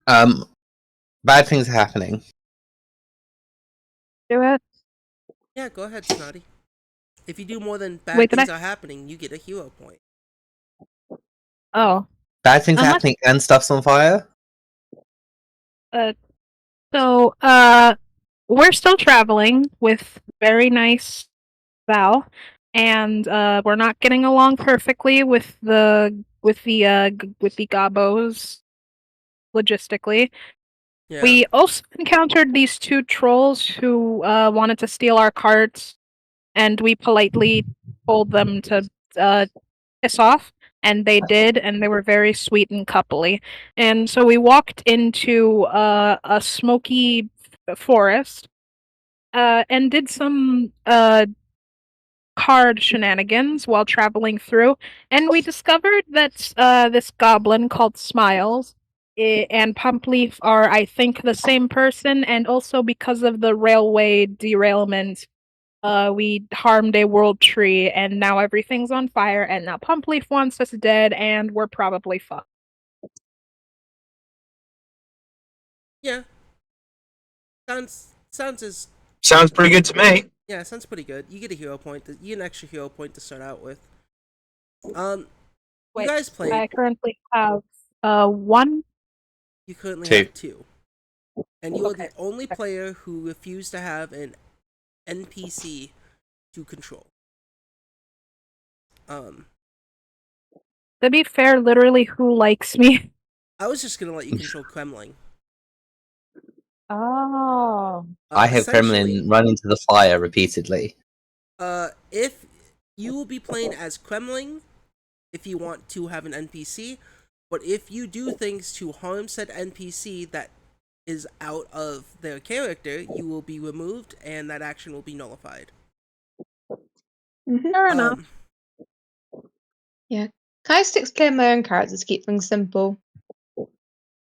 Um, Bad things are happening. Do it. Yeah, go ahead, Snotty. If you do more than bad Wait, did things I? are happening, you get a hero point. Oh, Bad things are unless. happening and stuff's on fire. Uh, so, we're still traveling with very nice Val, and we're not getting along perfectly with the Gobos logistically. Yeah. We also encountered these two trolls who wanted to steal our carts, and we politely told them to uh, piss off, and they did, and they were very sweet and coupley. And so we walked into a smoky forest and did some card shenanigans while traveling through, and we discovered that this goblin called Smiles and Pumpleaf are, I think, the same person, and also because of the railway derailment, we harmed a world tree, and now everything's on fire, and now Pumpleaf wants us dead, and we're probably fucked. Yeah. Sounds as Sounds pretty good to me. yeah, sounds pretty good. You get a hero point. You get an extra hero point to start out with. Um, you Wait, guys played. I currently have one. You currently Two. have two, and you are Okay. the only player who refused to have an NPC to control. Um, To be fair, literally, who likes me? I was just gonna let you control Kremling. Oh. I have Essentially, Kremlin run into the fire repeatedly. if you will be playing as Kremling, if you want to have an NPC, but if you do things to harm said NPC that is out of their character, you will be removed and that action will be nullified. Fair enough. Um, Yeah. Can I just explain my own characters to keep things simple?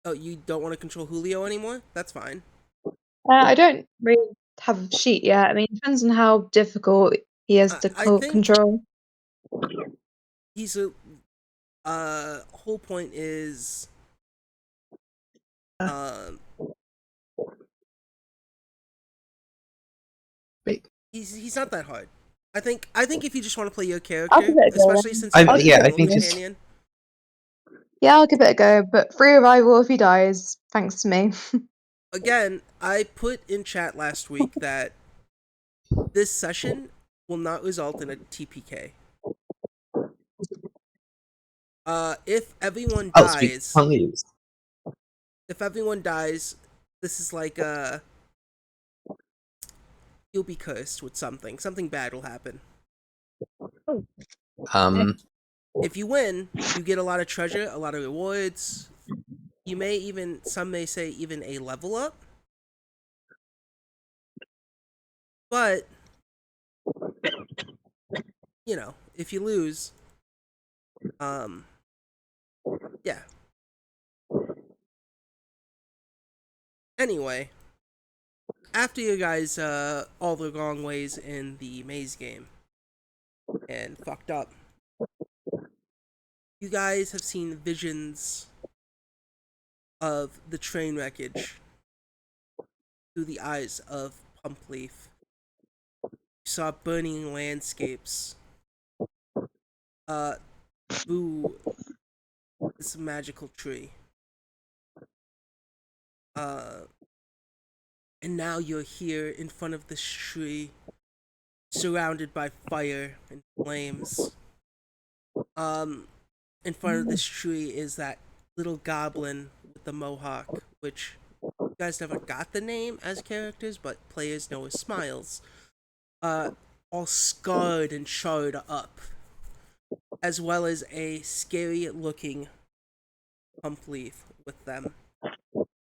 oh, you don't want to control Julio anymore? That's fine. I don't really have a sheet yet. I mean, it depends on how difficult he is to I think control. he's a whole point is um Wait. he's not that hard. I think if you just want to play your I'll give character, it a go. especially since you have a Yeah, I criminal think just companion. Yeah, I'll give it a go. But free revival if he dies, thanks to me. Again, I put in chat last week that this session will not result in a TPK. If everyone oh, so we dies, can't lose. if everyone dies, this is like you'll be cursed with something. Something bad will happen. Um, If you win, you get a lot of treasure, a lot of rewards. You may even, some may say, even a level up. But you know, if you lose, um, yeah. Anyway, after you guys all the wrong ways in the maze game and fucked up, you guys have seen visions of the train wreckage through the eyes of Pumpleaf. You saw burning landscapes through this magical tree. Uh, and now you're here in front of this tree, surrounded by fire and flames. Um, in front of this tree is that little goblin with the mohawk, which you guys never got the name as characters, but players know as Smiles. Uh, all scarred and charred up, as well as a scary looking Pumpleaf with them.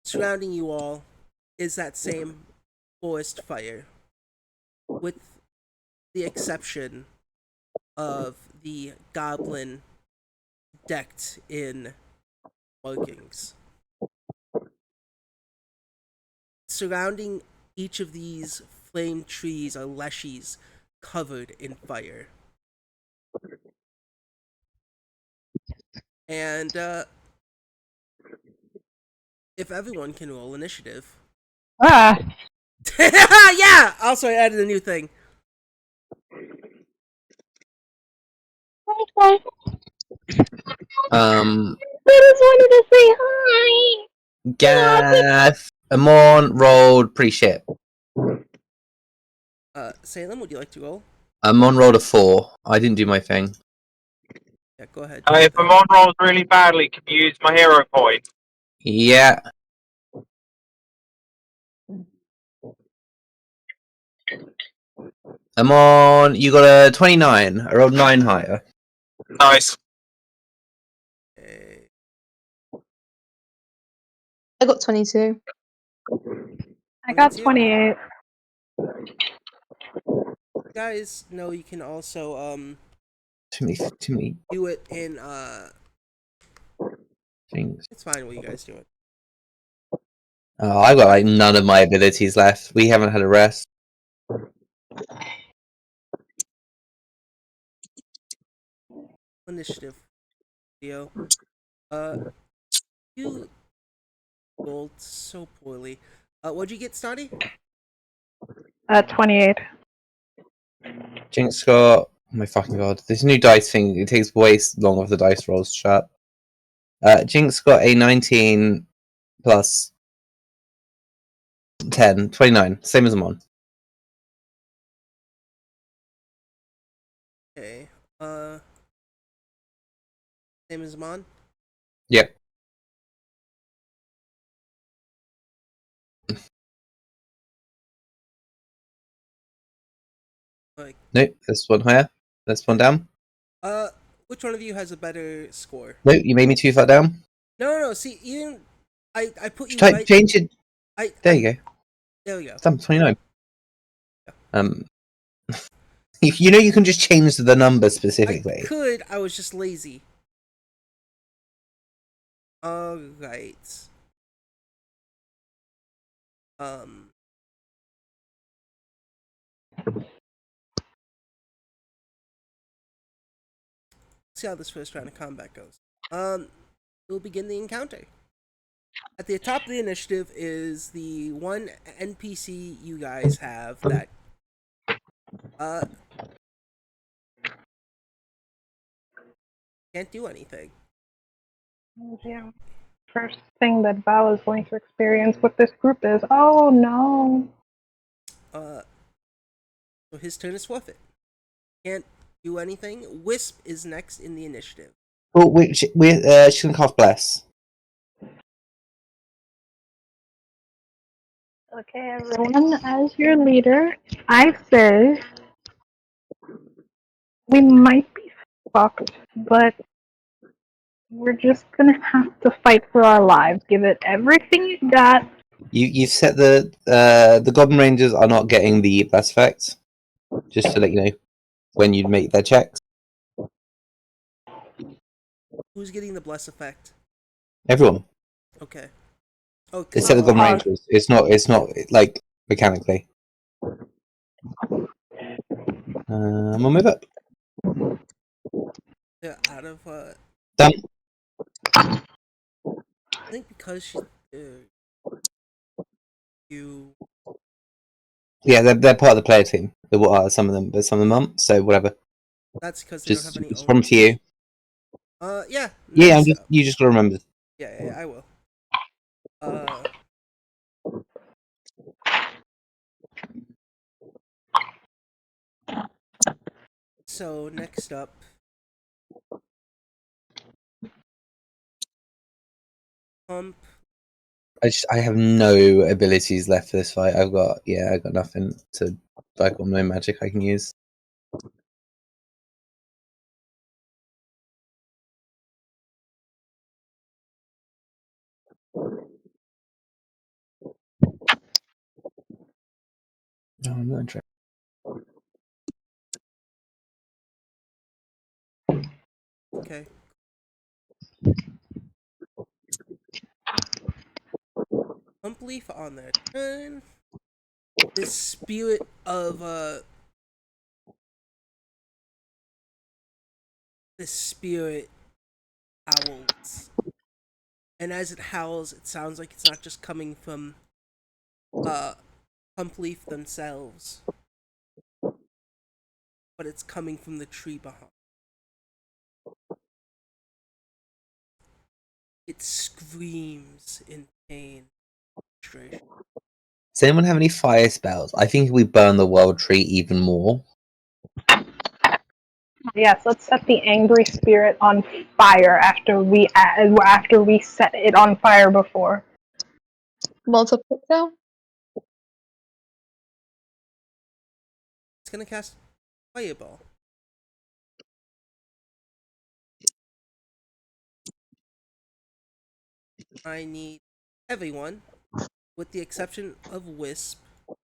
Surrounding you all is that same forest fire, with the exception of the goblin decked in markings. Surrounding each of these flame trees are leshies covered in fire. And if everyone can roll initiative. Ah, Yeah! Also, I added a new thing. okay. Um, I just wanted to say hi. Gath, Amon rolled pretty shit. Salem, would you like to roll? Amon rolled a 4. I didn't do my thing. Yeah, go ahead. do If your I'm thing. on rolls really badly, can you use my hero point? Yeah. Amon, you got a 29. I rolled 9 higher. Nice. Okay. I got 22. I got 22. 28. You guys know you can also To me. do it in Things. it's fine what you guys do it. Oh, I've got like none of my abilities left. We haven't had a rest. Initiative, Theo. You rolled so poorly. What'd you get, Snotty? 28. Jinx got. Oh my fucking god. This new dice thing, it takes way long off the dice rolls. Shut. Jinx got a 19 plus 10, 29. Same as Amon. Okay. Same as Amon. Yep. Like, Nope. This one higher. This one down. which one of you has a better score? Nope. You made me too far down. No. See, even I put you Type right. change it. There I you go. there we go. It's done. 29. You know you can just change the number I specifically. could. I was just lazy. All right. See how this first round of combat goes. We'll begin the encounter. At the top of the initiative is the one NPC you guys have that can't do anything. Yeah. First thing that Val is going to experience with this group is, oh no. So his turn is forfeit. Can't do anything. Wisp is next in the initiative. Well, she can cast bless. Okay, everyone, as your leader, I say we might be fucked, but we're just gonna have to fight for our lives. Give it everything you got. You've set the Goblin Rangers are not getting the bless effect. Just to let you know when you make their checks. Who's getting the bless effect? Everyone. Okay. Oh, because Except the Goblin Oh. Rangers. It's not like mechanically. We'll move up. they're out of Done. I think because she's you. Yeah, they're part of the player team. Some of them, but some of them aren't. So whatever. That's because they don't Just have any. it's from to you. Yeah. Yeah, Nice. you just gotta remember. Yeah, I will. So next up, pump. I have no abilities left for this fight. I got nothing to. I got no magic I can use. No, I'm not interested. Okay. Pump leaf on their turn. This spirit of this spirit owls And as it howls, it sounds like it's not just coming from Pump Leaf themselves, but it's coming from the tree behind. It screams in pain, frustration. Does anyone have any fire spells? I think if we burn the world tree even more. Yes, let's set the angry spirit on fire after we set it on fire before. Molotov cocktail? It's gonna cast Fireball. I need everyone, with the exception of Wisp.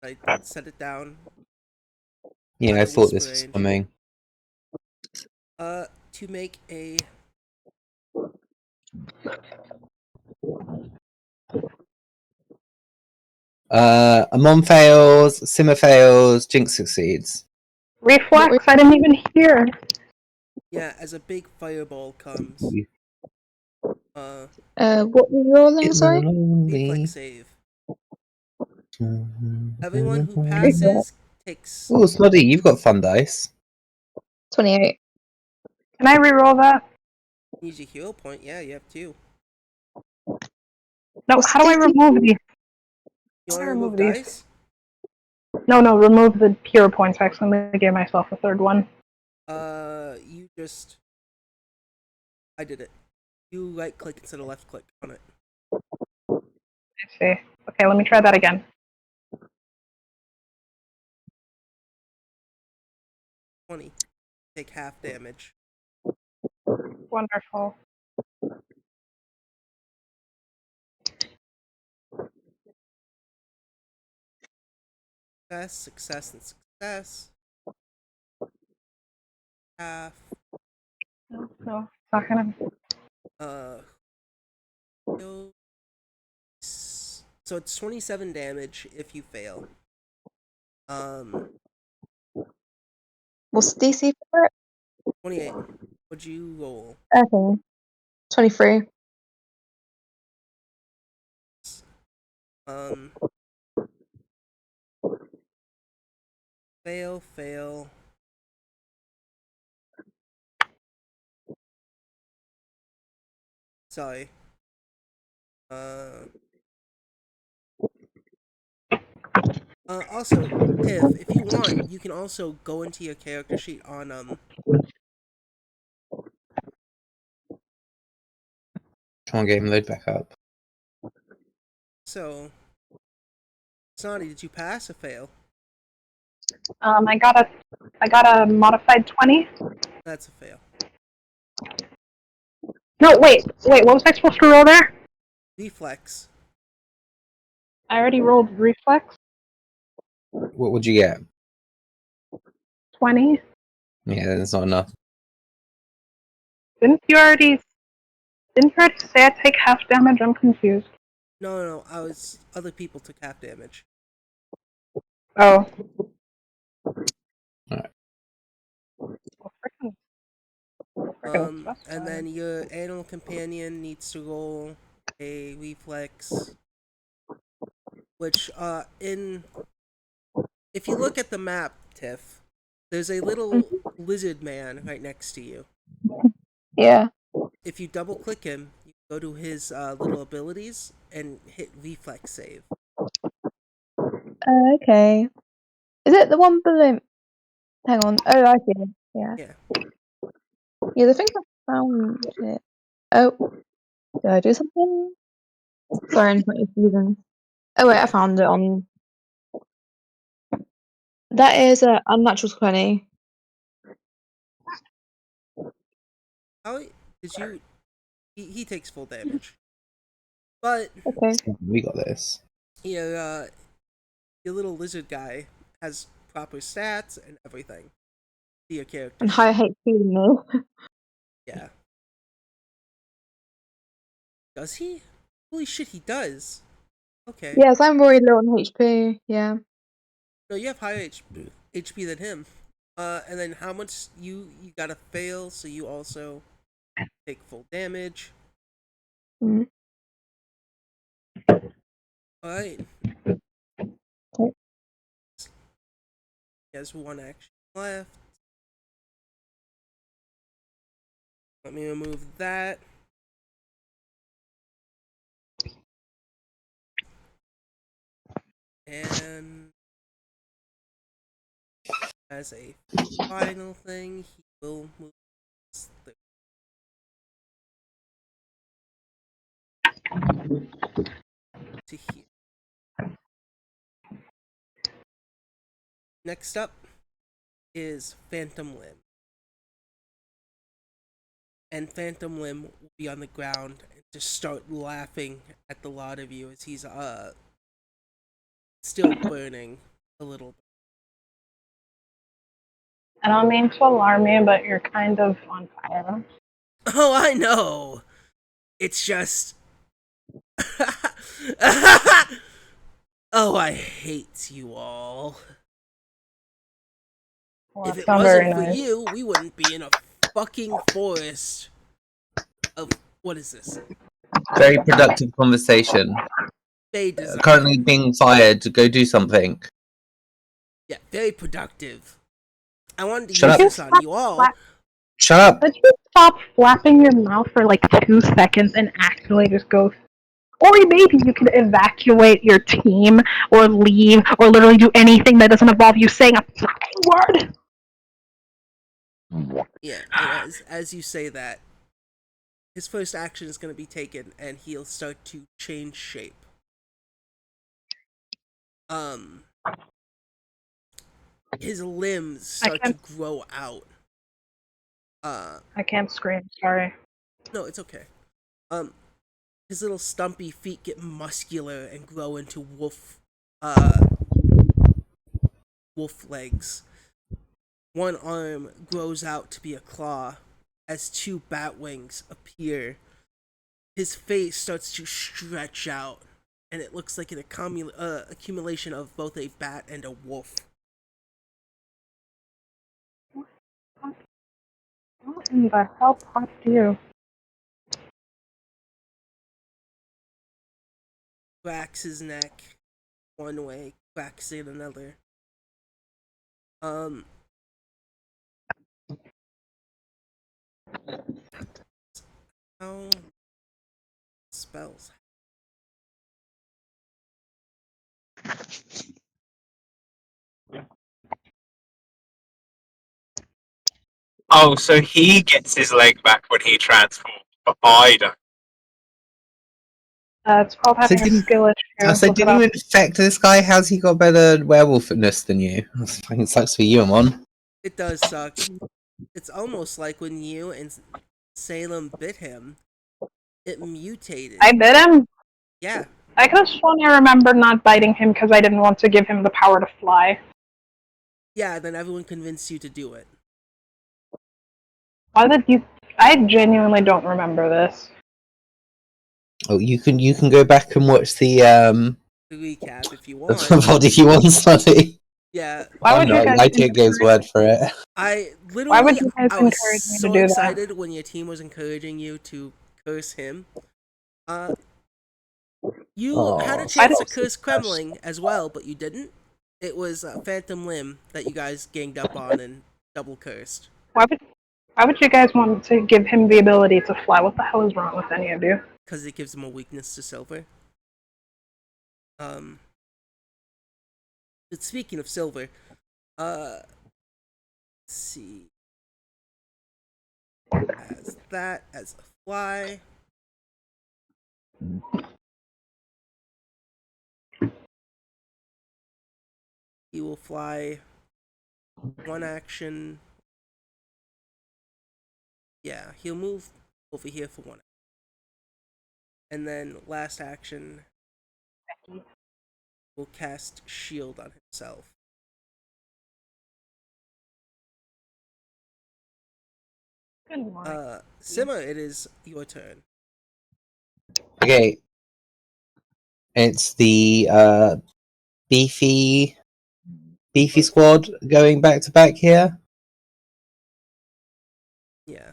I set it down. Yeah, Out I of thought Wisp this was range. coming. To make a Amon fails, Simmer fails, Jinx succeeds. Reflex? I didn't even hear. as a big fireball comes. What were you rolling, sorry? Reflex save. Everyone who passes takes. Oh, Snoddy, you've got fun dice. 28. Can I reroll that? Use your hero point. Yeah, you have two. No, What's how do I DC? remove these? You How want do to I remove remove these? dice? No, remove the hero points. I accidentally gave myself a third one. You just. I did it. You right click instead of left click on it. I see. Okay, let me try that again. 20. Take half damage. Wonderful. Success, and success. Half. No, it's not gonna. So it's 27 damage if you fail. What's the DC for it? 28. What'd you roll? Okay. 23. Fail. Sorry. Also, Tiff, if you want, you can also go into your character sheet on Try and get him load back up. So, Sonny, did you pass or fail? I got a modified 20. That's a fail. No, wait. What was I supposed to roll there? Reflex. I already rolled reflex. What would you get? 20. Yeah, that's not enough. Didn't you already say I take half damage? I'm confused. No. Other people took half damage. Oh. Alright. And then your animal companion needs to roll a reflex. Which, if you look at the map, Tiff, there's a little lizard man right next to you. Yeah. If you double click him, you go to his little abilities and hit reflex save. Okay. Is it the one below? Hang on. Oh, I see. Yeah. Yeah, I think I found it. Oh, did I do something? Sorry, I'm not using. Oh wait, I found it on. That is a unnatural 20. How did you? He takes full damage. But Okay. We got this. your little lizard guy has proper stats and everything. To your character. And higher HP than me. Yeah. Does he? Holy shit, he does. Okay. Yes, I'm very low on HP. Yeah. No, you have higher HP than him. And then how much you gotta fail, so you also take full damage. Alright. Oh. He has one action left. Let me remove that. And as a final thing, he will move to here. Next up is Phantom Limb. And Phantom Limb will be on the ground and just start laughing at the lot of you as he's still burning a little. I don't mean to alarm you, but you're kind of on fire. Oh, I know. It's just oh, I hate you all. Well, If that's it not wasn't very for nice. you, we wouldn't be in a fucking forest of what is this? Very productive conversation. Bay design. Currently being fired to go do something. Yeah, very productive. I wanted to Shut use up. this on you all. Shut up. Could you stop flapping your mouth for like 2 seconds and actually just go? Or maybe you could evacuate your team, or leave, or literally do anything that doesn't involve you saying a fucking word. Yeah, and as you say that, his first action is going to be taken, and he'll start to change shape. His limbs start to grow out. I can't scream. Sorry. No, it's okay. His little stumpy feet get muscular and grow into wolf legs. One arm grows out to be a claw as 2 bat wings appear. His face starts to stretch out, and it looks like an accumulation of both a bat and a wolf. What in the hell popped you? Cracks his neck one way, cracks it another. How spells? Oh, so he gets his leg back when he transforms, but I don't. It's called having a skill issue. So didn't you infect this guy? How's he got better werewolfness than you? Fucking sucks for you, Amon. It does suck. It's almost like when you and Salem bit him, it mutated. I bit him? Yeah. I could have sworn I remembered not biting him because I didn't want to give him the power to fly. Yeah, then everyone convinced you to do it. Why did you? I genuinely don't remember this. Oh, you can go back and watch the recap if you want. What if you want, Sonny? Yeah. I'm not. I take Dave's word for it. I literally. Why would you guys I was encourage me to so do excited that? when your team was encouraging you to curse him. You had a chance to curse Kremling as well, but you didn't. It was Phantom Limb that you guys ganged up on and double cursed. Why would you guys want to give him the ability to fly? What the hell is wrong with any of you? Because it gives him a weakness to silver. But speaking of silver, let's see. As that as a fly. He will fly one action. Yeah, he'll move over here for one. And then last action, will cast shield on himself. Good morning. Simmer, it is your turn. Okay. It's the beefy squad going back to back here. Yeah.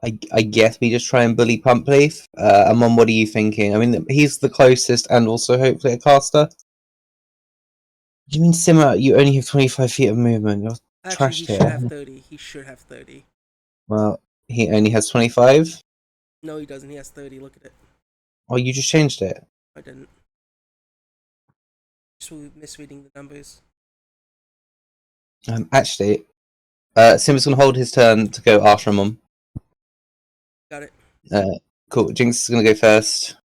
I guess we just try and bully Pumpleaf. Amon, what are you thinking? I mean, he's the closest and also hopefully a caster. You mean Simmer, you only have 25 feet of movement. You're Actually, trashed he here. should have 30. He should have 30. Well, he only has 25? No, he doesn't. He has 30. Look at it. Oh, you just changed it. I didn't. Just misreading the numbers. Actually, Simmer's gonna hold his turn to go after Amon. Got it. Cool. Jinx is gonna go first.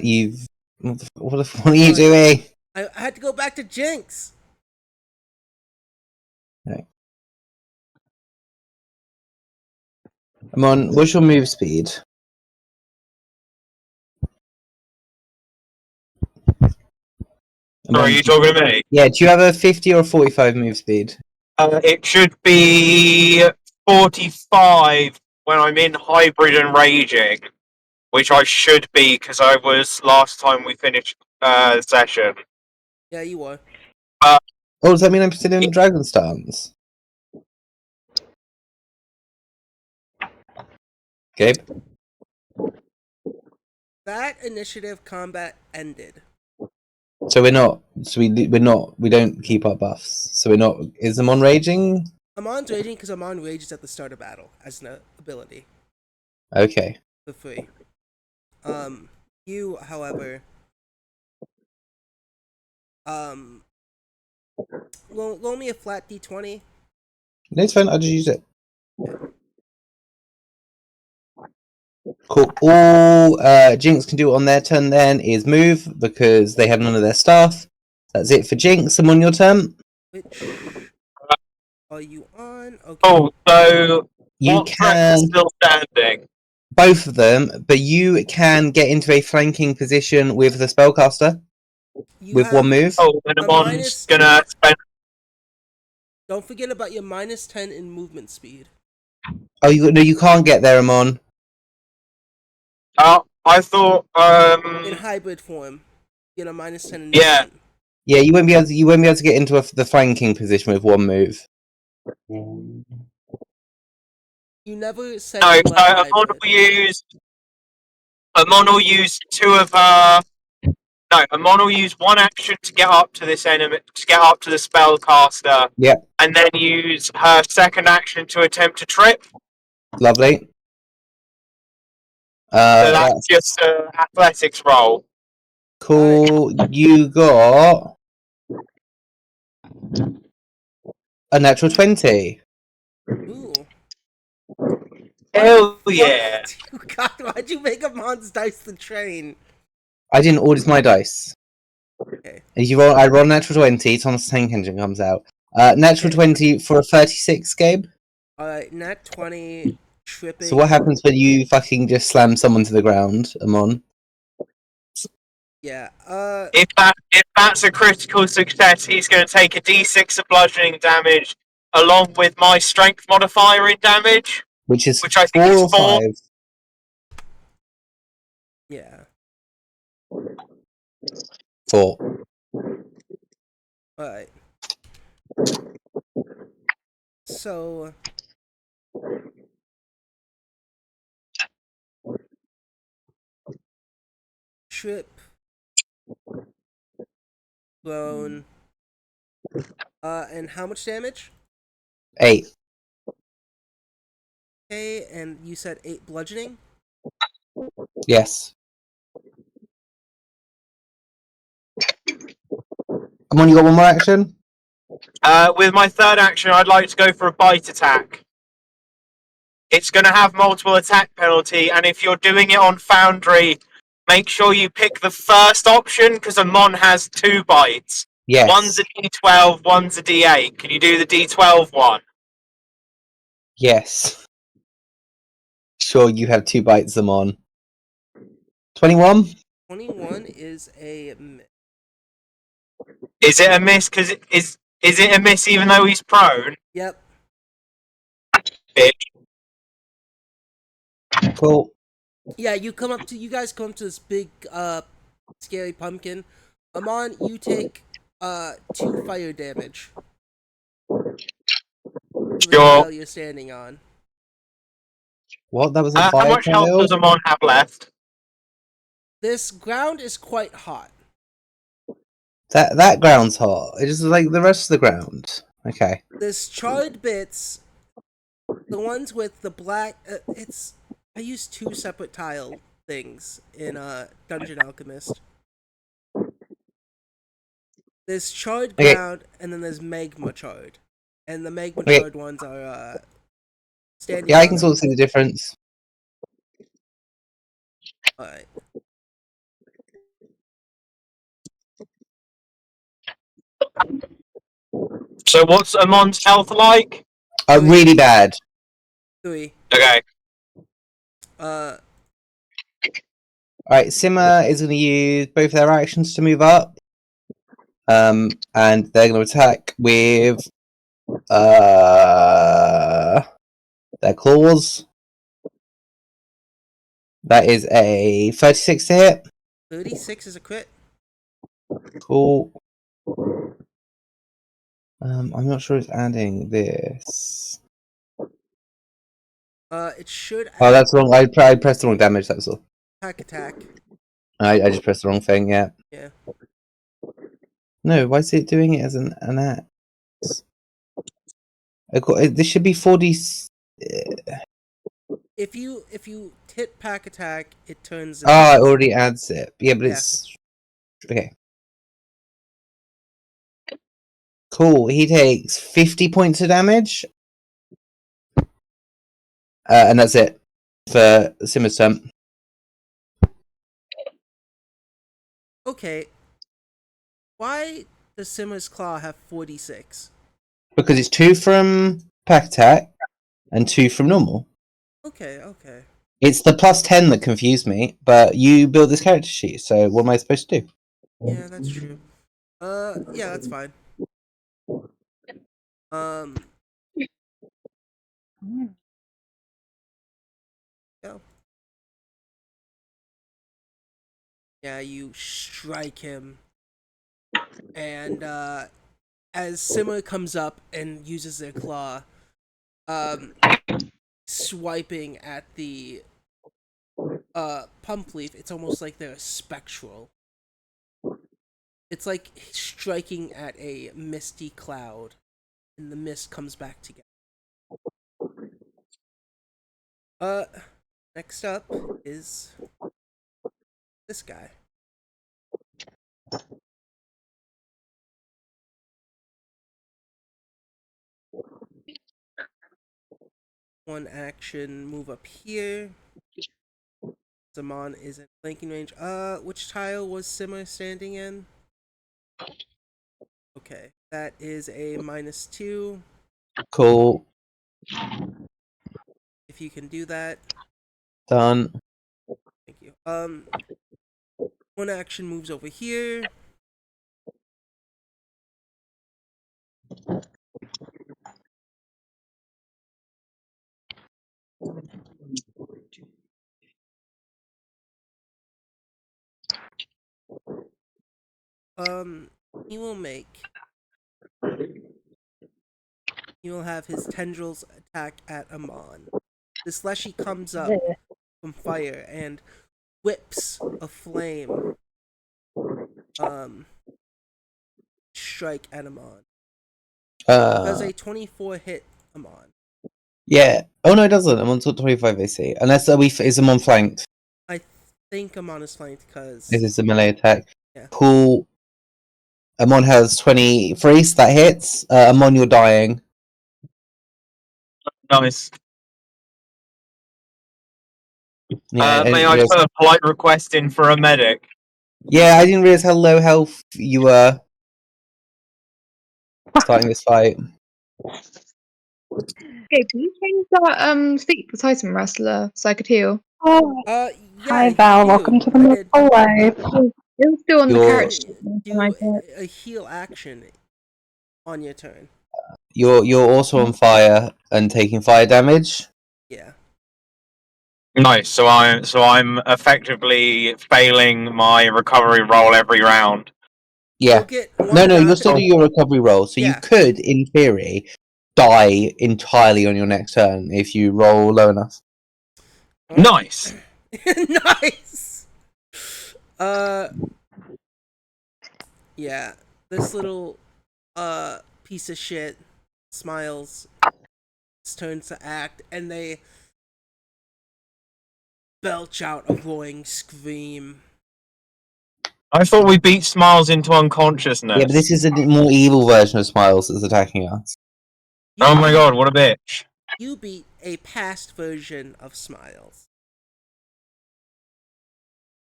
You've. What are you doing? I had to go back to Jinx. Okay. Amon, what's your move speed? Sorry, are you talking to me? Yeah, do you have a 50 or 45 move speed? It should be 45 when I'm in hybrid and raging, which I should be because I was last time we finished the session. Yeah, you are. Oh, does that mean I'm still in Dragon Stance? Gabe? That initiative combat ended. So we're not. So we're not. We don't keep our buffs. So we're not. Is Amon raging? Amon's raging because Amon rages at the start of battle as an ability. Okay. For free. You, however, roll me a flat d20. No, it's fine. I'll just use it. Cool. All Jinx can do on their turn then is move because they have none of their stuff. That's it for Jinx. I'm on your turn. Which are you on? Okay. Oh, so You what track is still standing? Both of them, but you can get into a flanking position with the spellcaster with one move. Oh, and Amon's gonna spend. Don't forget about your -10 in movement speed. Oh, you can't get there, Amon. I thought in hybrid form, you know, -10 in movement. Yeah, you won't be able to get into the flanking position with one move. You never said no. you So Amon will use two of her. No, Amon will use one action to get up to this enemy, to get up to the spellcaster. Yeah. And then use her second action to attempt to trip. Lovely. So that's just an athletics roll. Cool. You got a natural 20. Ooh. Hell yeah! God, why'd you make Amon's dice the train? I didn't order my dice. Okay. I roll natural 20. Thomas Tank Engine comes out. Natural 20 for a 36, Gabe. Alright, nat 20, tripping. So what happens when you fucking just slam someone to the ground, Amon? Yeah, If that's a critical success, he's going to take a d6 of bludgeoning damage along with my strength modifier in damage. Which I think 4 is 4. 5? Yeah. 4. Alright. So... Trip. Blown. And how much damage? 8. Okay, and you said 8 bludgeoning? Yes. Amon, you got one more action? With my third action, I'd like to go for a bite attack. It's going to have multiple attack penalty, and if you're doing it on Foundry, make sure you pick the first option, because Amon has 2 bites. Yes. One's a D12, one's a D8. Can you do the D12 one? Yes. Sure, you have 2 bites, Amon. 21? 21 is a miss. Is it a miss? Because is it a miss even though he's prone? Yep. Bitch. Cool. Yeah, you guys come up to this big, scary pumpkin Amon, you take 2 fire damage to the Sure. tile you're standing on. What? That was a How fire much health tile? does Amon have left? This ground is quite hot. That ground's hot. It is like the rest of the ground. Okay. There's charred bits. The ones with the black. I used 2 separate tile things in Dungeon Alchemist. There's charred Okay. ground, and then there's magma charred. And the magma Okay. charred ones are standing. Yeah, I can sort of see the difference. Alright. So what's Amon's health like? Really bad. 3. Okay. Alright, Simmer is going to use both their actions to move up. And they're going to attack with their claws. That is a 36 to hit. 36 is a crit. Cool. I'm not sure it's adding this. It should add Oh, that's wrong. I pressed the wrong damage, that's all. attack. I just pressed the wrong thing, yeah. Yeah. No, why is it doing it as an axe? This should be 40. If you hit pack attack, it turns. It already adds it. Yeah, but it's okay. Cool. He takes 50 points of damage, and that's it for Simmer's turn. Okay. Why does Simmer's Claw have 46? Because it's 2 from pack attack and 2 from normal. Okay. It's the plus 10 that confused me, but you built this character sheet, so what am I supposed to do? Yeah, that's true. Yeah, that's fine. Yeah. Yeah, you strike him. And, as Simmer comes up and uses their claw, swiping at the, pump leaf, it's almost like they're spectral. It's like striking at a misty cloud, and the mist comes back together. Next up is this guy. One action, move up here. Zaman is in flanking range. Which tile was Simmer standing in? Okay, that is a -2. Cool. If you can do that. Done. Thank you. One action moves over here. He will make. He will have his tendrils attack at Amon. This Leshy comes up from fire and whips a flame. Strike at Amon. Does a 24 hit Amon? Yeah. Oh no, it doesn't. I'm on 25 AC. Unless is Amon flanked? I think Amon is flanked because This is a melee attack. Yeah. Cool. Amon has 23, so that hits. Amon, you're dying. Nice. Yeah, may I put a polite request in for a medic? Yeah, I didn't realize how low health you were starting this fight. Okay, can you change that speak for Titan Wrestler so I could heal? Oh, yeah, hi Val, welcome to the Mythical Life. You're still on the character sheet. Do a heal action on your turn. You're also on fire and taking fire damage. Yeah. Nice. So I'm effectively failing my recovery roll every round. Yeah. You'll get one No, you'll dot. still do your recovery roll. So you Yeah. could, in theory, die entirely on your next turn if you roll low enough. Nice. Nice. Yeah. This little piece of shit smiles. It's turns to act, and they belch out a roaring scream. I thought we beat Smiles into unconsciousness. Yeah, but this is a more evil version of Smiles that's attacking us. Oh my god, what a bitch. You beat a past version of Smiles.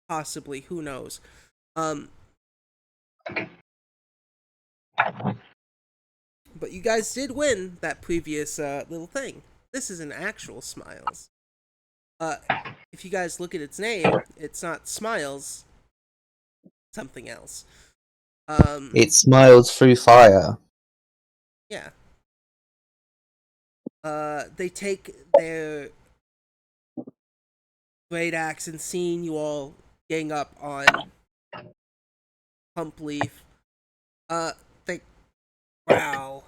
Possibly, who knows? But you guys did win that previous little thing. This is an actual Smiles. If you guys look at its name, it's not Smiles, something else. It smiles through fire. Yeah. They take their great axe and seeing you all gang up on Pump Leaf, they growl.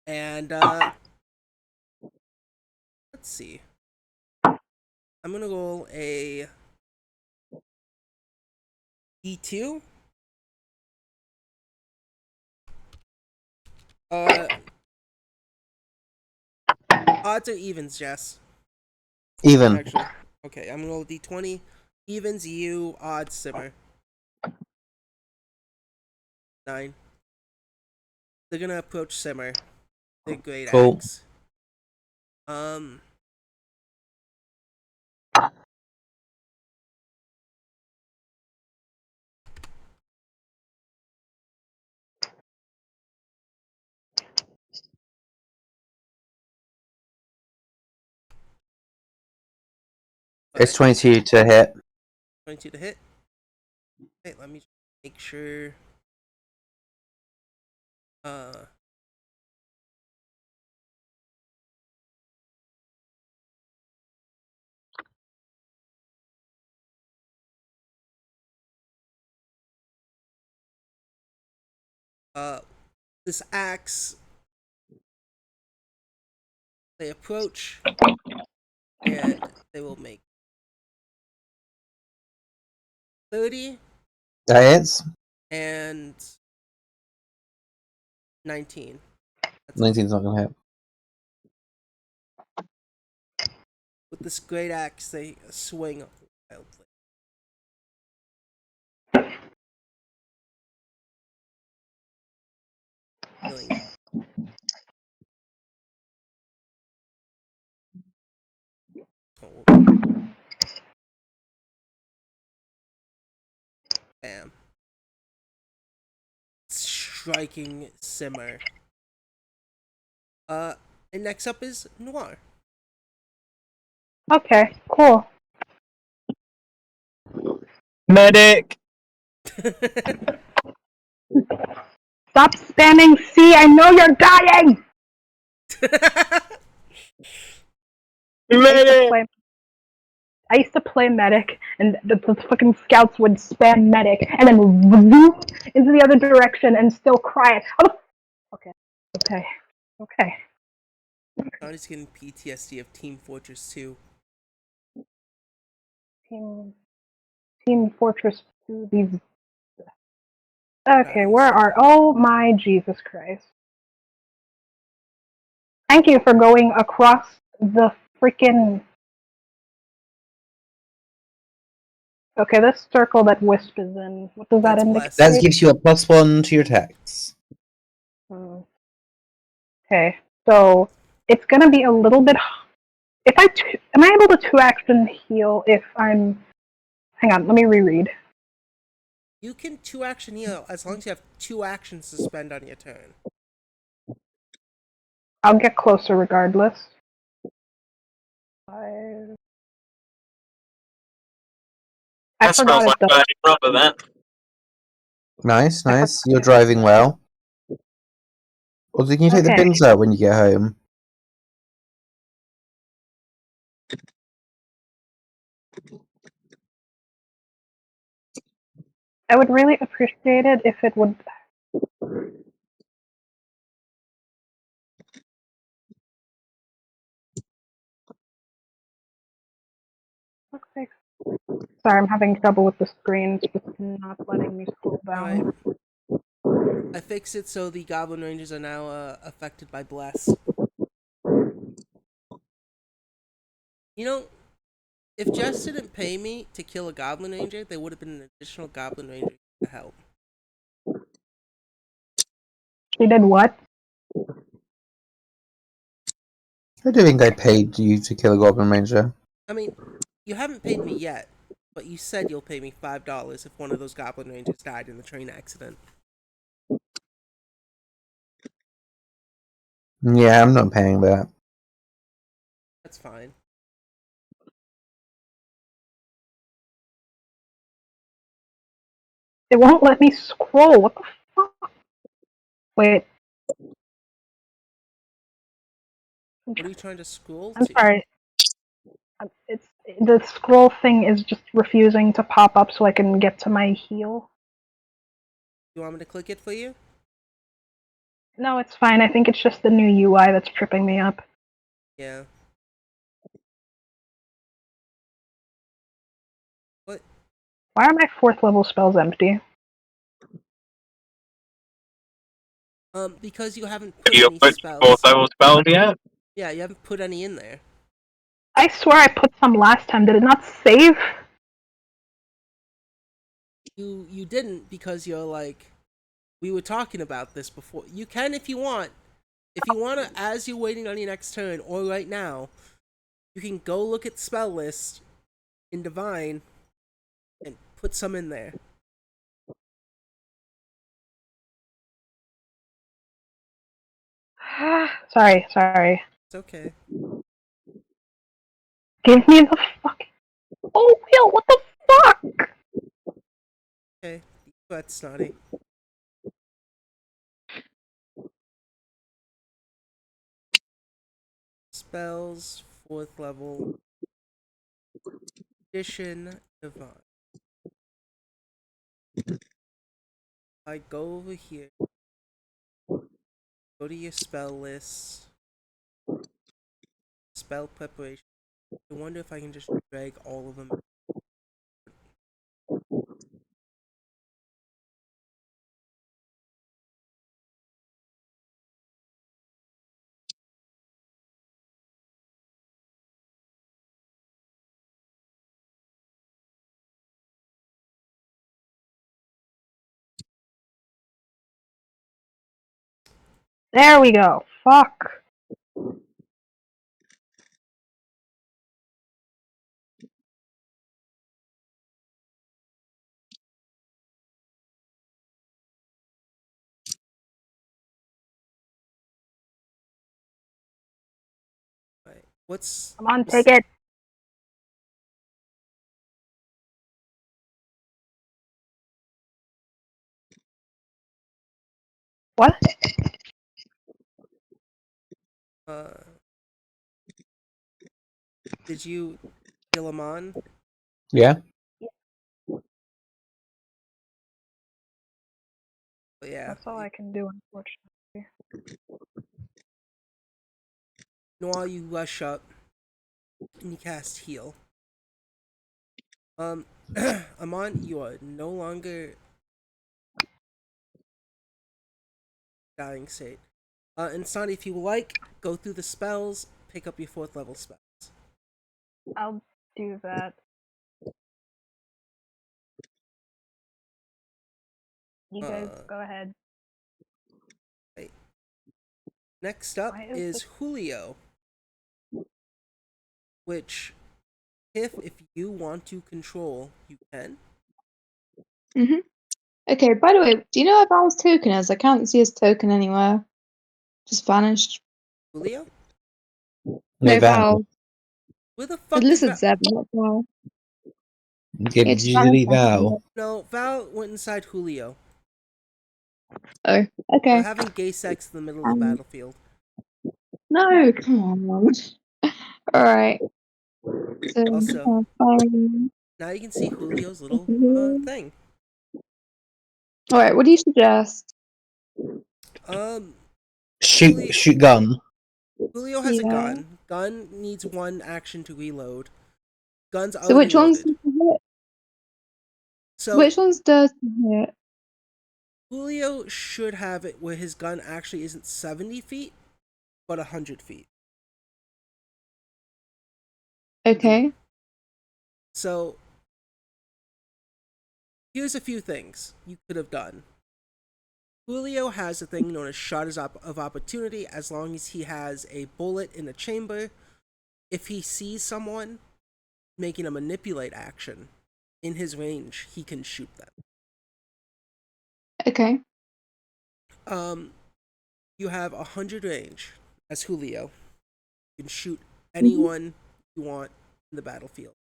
And, let's see. I'm gonna roll a D2. Odds or evens, Jess? Even. Actually, okay, I'm gonna roll a D20. Evens, you, odds, Simmer. 9. They're gonna approach Simmer. They're great Cool. axe. It's 22 to hit. 22 to hit. Wait, let me make sure. This axe. They approach, and they will make 30 That hits. and 19. That's 19's not gonna hit. with this great axe, they swing wildly. Killing. Oh. Bam. Striking Simmer. And next up is Noir. Okay, cool. Medic! Stop spamming C, I know you're dying! Medic! I used to play medic, and the fucking scouts would spam medic, and then zoom into the other direction and still cry. Okay. I'm just getting PTSD of Team Fortress 2. Team Fortress 2, these... Okay, where are... Oh my Jesus Christ. Thank you for going across the freaking... Okay, this circle that Wisp is in, what does that indicate? That gives you a +1 to your attacks. Okay, so it's gonna be a little bit... Am I able to 2-action heal if I'm... Hang on, let me reread. You can 2-action heal as long as you have 2 actions to spend on your turn. I'll get closer regardless. 5... That smells like burning rubber, then. Nice. You're driving well. Or can you take the bins out when you get home? I would really appreciate it if it would. Okay. Sorry, I'm having trouble with the screen. It's just not letting me scroll down. Alright. I fixed it so the Goblin Rangers are now affected by Bless. You know, if Jess didn't pay me to kill a Goblin Ranger, there would have been an additional Goblin Ranger to help. She did what? I don't think I paid you to kill a Goblin Ranger. I mean, you haven't paid me yet, but you said you'll pay me $5 if one of those Goblin Rangers died in the train accident. Yeah, I'm not paying that. That's fine. It won't let me scroll. What the fuck? Wait. What are you trying to scroll I'm to? sorry. It's the scroll thing is just refusing to pop up so I can get to my heal. You want me to click it for you? No, it's fine. I think it's just the new UI that's tripping me up. Yeah. What? Why are my 4th level spells empty? Because you haven't put You any put spells. fourth level spells yet? Yeah, you haven't put any in there. I swear I put some last time. Did it not save? You didn't because you're like, we were talking about this before. You can if you want. If you want to, as you're waiting on your next turn, or right now, you can go look at spell list in Divine and put some in there. sorry. It's okay. Give me the fuck. Oh, Will, what the fuck? Okay, that's snotty. Spells, 4th level. Edition, Divine. I go over here. Go to your spell list. Spell preparation. I wonder if I can just drag all of them. There we go. Fuck. Right. What's Come on, take it. What? Did you kill him on? Yeah. But yeah. That's all I can do, unfortunately. While you rush up and you cast heal. Amon, you are no longer dying state. And Sonny, if you like, go through the spells, pick up your 4th level spells. I'll do that. You guys go ahead. Right. Next up is Julio, which, if you want to control, you can. Okay, by the way, do you know where Val's token is? I can't see his token anywhere. Just vanished. Julio? No, Val. Where the It fuck did listed Zeb, not Val. Okay, did you delete Val? No, Val went inside Julio. Oh, okay. They're having gay sex in the middle of the battlefield. No, come on. Alright. So, Also, now you can see Julio's little thing. Alright, what do you suggest? Shoot gun. Julio has a Yeah. gun. Gun needs 1 action to reload. Gun's So already which one's loaded. hit? So Which one's does hit? Julio should have it where his gun actually isn't 70 feet, but 100 feet. Okay. So here's a few things you could have done. Julio has a thing known as Shot of Opportunity as long as he has a bullet in the chamber. If he sees someone making a manipulate action in his range, he can shoot them. Okay. You have 100 range as Julio. You can shoot anyone you want in the battlefield.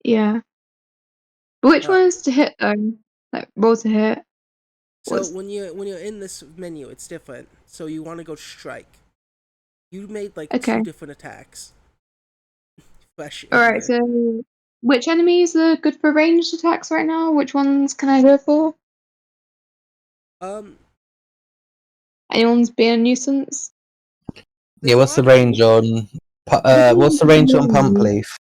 Yeah. Which one is to hit though? Like roll to hit. So when you're in this menu, it's different. So you want to go strike. You made like 2 different attacks. Alright, so which enemies are good for ranged attacks right now? Which ones can I go for? Anyone's being a nuisance? Yeah, what's the range on? What's the range on Pump Leaf?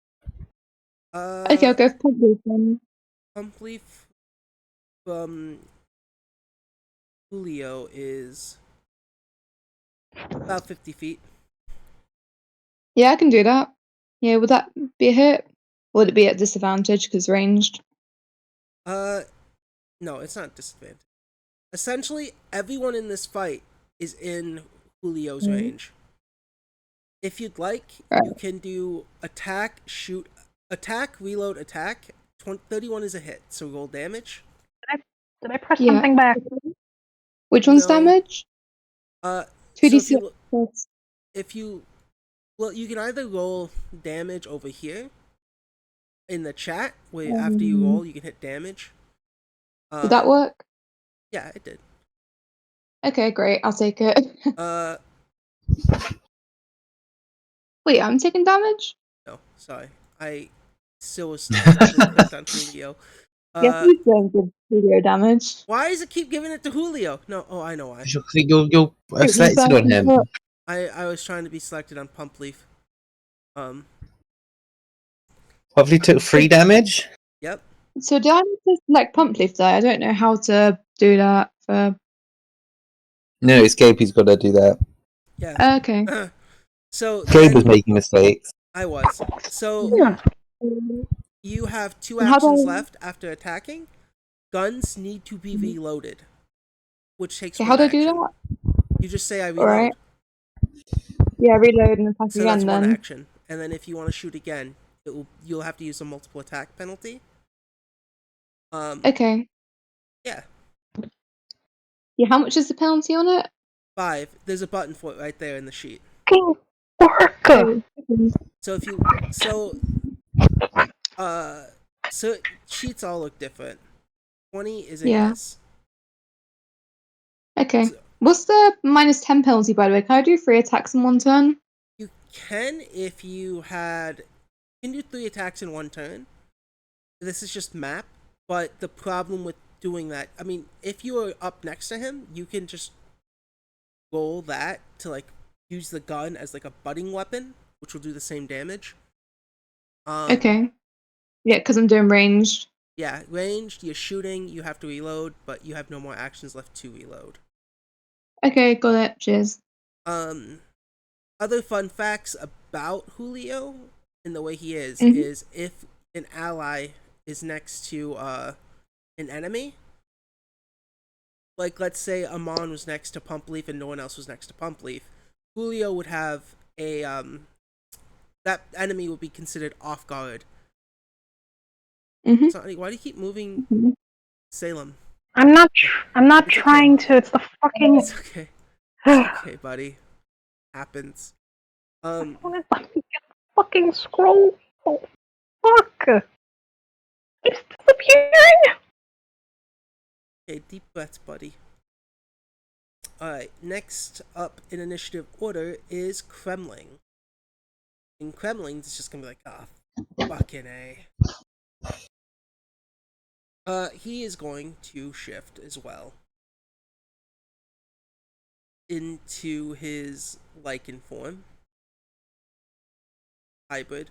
Okay, I'll go for Pump Leaf then. Pump Leaf from Julio is about 50 feet. Yeah, I can do that. Yeah, would that be a hit? Or would it be at disadvantage because ranged? No, it's not disadvantage. Essentially, everyone in this fight is in Julio's range. If you'd like, you can do attack, shoot, attack, reload, attack. 31 is a hit, so roll damage. Did I press something back? Which one's damage? 2d6. Well, you can either roll damage over here in the chat, where after you roll, you can hit damage. Did that work? Yeah, it did. Okay, great. I'll take it. Wait, I'm taking damage? No, sorry. I still was clicked on Julio. Yes, you don't give Julio damage. Why does it keep giving it to Julio? No, I know why. You're selected on him. I was trying to be selected on Pump Leaf. Probably took 3 damage? Yep. So do I need to select Pump Leaf though? I don't know how to do that for... No, it's Gabe's got to do that. Yeah. Okay. So Gabe was making mistakes. I was. So you have 2 And actions left after attacking. Guns need to be reloaded, which takes Okay, 1 how do I action. do that? You just say I reload. Alright. Yeah, reload and attack So again that's then. 1 action. And then if you want to shoot again, you'll have to use a multiple attack penalty. Okay. Yeah. Yeah, how much is the penalty on it? 5. There's a button for it right there in the sheet. So if you so sheets all look different. 20 isn't this. Okay. What's the minus 10 penalty, by the way? Can I do 3 attacks in 1 turn? You can if you had... You can do 3 attacks in 1 turn. This is just map, but the problem with doing that... I mean, if you are up next to him, you can just roll that to, like, use the gun as, like, a butting weapon, which will do the same damage. Okay. Yeah, because I'm doing ranged. Yeah, ranged, you're shooting, you have to reload, but you have no more actions left to reload. Okay, got it. Cheers. Other fun facts about Julio and the way he is if an ally is next to an enemy, like let's say Amon was next to Pump Leaf and no one else was next to Pump Leaf, Julio would have a that enemy would be considered off guard. Sonny, why do you keep moving? Salem. I'm not trying to. It's the fucking. It's okay. It's okay, buddy. Happens. I wanna fucking scroll. Oh, fuck. It's disappearing. Okay, deep breaths, buddy. Alright, next up in initiative order is Kremling. And Kremling's just gonna be like, ah, fucking A. He is going to shift as well into his lichen form, hybrid,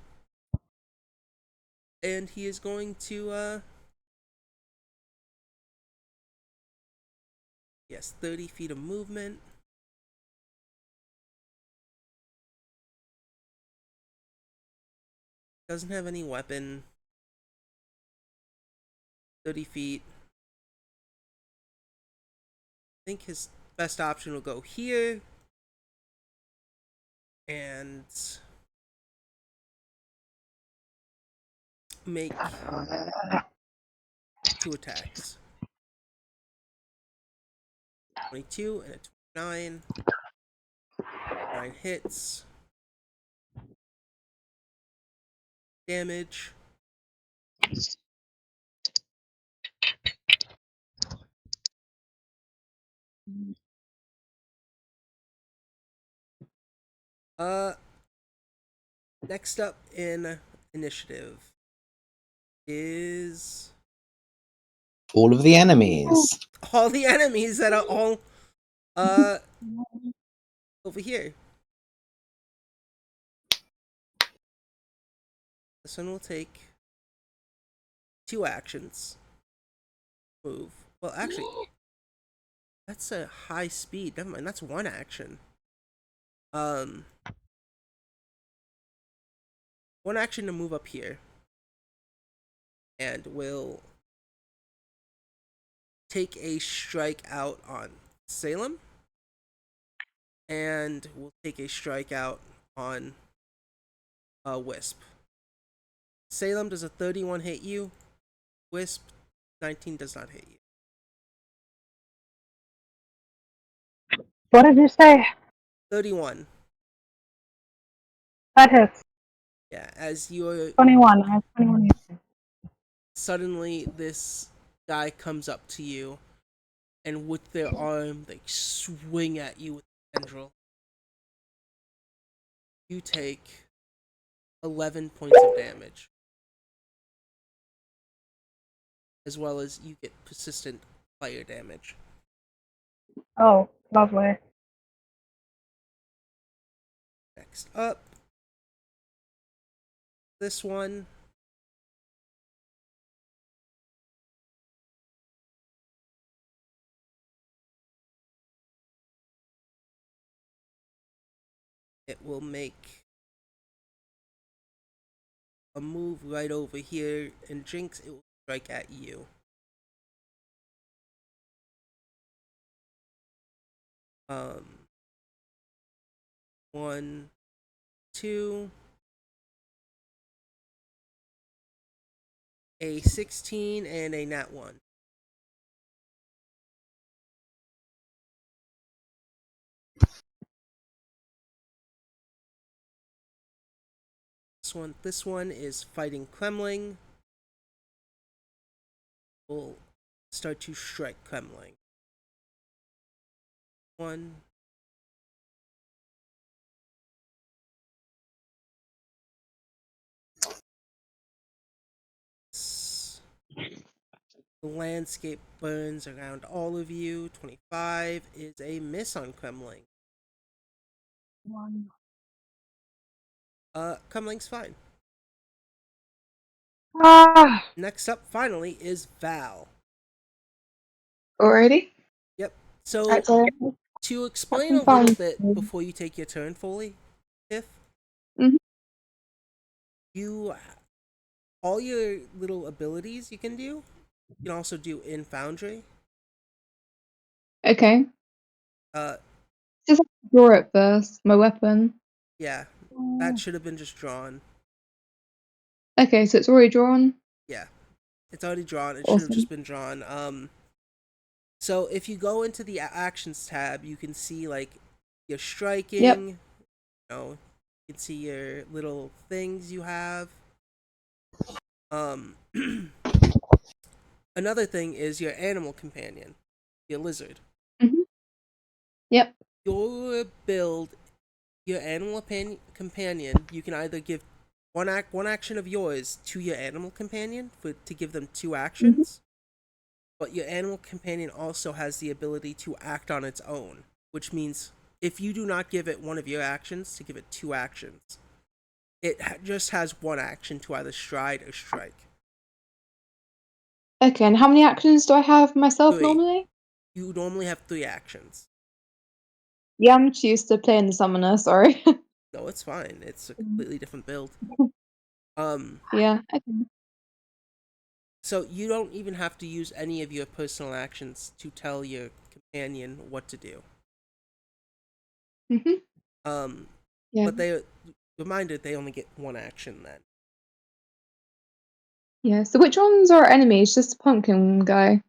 and he is going to, yes, 30 feet of movement. Doesn't have any weapon. 30 feet. I think his best option will go here. And make 2 attacks. 22 and a 29. 9 hits. Damage. Next up in initiative is all of the enemies. all the enemies that are all over here. This one will take 2 actions. Move. Well, actually, that's a high speed. Never mind, that's 1 action. 1 action to move up here. And will take a strike out on Salem. And we'll take a strike out on Wisp. Salem, does a 31 hit you? Wisp, 19 does not hit you. What did you say? 31. That hits. Yeah, as you're 21. I have 21. suddenly this guy comes up to you, and with their arm, they swing at you with a tendril. You take 11 points of damage, as well as you get persistent fire damage. Oh, lovely. Next up, this one. It will make a move right over here, and Jinx, it will strike at you. One, 2, a 16, and a nat 1. This one is fighting Kremling. We'll start to strike Kremling. 1. The landscape burns around all of you. 25 is a miss on Kremling. Kremling's fine. Next up, finally, is Val. Already? Yep. So, to explain a little bit before you take your turn fully, Tiff, you, all your little abilities you can do, you can also do in Foundry. Okay. Just draw it first, my weapon. Yeah, that should have been just drawn. Okay, so it's already drawn? Yeah, it's already drawn. It Awesome. should have just been drawn. So if you go into the Actions tab, you can see, like, your striking. Yep. You know, you can see your little things you have. Another thing is your animal companion, your lizard. Yep. Your build, your animal companion, you can either give one action of yours to your animal companion to give them 2 actions, But your animal companion also has the ability to act on its own, which means if you do not give it one of your actions, to give it 2 actions, it just has 1 action to either stride or strike. Okay, and how many actions do I have myself 3. normally? You normally have 3 actions. Yeah, I'm just used to playing the summoner, sorry. No, it's fine. It's a completely different build. Yeah, okay. So you don't even have to use any of your personal actions to tell your companion what to do. Yeah. But they reminded they only get 1 action then. Yeah, so which ones are enemies? Just the pumpkin guy?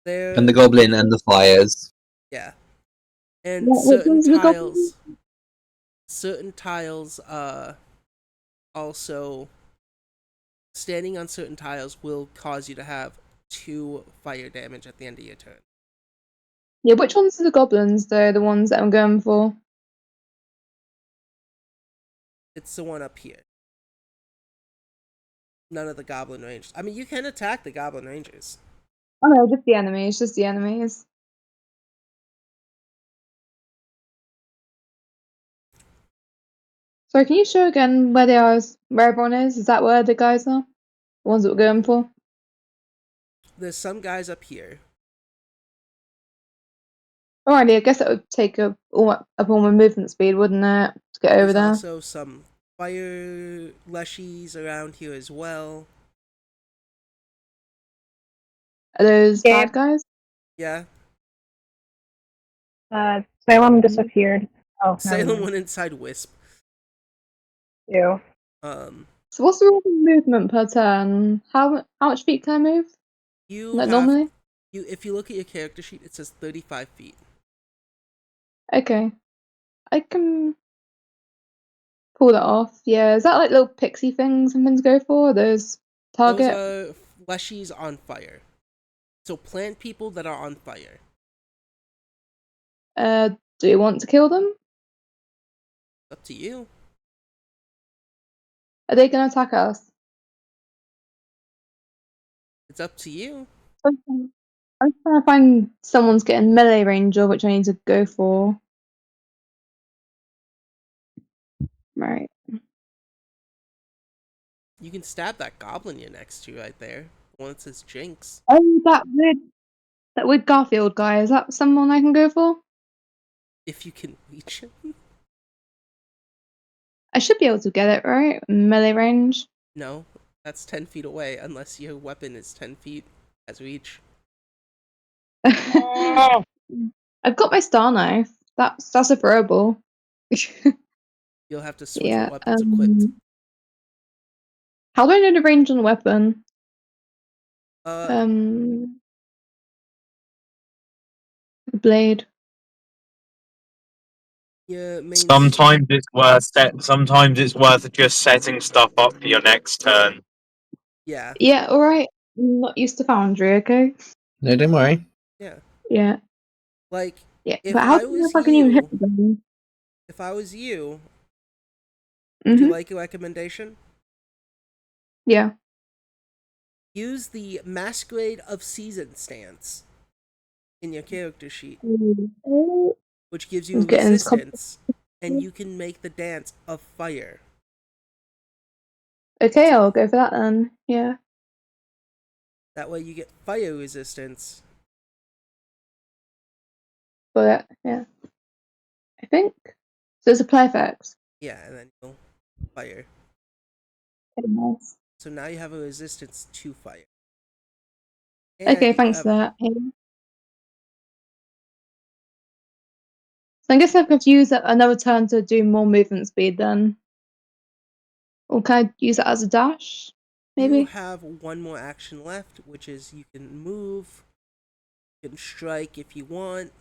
And the goblin and the flyers. Yeah. And Yeah, which one's the goblin? certain tiles also standing on certain tiles will cause you to have 2 fire damage at the end of your turn. Yeah, which ones are the goblins though, the ones that I'm going for? It's the one up here. None of the goblin rangers. I mean, you can attack the goblin rangers. Oh no, just the enemies, just the enemies. Sorry, can you show again where they are, where everyone is? Is that where the guys are? The ones that we're going for? There's some guys up here. Alrighty, I guess that would take up all my movement speed, wouldn't it? To get over There's there. also some fire leshies around here as well. Are those Yeah. bad guys? Yeah. Salem disappeared. Oh, never Salem mind. went inside Wisp. Ew. So what's the movement per turn? How much feet can I move? You Like have normally? if you look at your character sheet, it says 35 feet. Okay. I can pull that off. Yeah, is that like little pixie things something to go for? Those target? Those are fleshies on fire. So plant people that are on fire. Do you want to kill them? Up to you. Are they gonna attack us? It's up to you. I'm trying to find someone's getting melee ranger, which I need to go for. Right. You can stab that goblin you're next to right there. The one that says Jinx. Oh, that weird Garfield guy. Is that someone I can go for? If you can reach him. I should be able to get it, right? Melee range. No, that's 10 feet away unless your weapon is 10 feet as reach. Oh. I've got my star knife. That's a throwable. You'll have to switch Yeah. what weapon's equipped. How do I know the range on the weapon? Uh, The blade. yeah, Sometimes it's worth just setting stuff up for your next turn. Yeah. Yeah, alright. I'm not used to Foundry, okay? No, don't worry. Yeah. Yeah. Like, Yeah. if But how I do you know was if I can even hit you, them? if I was you, would you like a recommendation? Yeah. Use the Masquerade of Season stance in your character sheet, which gives you resistance, and you can make the dance of fire. Okay, I'll go for that then. Yeah. That way you get fire resistance. But yeah. I think. So it's a play effect. Yeah, and then you'll fire. Okay, nice. So now you have a resistance to fire. Okay, thanks for that. Yeah. So I guess I could use another turn to do more movement speed then. Or can I use it as a dash? Maybe? You have one more action left, which is you can move, you can strike if you want.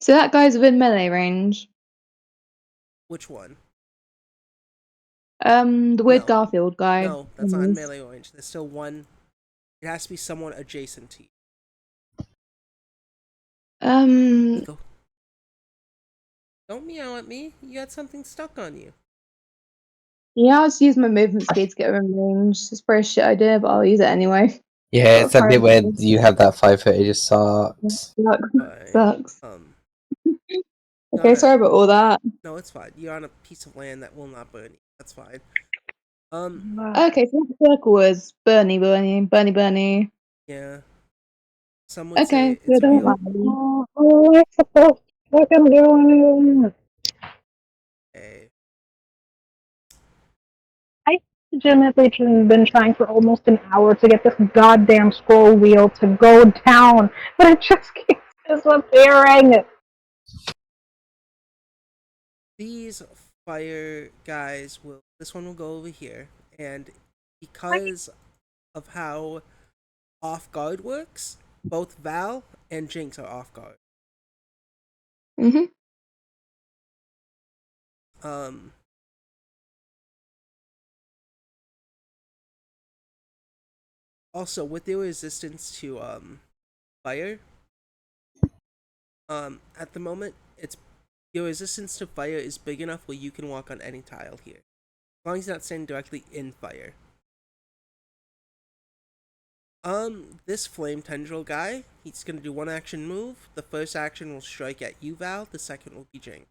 So that guy's within melee range. Which one? The weird No. Garfield guy. No, that's not in melee range. There's still one. It has to be someone adjacent to you. Nico. Don't meow at me. You got something stuck on you. Yeah, I'll just use my movement speed to get within range. It's probably a shit idea, but I'll use it anyway. Yeah, it's that bit where Fire. you have that 5 foot. It just sucks. Alright. Sucks. You're Okay, sorry about all that. No, it's fine. You're on a piece of land that will not burn you. That's fine. Okay, so the circle was Bernie. Yeah. Some would Okay, say it's so don't real. lie. Oh, I'm supposed to fucking do it. Okay. I legitimately been trying for almost an hour to get this goddamn scroll wheel to go down, but it just keeps disappearing. These fire guys will. This one will go over here, and because of how off guard works, both Val and Jinx are off guard. Mm-hmm. Also, with their resistance to fire, at the moment, it's your resistance to fire is big enough where you can walk on any tile here, as long as you're not standing directly in fire. This flame tendril guy, he's gonna do one action move. The first action will strike at you, Val. The second will be Jinx.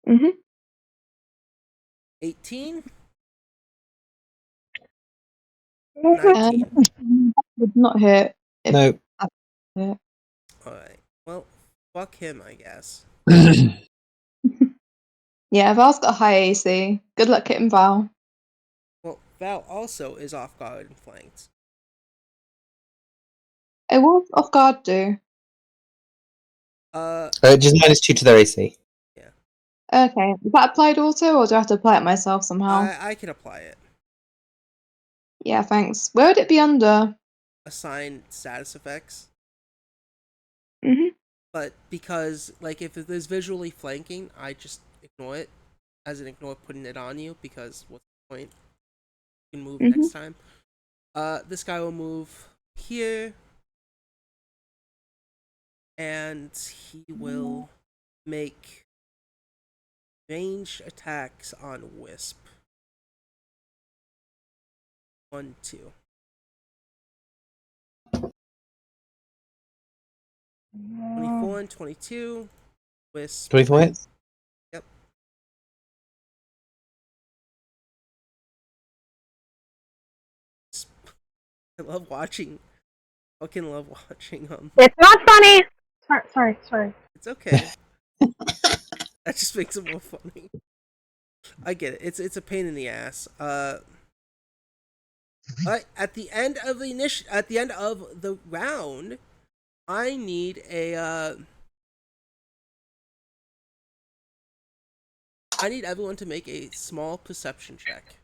Mm-hmm. 18. 19. Would not hit. No. Hit. Alright. Well, fuck him, I guess. Yeah, Val's got a high AC. Good luck hitting Val. Well, Val also is off guard and flanked. It was off guard do. Just -2 to their AC. Yeah. Okay. Is that applied auto or do I have to apply it myself somehow? I can apply it. Yeah, thanks. Where would it be under? Assign status effects. Mm-hmm. But because, like, if there's visually flanking, I just ignore it. As in ignore putting it on you, because what's the point? You can move next time. This guy will move here. And he will make ranged attacks on Wisp. 1, 2. 24 and 22. Wisp. 24 hits? Yep. I love watching. Fucking love watching It's not funny. Sorry. It's okay. That just makes it more funny. I get it. It's a pain in the ass. At the end of the round, I need I need everyone to make a small perception check.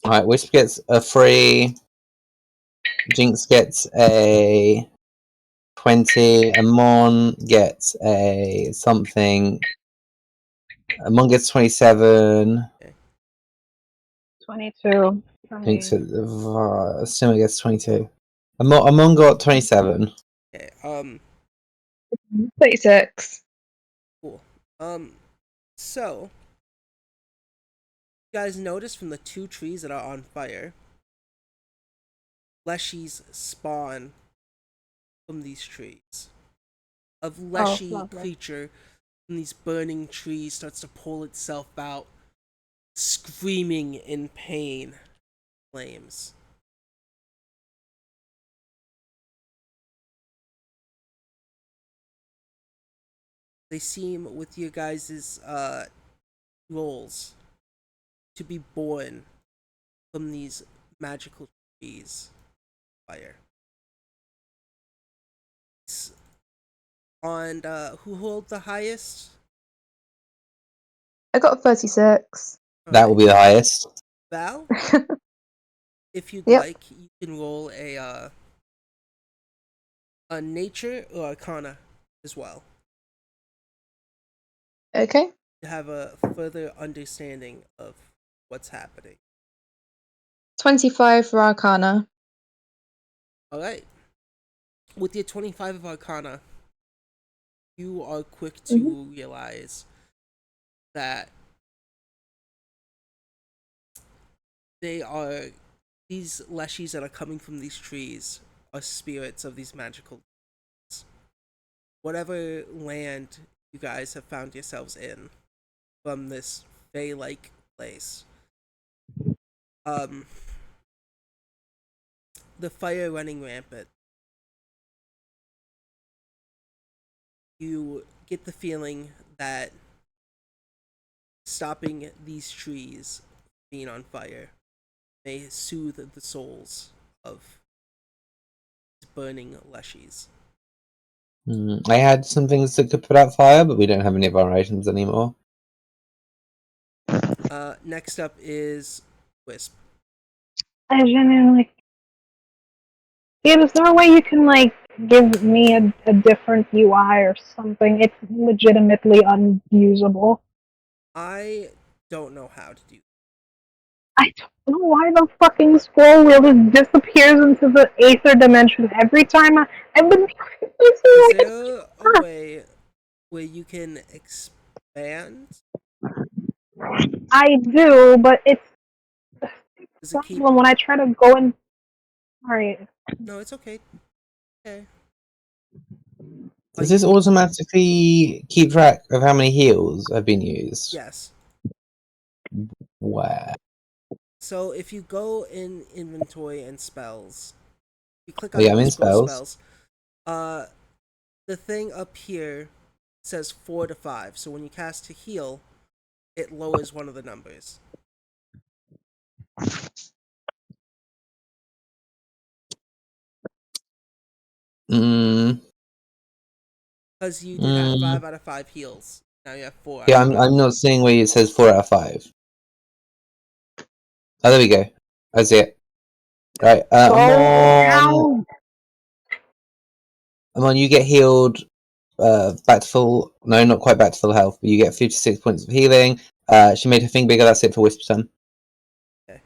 Alright, Wisp gets a 3. Jinx gets a 20. Amon gets a something. Amon gets 27. Okay. 22. Jinx Sima gets 22. Amon got 27. Okay. 36. Cool. So you guys notice from the 2 trees that are on fire, fleshies spawn from these trees. A fleshy creature from these burning trees starts to pull itself out, screaming in pain. Flames. They seem, with you guys' roles, to be born from these magical trees. Fire. And who hold the highest? I got 36. That will be the highest. Val, if you'd Yep. like, you can roll a nature or arcana as well Okay. to have a further understanding of what's happening. 25 for Arcana. Alright. With your 25 of arcana, you are quick to realize that these leshies that are coming from these trees are spirits of these magical lands. Whatever land you guys have found yourselves in from this Fey-like place, the fire running rampant, you get the feeling that stopping these trees being on fire may soothe the souls of burning leshies. I had some things that could put out fire, but we don't have any of our items anymore. Next up is Wisp. I genuinely. Yeah, there's no way you can, like, give me a different UI or something. It's legitimately unusable. I don't know how to do. I don't know why the fucking scroll wheel just disappears into the aether dimension every time I've been. Is there a way where you can expand? I do, but it's Does it keep? when I try to go in. Alright. No, it's okay. Okay. Does this automatically keep track of how many heals have been used? Yes. Where? So if you go in inventory and spells, you click on Oh, yeah, I'm in spells. The thing up here says 4 to 5. So when you cast to heal, it lowers one of the numbers. Because you did have 5 out of 5 heals. Now you have 4 out Yeah, of 5. I'm not seeing where it says 4 out of 5. Oh, there we go. I see it. Right, Amon, you get healed back to full... No, not quite back to full health, but you get 56 points of healing. She made her thing bigger, that's it for Wisp turn. Okay.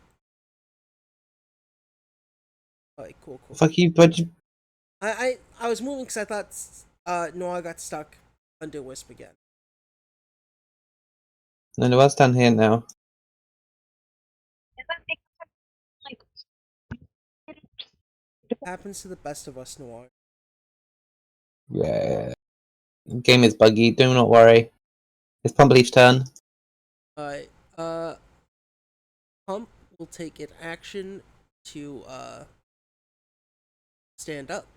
Alright, cool. Fuck you, bud. I was moving because I thought Noah got stuck under Wisp again. No, Noel's down here now. Happens to the best of us, Noir. Yeah. Game is buggy, do not worry. It's Pumpleaf's turn. Alright, Pump will take an action to, stand up.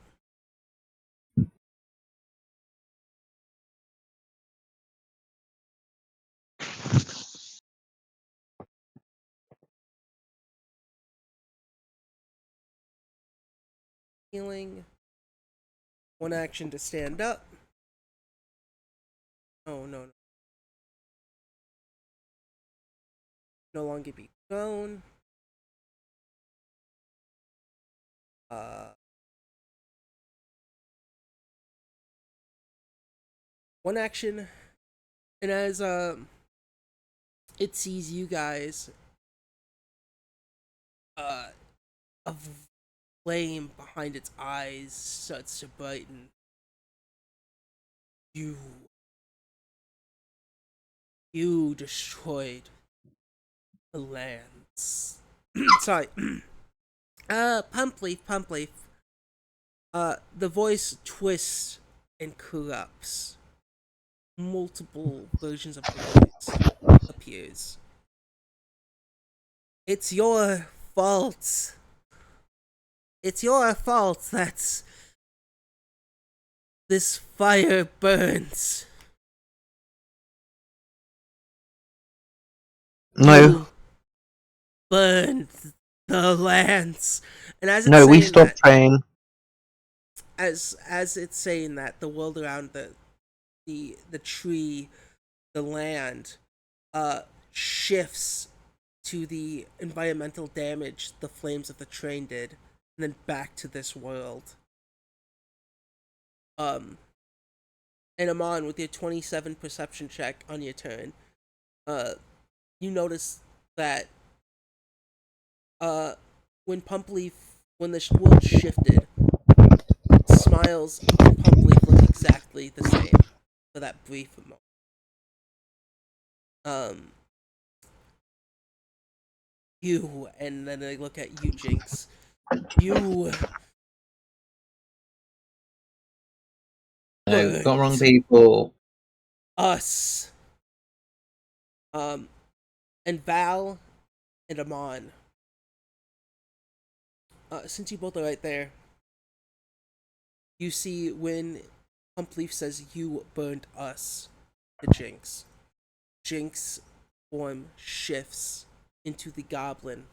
Healing. One action to stand up. Oh, no. No longer be prone. One action, and as it sees you guys, a flame behind its eyes starts to brighten. You destroyed the lands. Sorry. Pumpleaf. The voice twists and corrupts. Multiple versions of the voice appears. It's your fault. It's your fault that this fire burns. No. You burned the lands. And as it's No, we saying stopped that, praying. as it's saying that, the world around the tree, the land, shifts to the environmental damage the flames of the train did, and then back to this world. And Amon, with your 27 perception check on your turn, you notice that when the world shifted, Smiles and Pumpleaf look exactly the same for that brief moment. You, and then I look at you, Jinx. You. No, got wrong Burnt people. us. And Val and Amon. Since you both are right there, you see when Humpleaf says you burned us to Jinx. Jinx form shifts into the goblin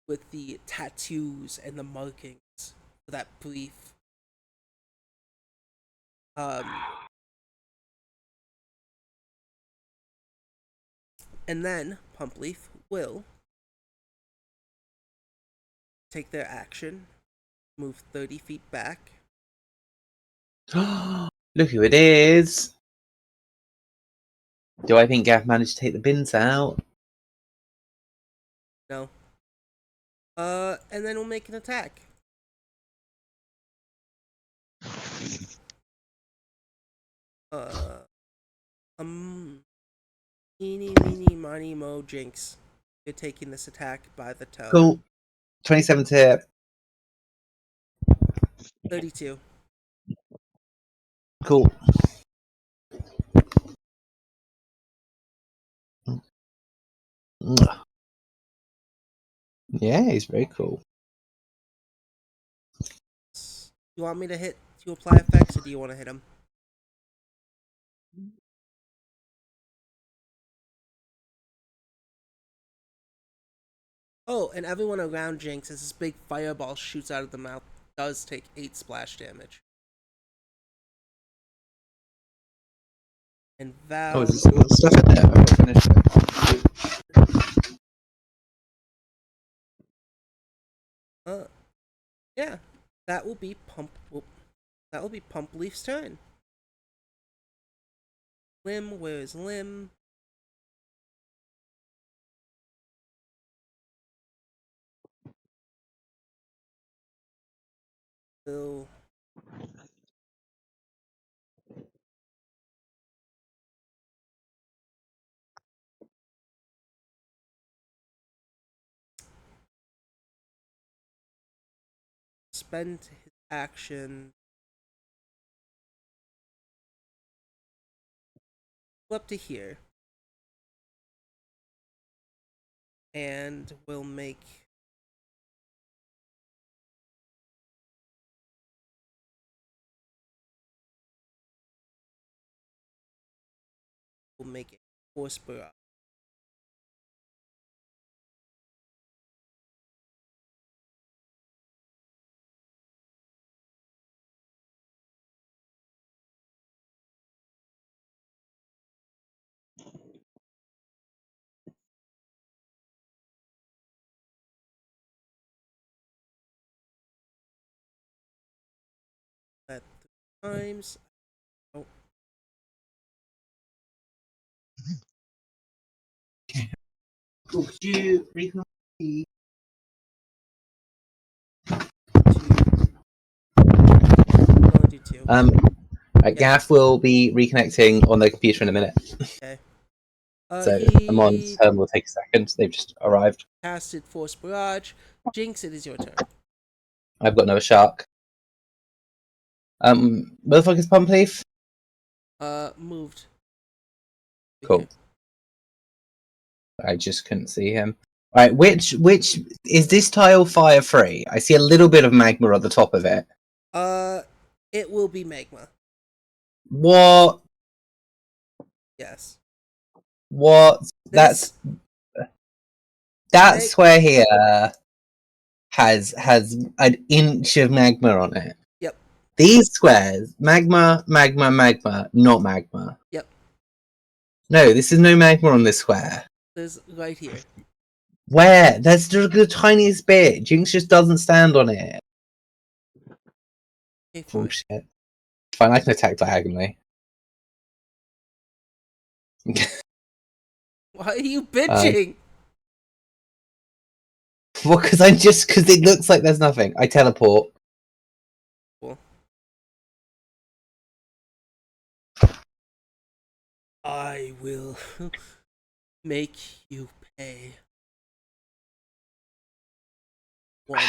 with the tattoos and the markings for that brief. And then Pumpleaf will take their action, move 30 feet back. Look who it is. Do I think Gav managed to take the bins out? No. And then we'll make an attack. Eeny, meeny, miny, mo, Jinx. You're taking this attack by the toe. Cool. 27 to hit. 32. Cool. Yeah, he's very cool. You want me to apply effects, or do you want to hit him? Oh, and everyone around Jinx, as this big fireball shoots out of the mouth, does take 8 splash damage. And Val... Oh, is there stuff in there? I've got to finish it. Yeah. That will be Pumpleaf's turn. Lim, where is Lim? Will spend his action up to here, and will make a force barrage. At 3 times. Oh. Could you reconnect? Do 2. Gav will be reconnecting on the computer in a minute. Okay. So Amon's turn will take a second. They've just arrived. Casted Force Barrage. Jinx, it is your turn. I've got no shark. Motherfucker's Pumpleaf? Moved. Cool. I just couldn't see him. Right, which is this tile fire free? I see a little bit of magma at the top of it. It will be magma. What? Yes. What? That square here has an inch of magma on it. Yep. These squares, magma, magma, magma, not magma. Yep. No, this is no magma on this square. There's right here. Where? That's just the tiniest bit. Jinx just doesn't stand on it. Oh shit. Fine, I can attack diagonally. Why are you bitching? Well, because it looks like there's nothing. I teleport. Cool. I will make you pay. one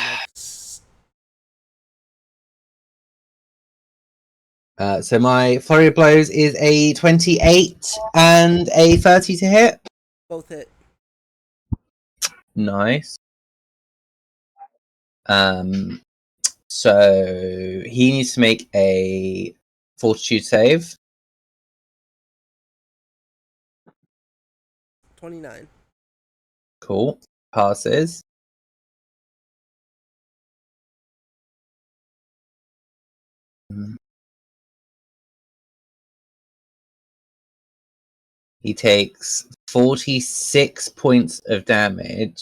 of. So my flurry of blows is a 28 and a 30 to hit. Both hit. Nice. So he needs to make a fortitude save. 29. Cool. Passes. He takes 46 points of damage.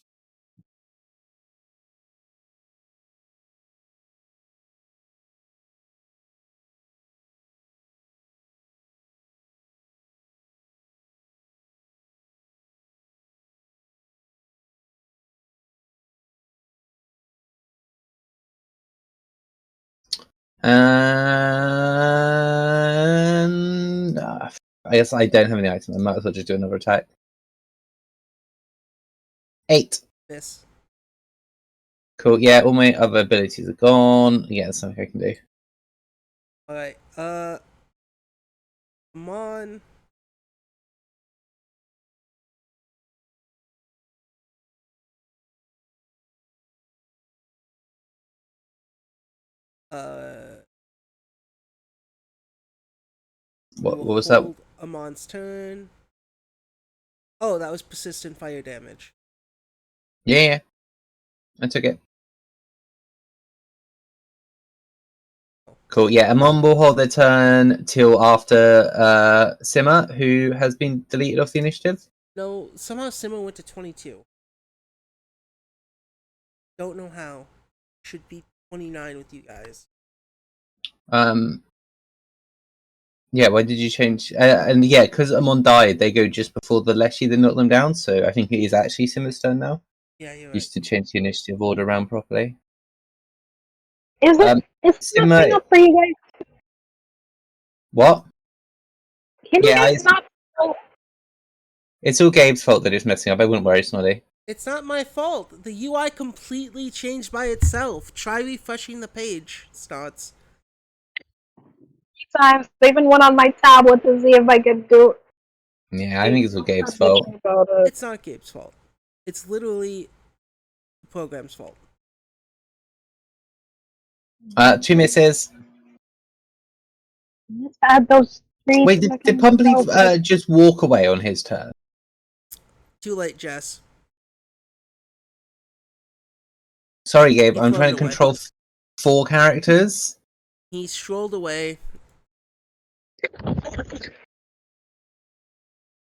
And I guess I don't have any items. I might as well just do another attack. 8. Miss. Cool. Yeah, all my other abilities are gone. Yeah, that's something I can do. Alright, come on. What was that? Amon's turn. Oh, that was persistent fire damage. Yeah. I took it. Cool. Yeah, Amon will hold their turn till after Simmer, who has been deleted off the initiative. No, somehow Simmer went to 22. Don't know how. Should be 29 with you guys. Yeah, why did you change? And yeah, because Amon died, they go just before the Leshy that knocked them down. So I think it is actually Simmer's turn now. Yeah, you're right. Used to change the initiative order around properly. Is it Simmer, messing up for you guys? What? Can you Yeah, guys not? It's all Gabe's fault that it's messing up. I wouldn't worry, Snoddy. It's not my fault. The UI completely changed by itself. Try refreshing the page, Snots. Times I even went on my tablet to see if I could do. Yeah, I think it's all Gabe's fault. It's not Gabe's fault. It's literally the program's fault. 2 misses. Let's add those 3. Wait, did Pumpleaf just walk away on his turn? Too late, Jess. Sorry, Gabe. He I'm trying to away. control 4 characters. He strolled away.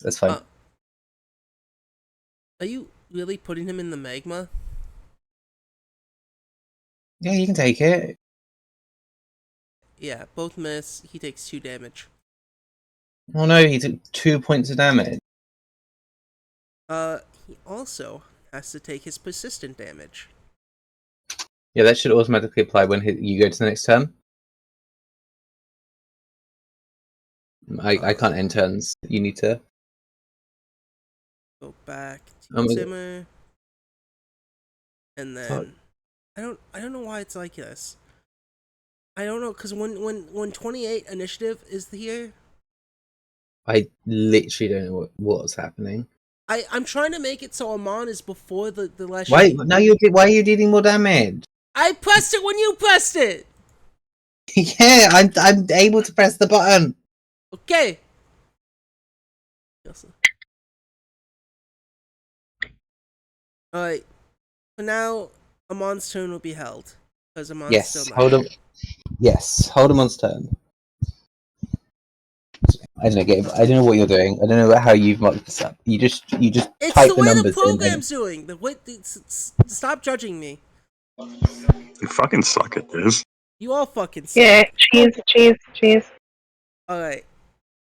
That's fine. Are you really putting him in the magma? Yeah, you can take it. Yeah, both miss. He takes 2 damage. Oh no, he took 2 points of damage. He also has to take his persistent damage. Yeah, that should automatically apply when you go to the next turn. I can't end turns. You need to go back to Simmer. And then I don't know why it's like this. I don't know, because when 28 initiative is here, I literally don't know what's happening. I'm trying to make it so Amon is before the last. Why are you dealing more damage? I pressed it when you pressed it. Yeah, I'm able to press the button. Okay. Alright. So now Amon's turn will be held. Because Amon's still not. Hold him. Yes, hold Amon's turn. I don't know, Gabe. I don't know what you're doing. I don't know how you've marked this up. You just it's type the way numbers the program's doing. Stop judging me. You fucking suck at this. You all fucking suck. Yeah, cheese. Alright.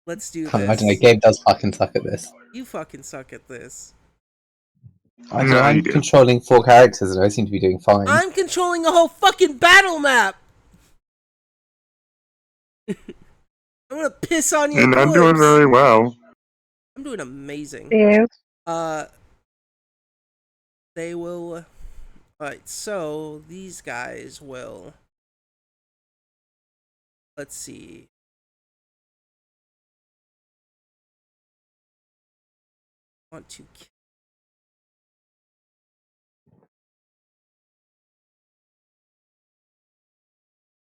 Let's do this. I don't know, Gabe does fucking suck at this. You fucking suck at this. I know, I'm controlling 4 characters and I seem to be doing fine. I'm controlling a whole fucking battle map! I'm gonna piss on your And corpse. I'm doing very well. I'm doing amazing. Yes. They will Alright, so these guys will. Let's see. Want to.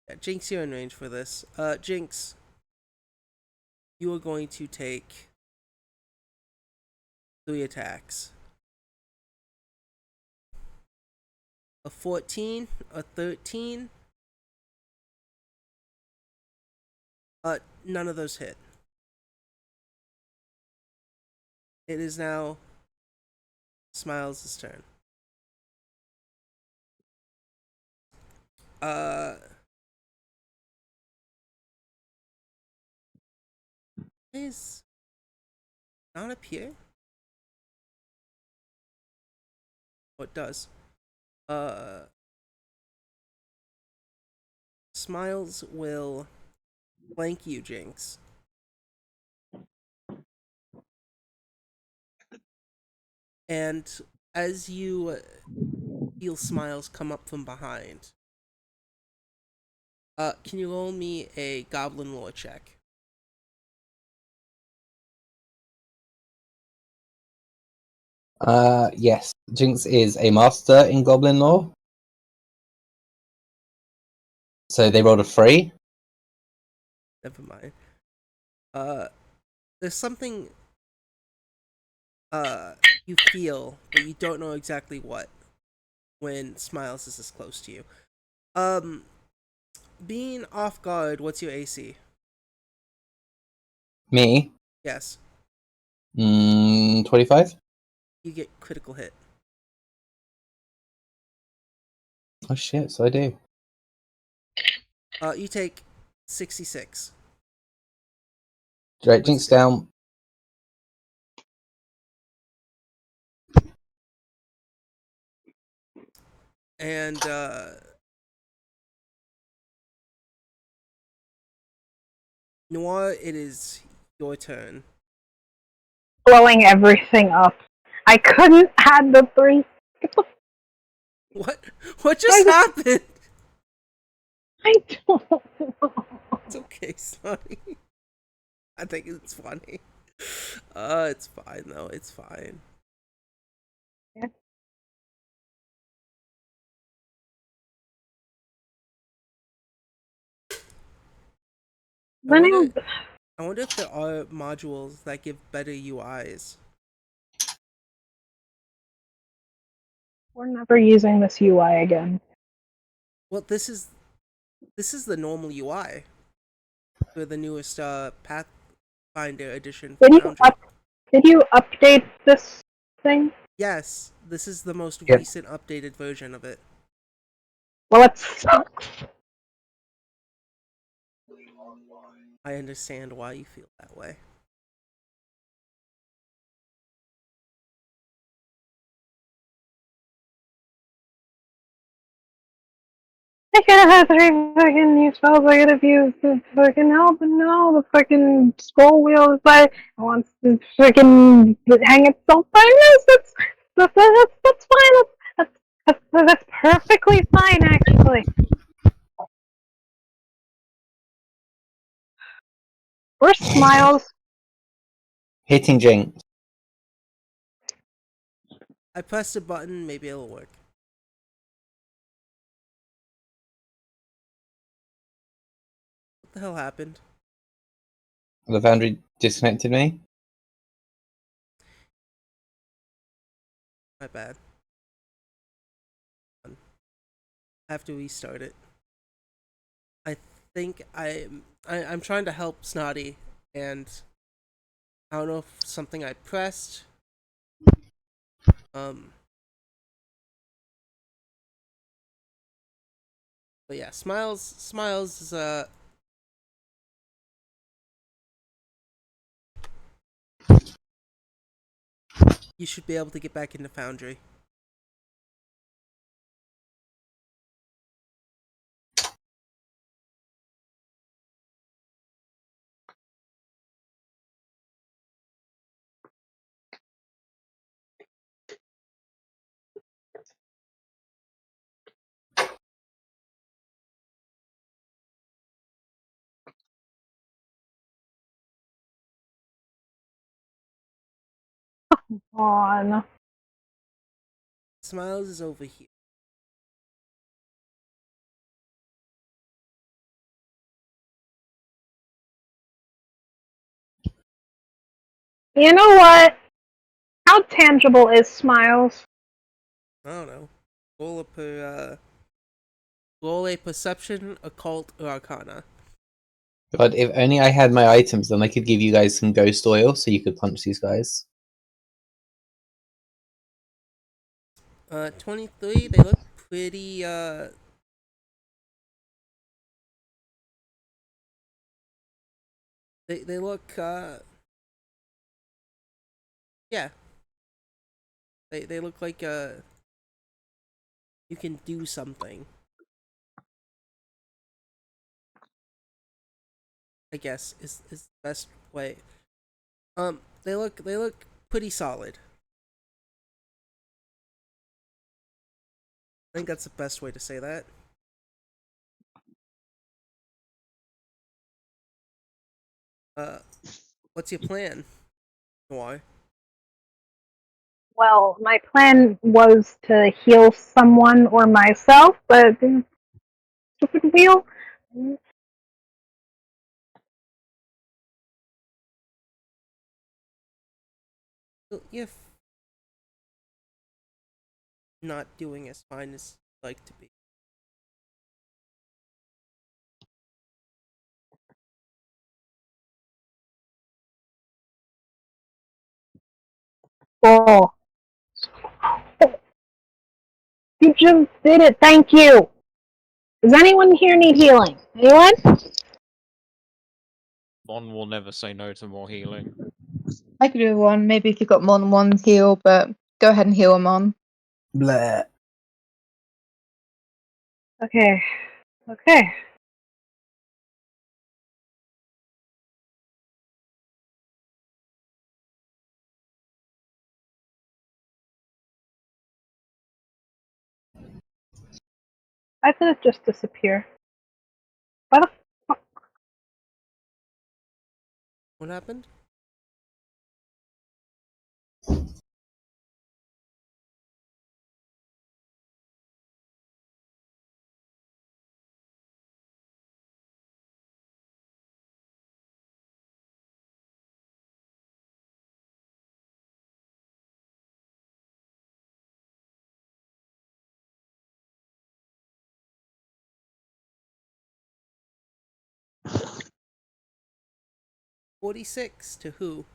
Yeah, Jinx, you're in range for this. Jinx, you are going to take 3 attacks. A 14, a 13. None of those hit. It is now Smiles' turn. Is not appear? Oh, it does. Smiles will flank you, Jinx. And as you feel Smiles come up from behind, can you roll me a Goblin lore check? Yes. Jinx is a master in Goblin lore. So they rolled a 3. Never mind. There's something you feel, but you don't know exactly what when Smiles is this close to you. Being off guard, what's your AC? Me? Yes. 25? You get critical hit. Oh shit, so I do. You take 66. Right, Jinx down. And Noir, it is your turn. Blowing everything up. I couldn't add the 3. What? What just happened? I don't know. It's okay, Sonny. I think it's funny. It's fine though. It's fine. Yeah. I wonder if there are modules that give better UIs. We're never using this UI again. Well, this is the normal UI for the newest Pathfinder edition for Foundry. Did you update this thing? Yes, this is the most Yep. recent updated version of it. Well, it sucks. I understand why you feel that way. I gotta have 3 fucking new spells I gotta use to fucking help, and no, the fucking scroll wheel is like, wants to fucking hang itself by this. That's fine. That's perfectly fine, actually. Where's Smiles? Hitting Jinx. I pressed a button, maybe it'll work. What the hell happened? The Foundry disconnected me. My bad. I have to restart it. I think I'm trying to help Snotty, and I don't know if something I pressed. But yeah, Smiles is you should be able to get back into Foundry. On. Smiles is over here. You know what? How tangible is Smiles? I don't know. Roll a perception, occult, or arcana. God, if only I had my items, then I could give you guys some ghost oil so you could punch these guys. 23, they look pretty, They look, yeah. They look like, you can do something. I guess, is the best way. They look pretty solid. I think that's the best way to say that. What's your plan? Why? Well, my plan was to heal someone or myself, but stupid wheel. You're not doing as fine as you'd like to be. Oh. You just did it, thank you! Does anyone here need healing? Anyone? Mon will never say no to more healing. I could do one, maybe if you've got more than one heal, but go ahead and heal them on. Blah. Okay. Okay. Why did it just disappear? Why the fuck? What happened? $46 to who?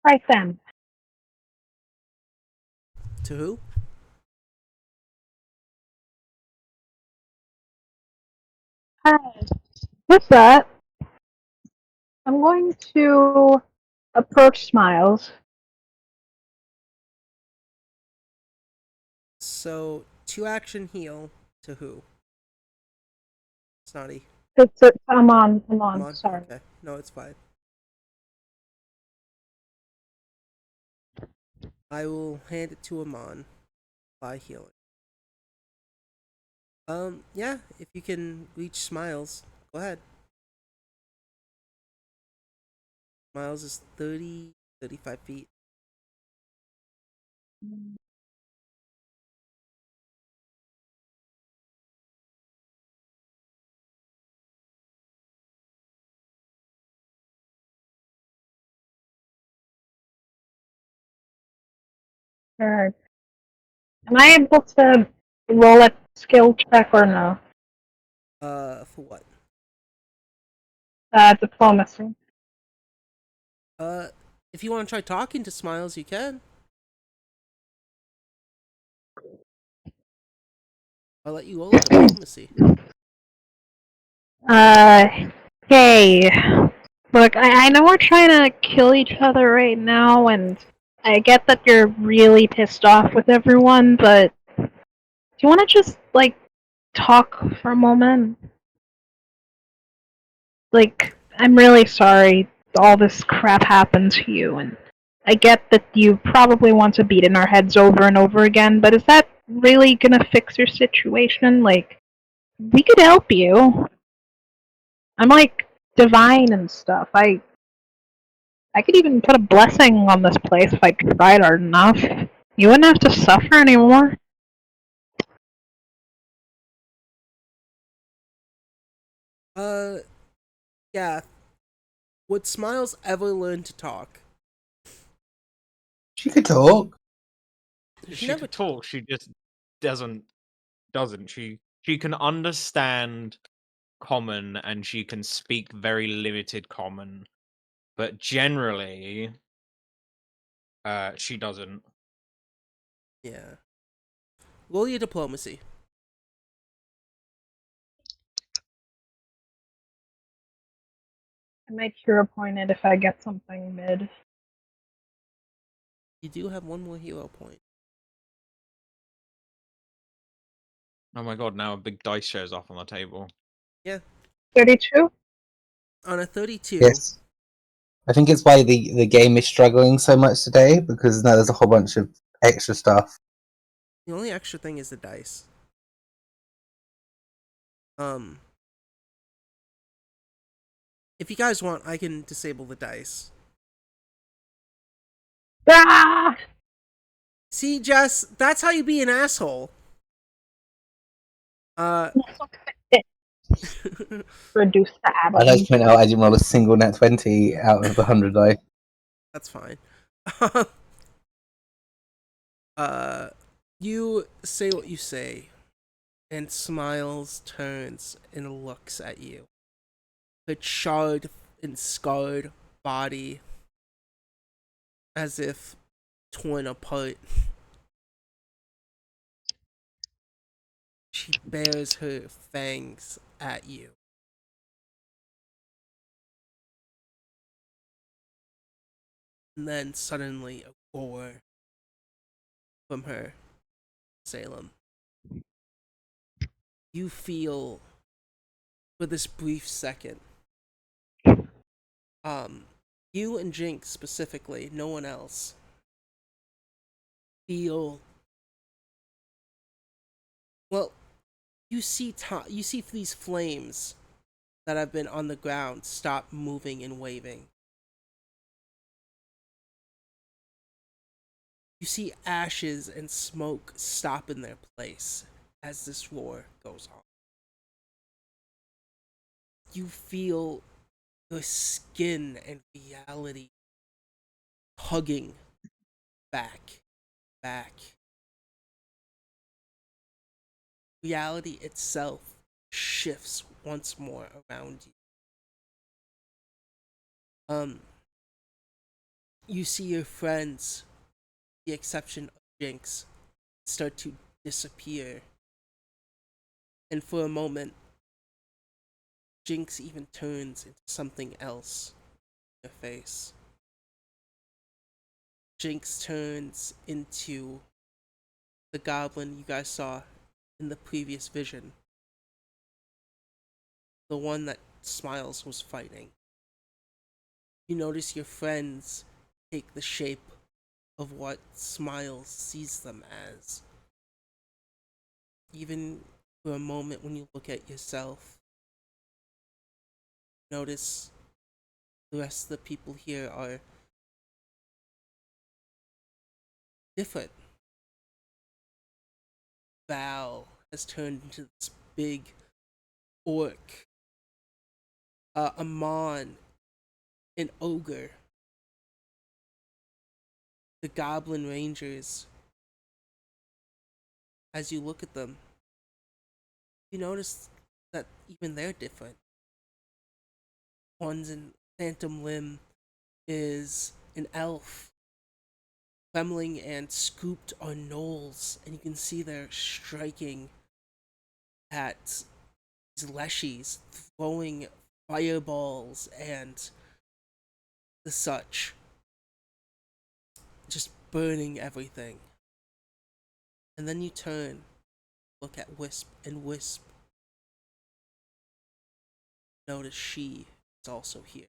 Right then. To who? Hi. With that, I'm going to approach Smiles. So, 2-action heal to who? Snotty. I'm on, sorry. Okay. No, it's fine. I will hand it to Amon by healing. Yeah, if you can reach Smiles, go ahead. Smiles is 35 feet. Alright. Am I able to roll a skill check or no? For what? Diplomacy. If you want to try talking to Smiles, you can. I'll let you roll a diplomacy. Hey. Look, I know we're trying to kill each other right now, and I get that you're really pissed off with everyone, but do you want to just, like, talk for a moment? Like, I'm really sorry all this crap happened to you, and I get that you probably want to beat in our heads over and over again, but is that really gonna fix your situation? Like, We could help you. I'm like divine and stuff. I could even put a blessing on this place if I tried hard enough. You wouldn't have to suffer anymore. Yeah. Would Smiles ever learn to talk? She could talk. She She never could talk. She just doesn't. She can understand common and she can speak very limited common, but generally, she doesn't. Yeah. Roll your diplomacy. I might hero point it if I get something mid. You do have one more hero point. Oh my god! Now a big dice shows up on the table. Yeah. 32? On a 32. Yes. I think it's why the game is struggling so much today, because now there's a whole bunch of extra stuff. The only extra thing is the dice. If you guys want, I can disable the dice. Ah! See, Jess, that's how you be an asshole. Reduce the I'd like atom. to point out I didn't roll a single net 20 out of the 100 die. That's fine. You say what you say, and Smiles turns and looks at you. Her charred and scarred body, as if torn apart. She bares her fangs at you. And then suddenly a roar from her, Salem. You feel, for this brief second, you and Jinx specifically, no one else, feel, well, you see these flames that have been on the ground stop moving and waving. You see ashes and smoke stop in their place as this roar goes on. You feel the skin and reality hugging back. Reality itself shifts once more around you. You see your friends, the exception of Jinx, start to disappear. And for a moment, Jinx even turns into something else in your face. Jinx turns into the goblin you guys saw in the previous vision. The one that Smiles was fighting. You notice your friends take the shape of what Smiles sees them as. Even for a moment when you look at yourself, notice the rest of the people here are different. Val has turned into this big orc. Amon, an ogre. The goblin rangers, as you look at them, you notice that even they're different. One's in Phantom Limb is an elf. Femling and Scooped are gnolls, and you can see they're striking at these leshies, throwing fireballs and the such. Just burning everything. And then you turn, look at Wisp, and Wisp, notice she is also here.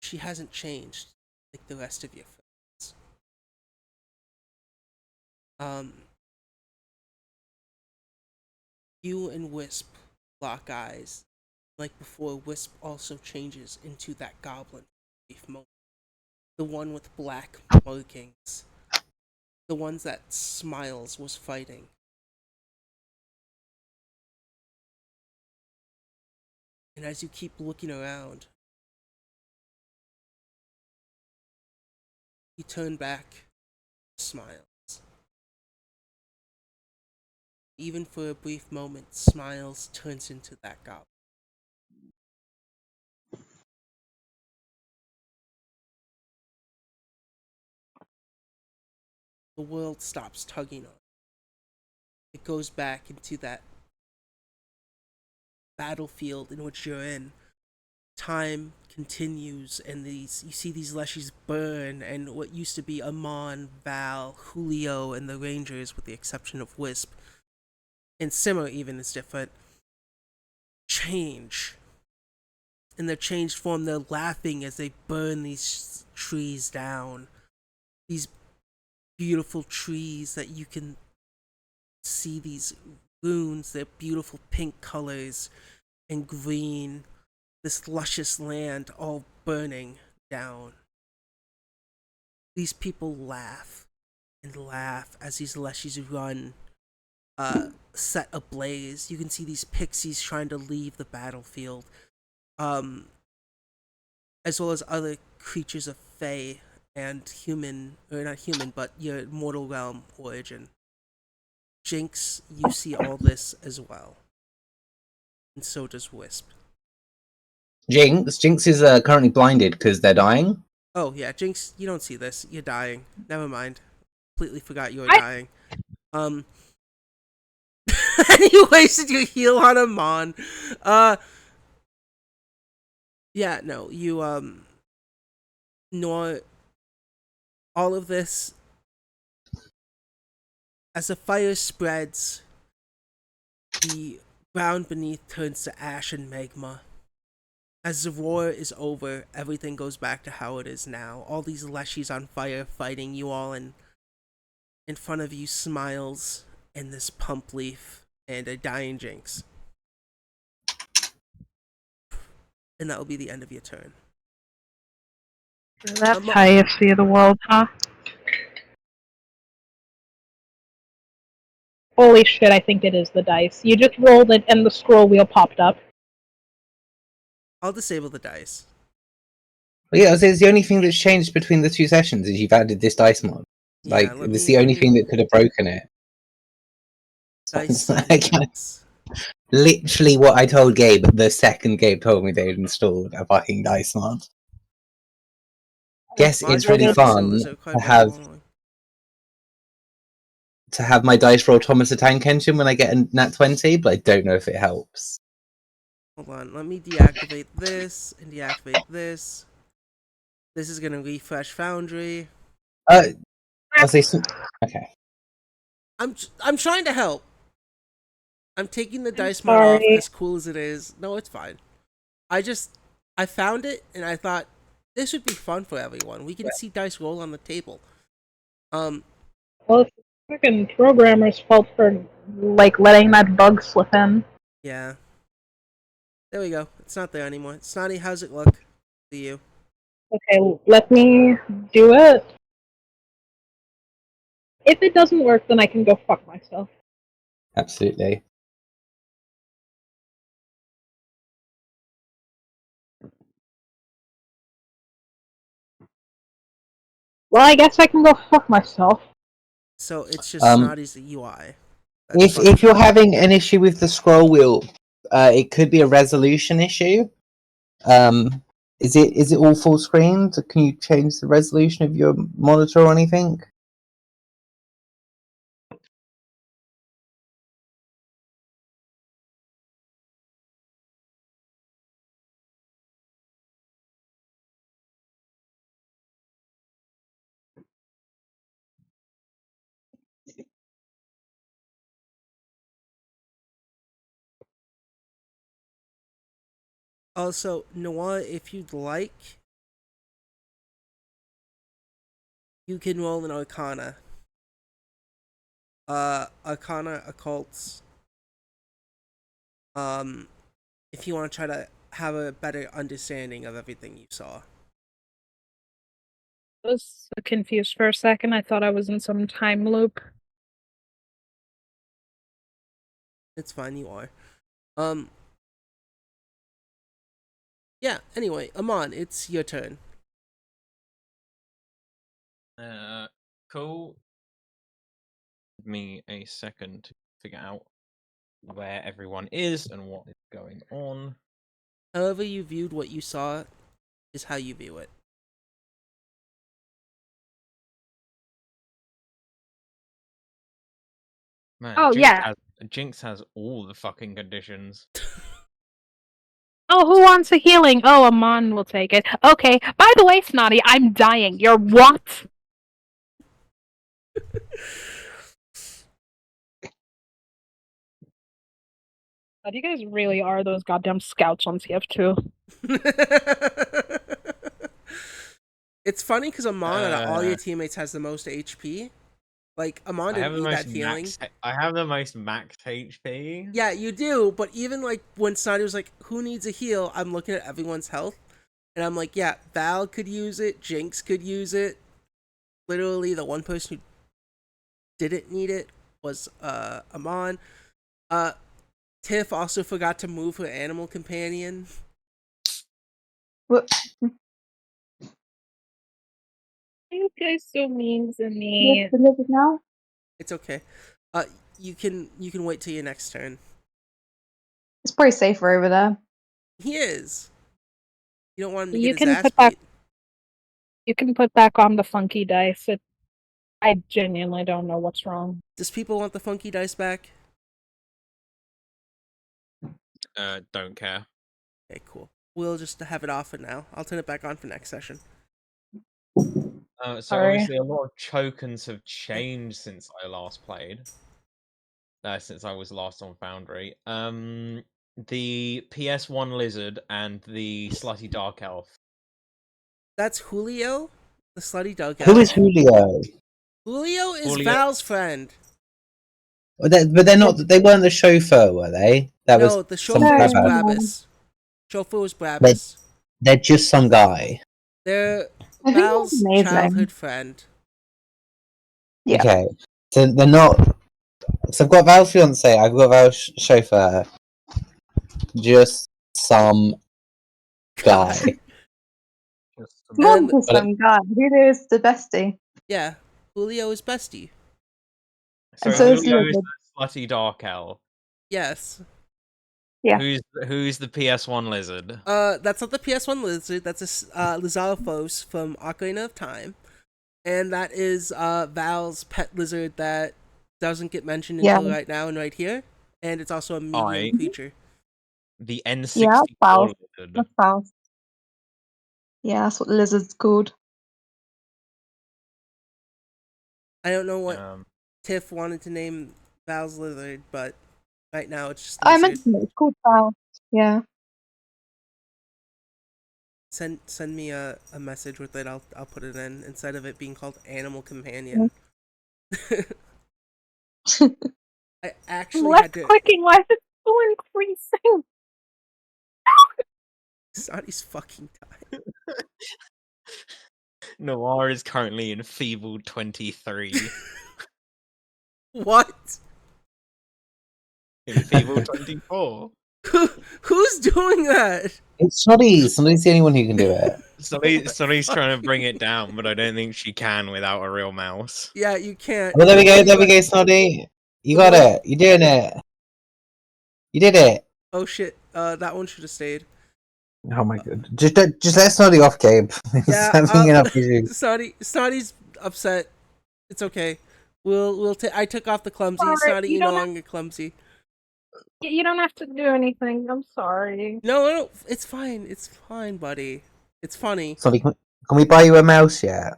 She hasn't changed like the rest of your friends. You and Wisp lock eyes. Like before, Wisp also changes into that goblin brief moment. The one with black markings. The ones that Smiles was fighting. And as you keep looking around, you turn back, Smiles. Even for a brief moment, Smiles turns into that goblin. The world stops tugging on. It goes back into that battlefield in which you're in. Time continues, and you see these leshies burn, and what used to be Amon, Val, Julio, and the Rangers, with the exception of Wisp, and Simmer even is different, change. In their changed form, they're laughing as they burn these trees down. These beautiful trees that you can see these runes, their beautiful pink colors and green, this luscious land all burning down. These people laugh and laugh as these leshies run, set ablaze. You can see these pixies trying to leave the battlefield, as well as other creatures of Fae and human, or not human, but your mortal realm origin. Jinx, you see all this as well. And so does Wisp. Jinx is currently blinded because they're dying. Oh yeah, Jinx, you don't see this. You're dying. Never mind. Completely forgot you were dying. And you wasted your heal on Amon. Yeah, no, you nor all of this, as the fire spreads, the ground beneath turns to ash and magma. As the war is over, everything goes back to how it is now. All these leshies on fire fighting you all, and in front of you Smiles and this pump leaf and a dying Jinx. And that will be the end of your turn. That's how you see the world, huh? Holy shit, I think it is the dice. You just rolled it and the scroll wheel popped up. I'll disable the dice. Well, yeah, it's the only thing that's changed between the two sessions is you've added this dice mod. Yeah, Like, it's the only thing that could have broken it. Dice settings. Literally what I told Gabe the second Gabe told me they'd installed a fucking dice mod. Guess it's really fun to have my dice roll Thomas the Tank Engine when I get a nat 20, but I don't know if it helps. Hold on, let me deactivate this and deactivate this. This is gonna refresh Foundry. I'll say okay. I'm trying to help. I'm taking the dice mod off, as cool as it is. No, it's fine. I found it and I thought this would be fun for everyone. We can see dice roll on the table. Well, it's the fucking programmer's fault for letting that bug slip in. Yeah. There we go. It's not there anymore. Snotty, how's it look to you? Okay, let me do it. If it doesn't work, then I can go fuck myself. Absolutely. Well, I guess I can go fuck myself. So it's just Snotty's UI. If you're having an issue with the scroll wheel, it could be a resolution issue. Is it all full screen? Can you change the resolution of your monitor or anything? Also, Noah, if you'd like, you can roll an Arcana. Arcana occults If you want to try to have a better understanding of everything you saw. I was confused for a second. I thought I was in some time loop. It's fine, you are. Yeah, anyway, Amon, it's your turn. Cool. Give me a second to figure out where everyone is and what is going on. However you viewed what you saw is how you view it. Man, Oh, yeah. Jinx has all the fucking conditions. Oh, who wants a healing? Oh, Amon will take it. Okay, by the way, Snotty, I'm dying. You're what? God, you guys really are those goddamn scouts on CF2. It's funny because Amon out of all your teammates has the most HP. Like, Amon didn't need that healing. I have the most max HP. Yeah, you do, but even like when Snotty was like, who needs a heal? I'm looking at everyone's health. And I'm like, yeah, Val could use it, Jinx could use it. Literally, the one person who didn't need it was Amon. Tiff also forgot to move her animal companion. What? You guys so mean to me. Yes, delivered now. It's okay. You can wait till your next turn. It's probably safer over there. He is. You don't want him to You get his can ass put back. beat. You can put back on the funky dice. I genuinely don't know what's wrong. Does people want the funky dice back? Don't care. Okay, cool. We'll just have it off for now. I'll turn it back on for next session. So Sorry. obviously a lot of tokens have changed since I last played. Since I was last on Foundry. The PS1 lizard and the slutty dark elf. That's Julio, the slutty dog. Who is Julio? Julio is Val's friend. But they're not. They weren't the chauffeur, were they? That No, was the some chauffeur was crabber. Brabus. Chauffeur was Brabus. They're just some guy. They're I think Val's that's amazing. childhood friend. Yeah. Okay, so they're not. So I've got Val's fiance. I've got Val's chauffeur. Just some guy. Not just some guy. Who is the bestie? Yeah, Julio is bestie. So And so is Julio is Lizard. the slutty dark elf. Yes. Yeah. Who's the PS1 lizard? That's not the PS1 lizard. That's a Lizalfos from Ocarina of Time, and that is Val's pet lizard that doesn't get mentioned until right now and right here, and it's also a medium creature. The N64 lizard. That's Faust. Yeah, that's what the lizard's called. I don't know what Tiff wanted to name Val's lizard, but right now it's just I lizard. mentioned it. It's called Faust. Yeah. Send me a message with it. I'll put it in instead of it being called Animal Companion. I actually had to. Clicking. Why is it so increasing? Snotty's fucking tired. Noir is currently in Feeble 23. What? In Feeble 24. Who's doing that? It's Snotty. Snotty's the only one who can do it. Snotty's trying to bring it down, but I don't think she can without a real mouse. Yeah, you can't. Well, there we go, Snotty. You got it. You're doing it. You did it. Oh shit! That one should have stayed. Oh my god! Just let Snotty off, Gabe. Yeah, having enough issues. Snotty's upset. It's okay. I took off the clumsy. Sorry, Snotty, you no longer clumsy. You don't have to do anything. I'm sorry. No, it's fine. It's fine, buddy. It's funny. Snotty, can we buy you a mouse yet?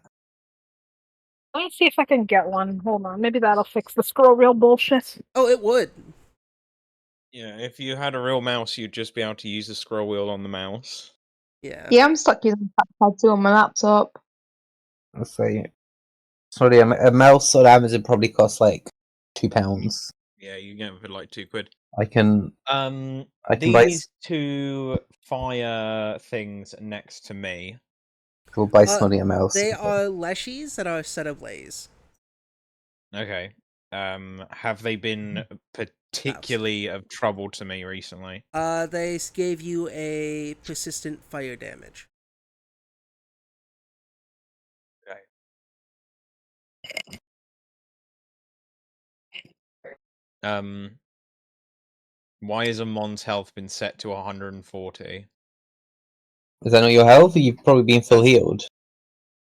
Let me see if I can get one. Hold on. Maybe that'll fix the scroll reel bullshit. Oh, it would. Yeah, if you had a real mouse, you'd just be able to use the scroll wheel on the mouse. Yeah. Yeah, I'm stuck using trackpad 2 on my laptop. Let's see. Sorry, a mouse on Amazon probably costs like £2. Yeah, you get them for like £2. I can buy. These two fire things next to me. We'll buy Snotty a mouse. They are leshies that are set ablaze. Okay. Have they been particularly of trouble to me recently? They gave you a persistent fire damage. Why has Amon's health been set to 140? Is that not your health? Or you've probably been full healed.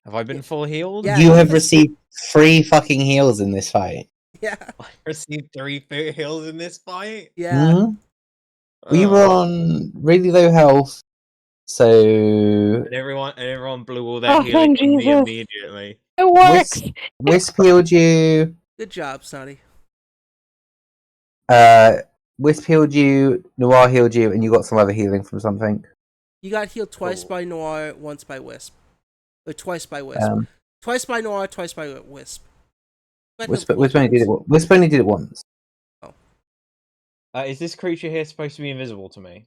Have I been full healed? Yeah, you have yes. received 3 fucking heals in this fight. Yeah. I received 3 heals in this fight? Yeah. Mm-hmm. We were on really low health, so And everyone blew all their healing on me immediately. It works. Wisp healed you. Good job, Snotty. Wisp healed you, Noir healed you, and you got some other healing from something. You got healed twice by Noir, once by Wisp. Or twice by Wisp. Twice by Noir, twice by Wisp. Wisp only did it. Wisp only did it once. Oh. Is this creature here supposed to be invisible to me?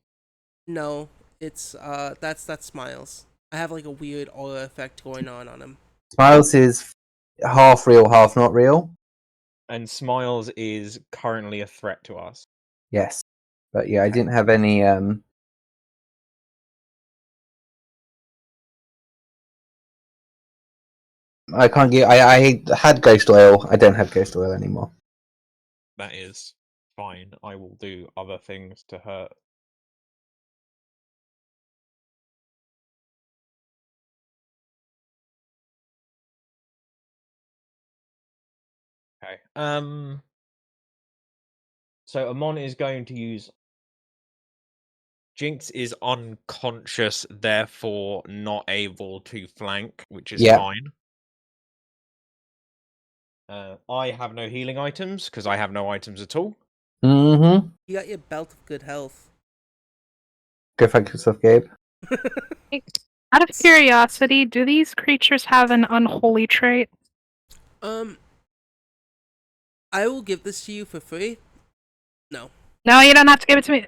No, it's that's Smiles. I have like a weird aura effect going on him. Smiles is half real, half not real. And Smiles is currently a threat to us. Yes, but yeah, I didn't have any. I can't get. I had ghost oil. I don't have ghost oil anymore. That is fine. I will do other things to hurt. Okay. So Amon is going to use. Jinx is unconscious, therefore not able to flank, which is fine. I have no healing items because I have no items at all. Mm-hmm. You got your belt of good health. Go fuck yourself, Gabe. Out of curiosity, do these creatures have an unholy trait? I will give this to you for free. No. No, you don't have to give it to me.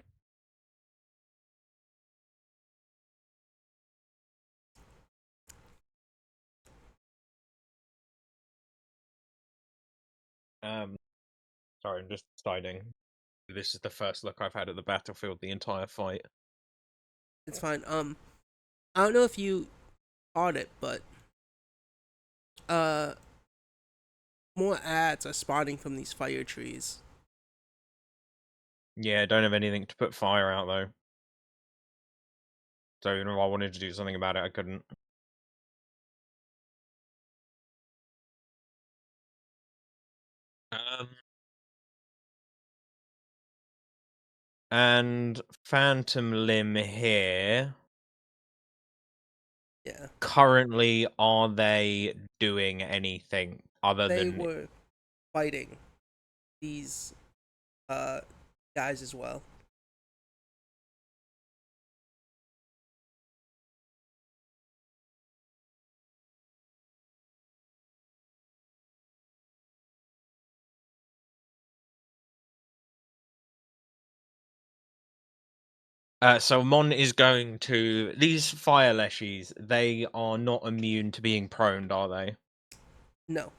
Sorry, I'm just deciding. This is the first look I've had at the battlefield the entire fight. It's fine. I don't know if you caught it, but more ads are spawning from these fire trees. Yeah, I don't have anything to put fire out though. So if I wanted to do something about it, I couldn't. And Phantom Limb here. Yeah. Currently, are they doing anything other They than... were fighting these guys as well. So Mon is going to... These fire leshies, they are not immune to being prone, are they? No.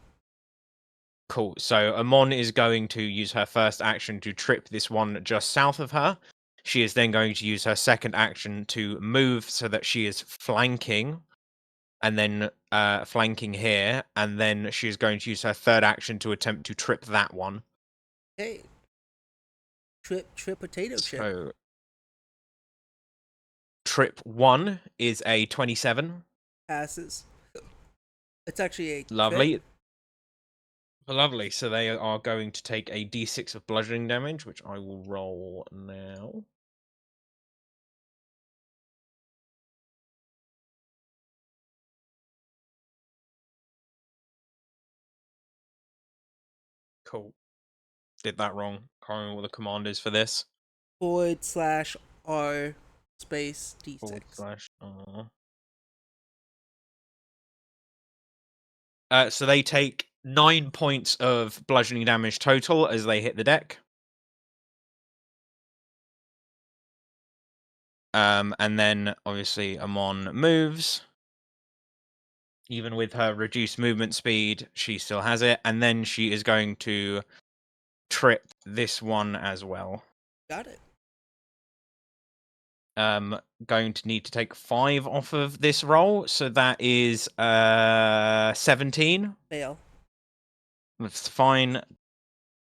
Cool. So Amon is going to use her first action to trip this one just south of her. She is then going to use her second action to move so that she is flanking, and then flanking here, and then she is going to use her third action to attempt to trip that one. Hey. Trip potato chip. So trip 1 is a 27. Passes. It's actually a Lovely. crit. Lovely. So they are going to take a d6 of bludgeoning damage, which I will roll now. Cool. Did that wrong. Can't remember what the command is for this. /R space D6. /R. So they take 9 points of bludgeoning damage total as they hit the deck. And then obviously Amon moves. Even with her reduced movement speed, she still has it. And then she is going to trip this one as well. Got it. Going to need to take 5 off of this roll, so that is 17. Fail. That's fine.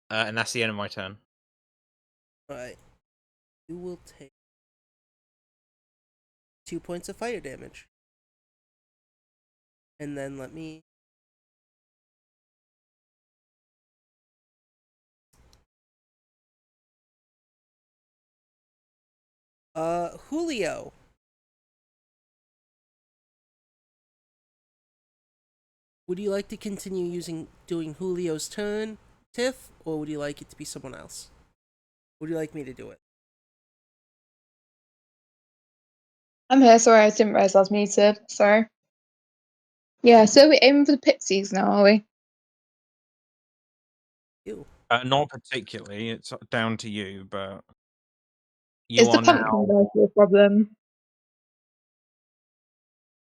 And that's the end of my turn. Alright. You will take 2 points of fire damage. And then let me... Julio. Would you like to continue doing Julio's turn, Tiff, or would you like it to be someone else? Would you like me to do it? I'm here, sorry, I didn't realise I was muted. Sorry. Yeah, so we're aiming for the pixies now, are we? You. Not particularly. It's down to you, but Is the pumpkin guy a problem?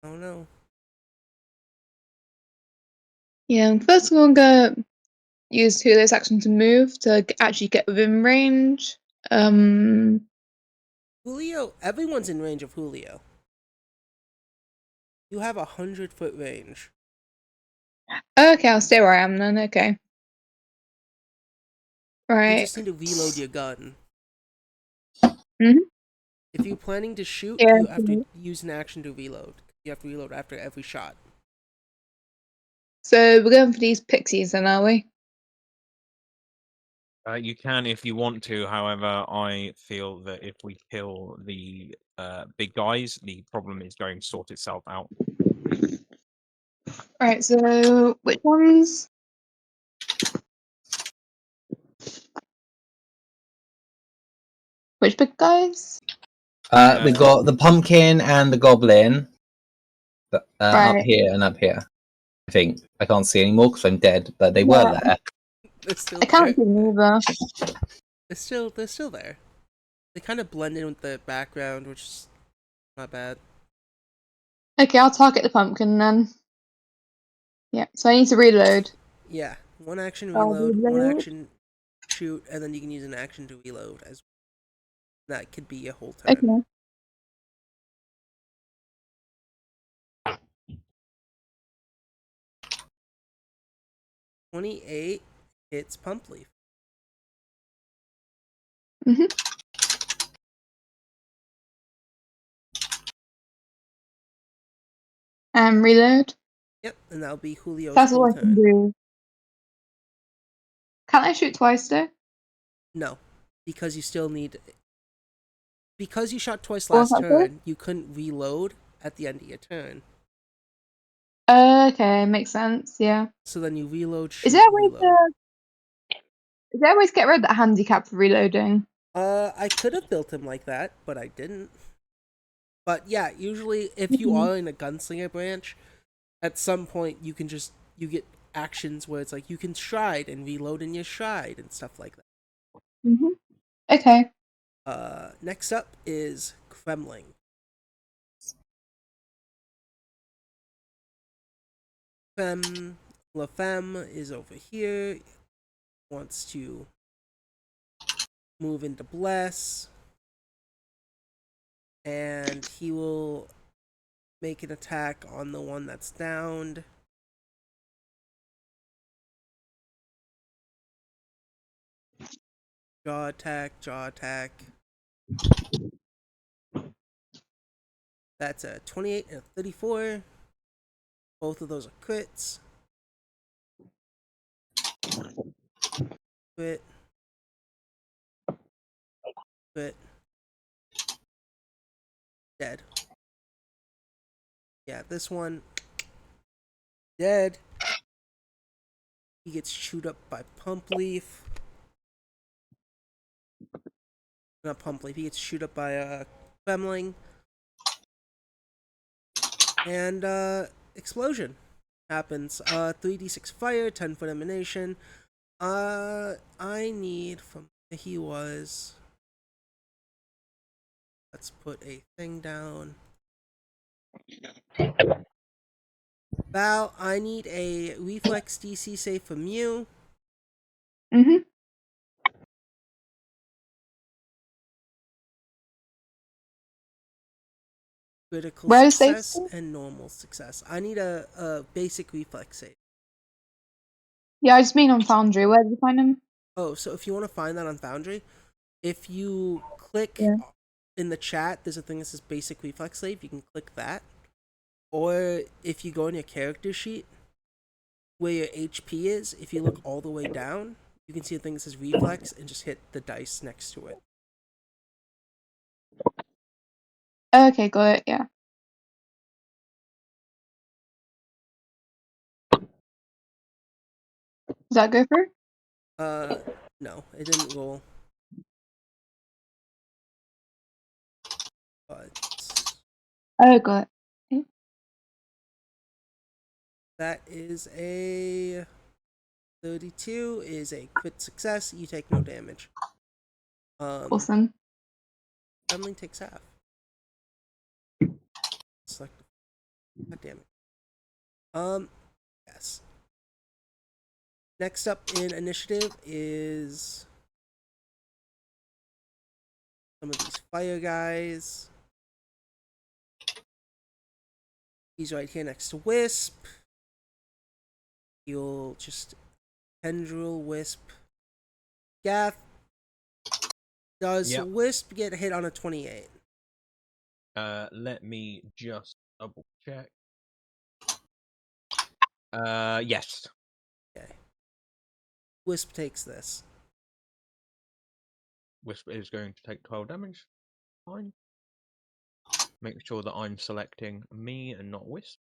Oh no. Yeah, first of all, I'm gonna use Julio's action to move to actually get within range. Julio, everyone's in range of Julio. You have 100-foot range. Okay, I'll stay where I am then, okay. Right. You just need to reload your gun. Mm-hmm. If you're planning to shoot, Yeah, you have to use an action to reload. You have to reload after every shot. So we're going for these pixies then, are we? You can if you want to. However, I feel that if we kill the big guys, the problem is going to sort itself out. Right, so which ones? Which big guys? We got the pumpkin and the goblin up Right. here and up here. I think I can't see anymore because I'm dead, but they were there. They're still I can't there. see them either. They're still there. They kind of blend in with the background, which is not bad. Okay, I'll target the pumpkin then. Yeah, so I need to reload. Yeah, one action I'll reload, one reload. action shoot, and then you can use an action to reload as that could be a whole turn. Okay. $28 hits Pump Leaf. Mm-hmm. Reload. Yep, and that'll be Julio's That's all whole I can turn. do. Can't I shoot twice though? No, because you still need... Because you shot twice last turn, you couldn't reload at the end of your turn. Okay, makes sense, yeah. So then you reload, shoot, Is there a way reload. to get rid of that handicap for reloading? I could have built him like that, but I didn't. But yeah, usually if you are in a gunslinger branch, at some point you get actions where it's like you can stride and reload in your stride and stuff like that. Mm-hmm. Okay. Next up is Kremling. La Femme is over here. Wants to move into Bless. And he will make an attack on the one that's downed. Jaw attack, jaw attack. That's a 28 and a 34. Both of those are crits. Crit. Crit. Dead. Yeah, this one. Dead. He gets chewed up by Pump Leaf. Not Pump Leaf, he gets chewed up by a Femling. And, explosion Happens. 3d6 fire, 10-foot emanation. I need from where he was. Let's put a thing down. Val, I need a reflex DC save from you. Mm-hmm. Critical Where is safe success and normal success. I need a basic reflex save. Yeah, I just mean on Foundry. Where did you find him? Oh, so if you want to find that on Foundry, if you click Yeah. in the chat, there's a thing that says basic reflex save. You can click that. Or if you go in your character sheet, where your HP is, if you look all the way down, you can see a thing that says reflex and just hit the dice next to it. Okay, got it. Yeah. Does that go through? No, it didn't roll. But Oh, got it. Okay. that is a 32 is a crit success. You take no damage. Awesome. Gremlin takes half. Select. God damn it. Yes. Next up in initiative is some of these fire guys. He's right here next to Wisp. You'll just tendril Wisp. Gath. Does Wisp get hit on a 28? Let me just double check. Yes. Okay. Wisp takes this. Wisp is going to take 12 damage. Fine. Make sure that I'm selecting me and not Wisp.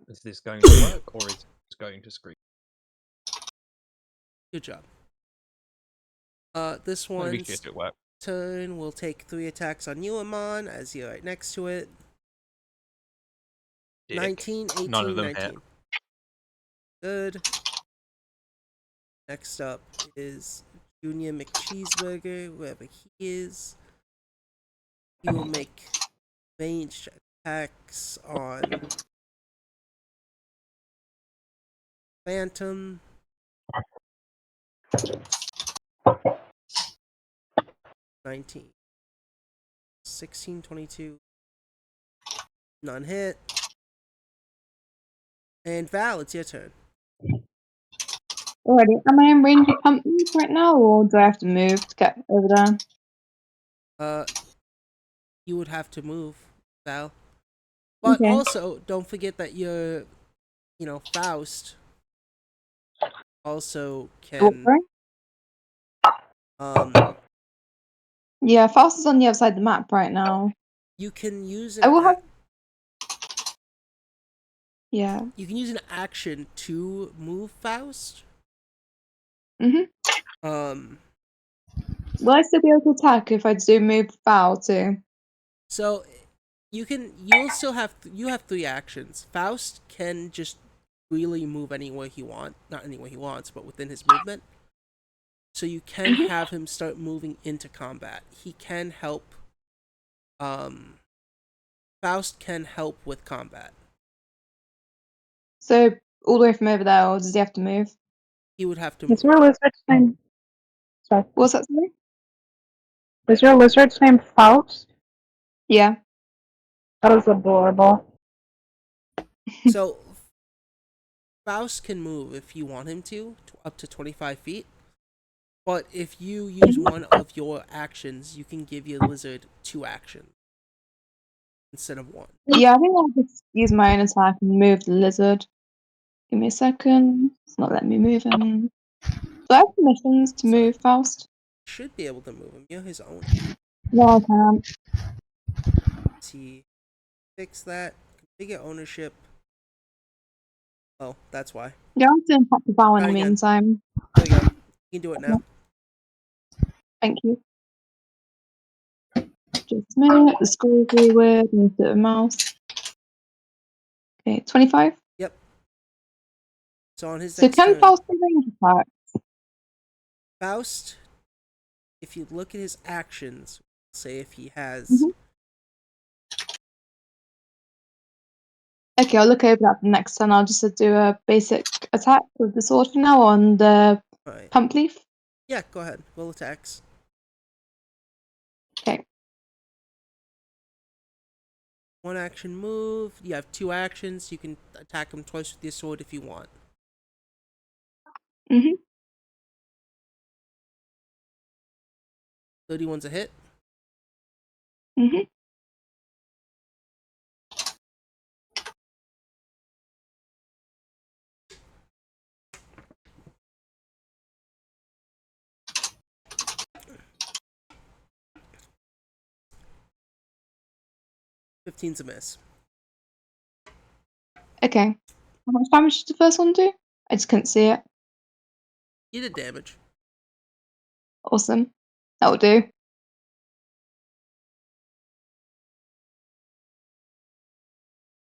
Is this going to work, or is it going to scream? Good job. This one's turn will take 3 attacks on you, Amon, as you're right next to it. Dick. 19, 18, None of them 19. hit. Good. Next up is Junior McCheeseburger, wherever he is. He will make ranged attacks on Phantom. 19. 16, 22. None hit. And Val, it's your turn. Alrighty. Am I in range of pumpkins right now, or do I have to move to get over there? You would have to move, Val. But Okay. also, don't forget that you're, Faust also can. Yeah, Faust is on the other side of the map right now. You can use I will have. Yeah. You can use an action to move Faust. Will I still be able to attack if I do move foul too? So you'll still have you have 3 actions. Faust can just freely move anywhere he wants, not anywhere he wants, but within his movement. So you can have him start moving into combat. He can help. Faust can help with combat. So all the way from over there, or does he have to move? He would have to move. Is your lizard's name? Sorry. What's that, sorry? Is your lizard's name Faust? Yeah. That is adorable. So Faust can move if you want him to up to 25 feet. But if you use one of your actions, you can give your lizard 2 actions instead of 1. Yeah, I think I'll just use my own attack and move the lizard. Give me a second. It's not letting me move him. Do I have permissions to move Faust? Should be able to move him. You're his owner. No, I can't. See, fix that. Configure ownership. Oh, that's why. Yeah, I'm doing pop the bow in the meantime. There we go. You can do it now. Thank you. Just a minute. The scroll is really weird. And the mouse. Okay, 25. Yep. So on his So next can turn, Faust do range attack? Faust, if you look at his actions, say if he has. Mhm. Okay, I'll look over that next turn. I'll just do a basic attack with the sword for now on the Right. pump leaf. Yeah, go ahead. Roll attacks. Okay. One action move. You have 2 actions. You can attack him twice with your sword if you want. Mhm. 31's a hit. Mhm. $15's a miss. Okay. How much damage did the first one do? I just couldn't see it. You did damage. Awesome. That'll do.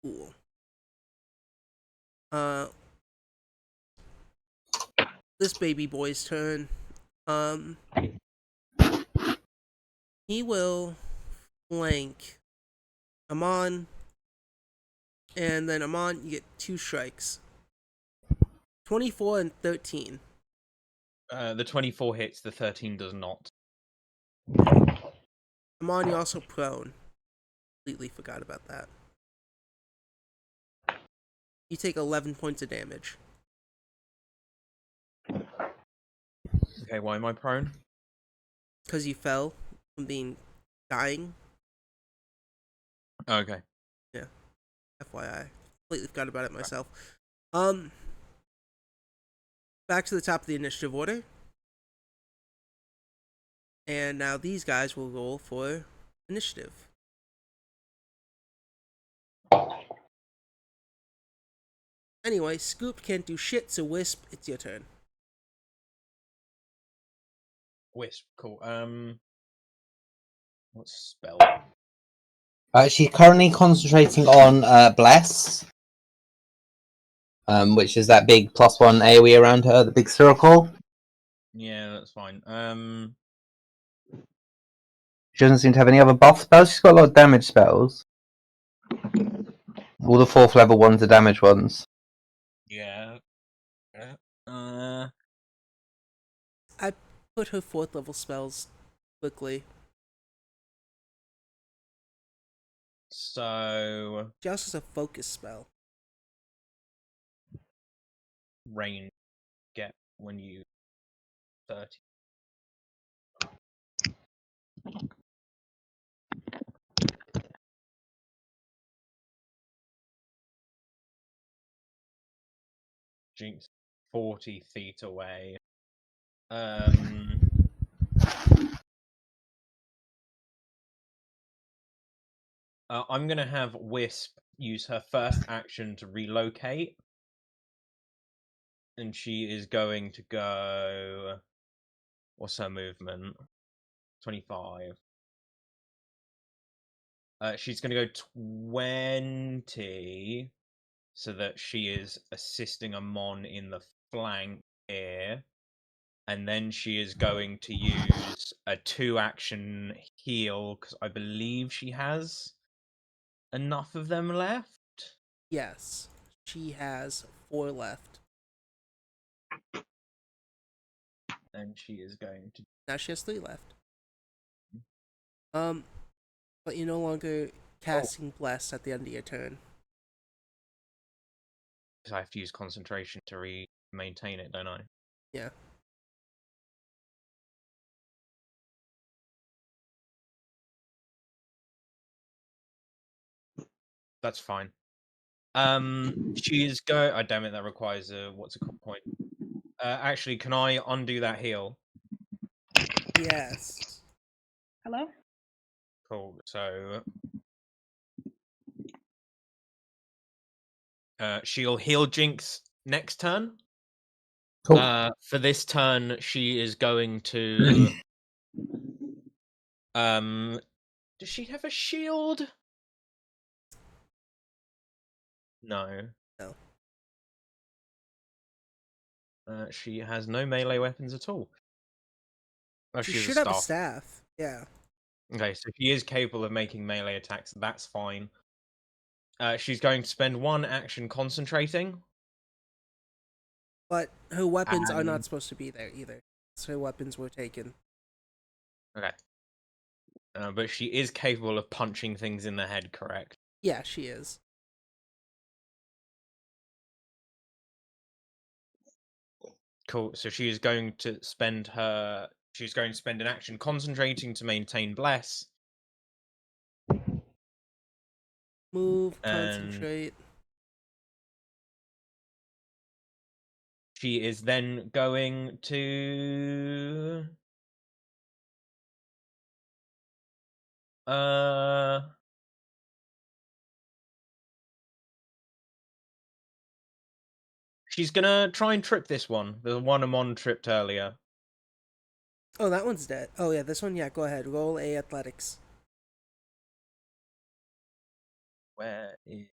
Cool. This baby boy's turn. He will flank Amon, and then Amon, you get 2 strikes. 24 and 13. The 24 hits, the 13 does not. Amon, you're also prone. Completely forgot about that. You take 11 points of damage. Okay, why am I prone? Because you fell from dying. Okay. Yeah. FYI. Completely forgot about it myself. Back to the top of the initiative order. And now these guys will roll for initiative. Anyway, Scoop can't do shit, so Wisp, it's your turn. Wisp, cool. What spell? She's currently concentrating on Bless, which is that big +1 AoE around her, the big circle. Yeah, that's fine. She doesn't seem to have any other buff spells. She's got a lot of damage spells. All the 4th level ones are damage ones. Yeah. I put her 4th level spells quickly. So She also has a focus spell. range get when you 30. Jinx 40 feet away. I'm gonna have Wisp use her first action to relocate, and she is going to go. What's her movement? 25. She's going to go 20, so that she is assisting Amon in the flank here. And then she is going to use a 2-action heal, because I believe she has enough of them left. Yes, she has 4 left. And she is going to. Now she has 3 left. But you're no longer casting Bless at the end of your turn. Because I have to use concentration to maintain it, don't I? Yeah. That's fine. She is go. Oh, damn it! That requires a what's a point. Actually, can I undo that heal? Yes. Hello? Cool. So, she'll heal Jinx next turn. Cool. For this turn, she is going to Does she have a shield? No. No. She has no melee weapons at all. Oh, She she's should a have a staff. staff. Yeah. Okay, so she is capable of making melee attacks. That's fine. She's going to spend one action concentrating. But her weapons are not supposed to be there either. So her weapons were taken. Okay. But she is capable of punching things in the head, correct? Yeah, she is. Cool. So she is going to spend her. She's going to spend an action concentrating to maintain bless. Move, And concentrate. she is then going to. She's gonna try and trip this one. The one Amon tripped earlier. Oh, that one's dead. Oh, yeah, this one, yeah, go ahead. Roll a athletics. Where is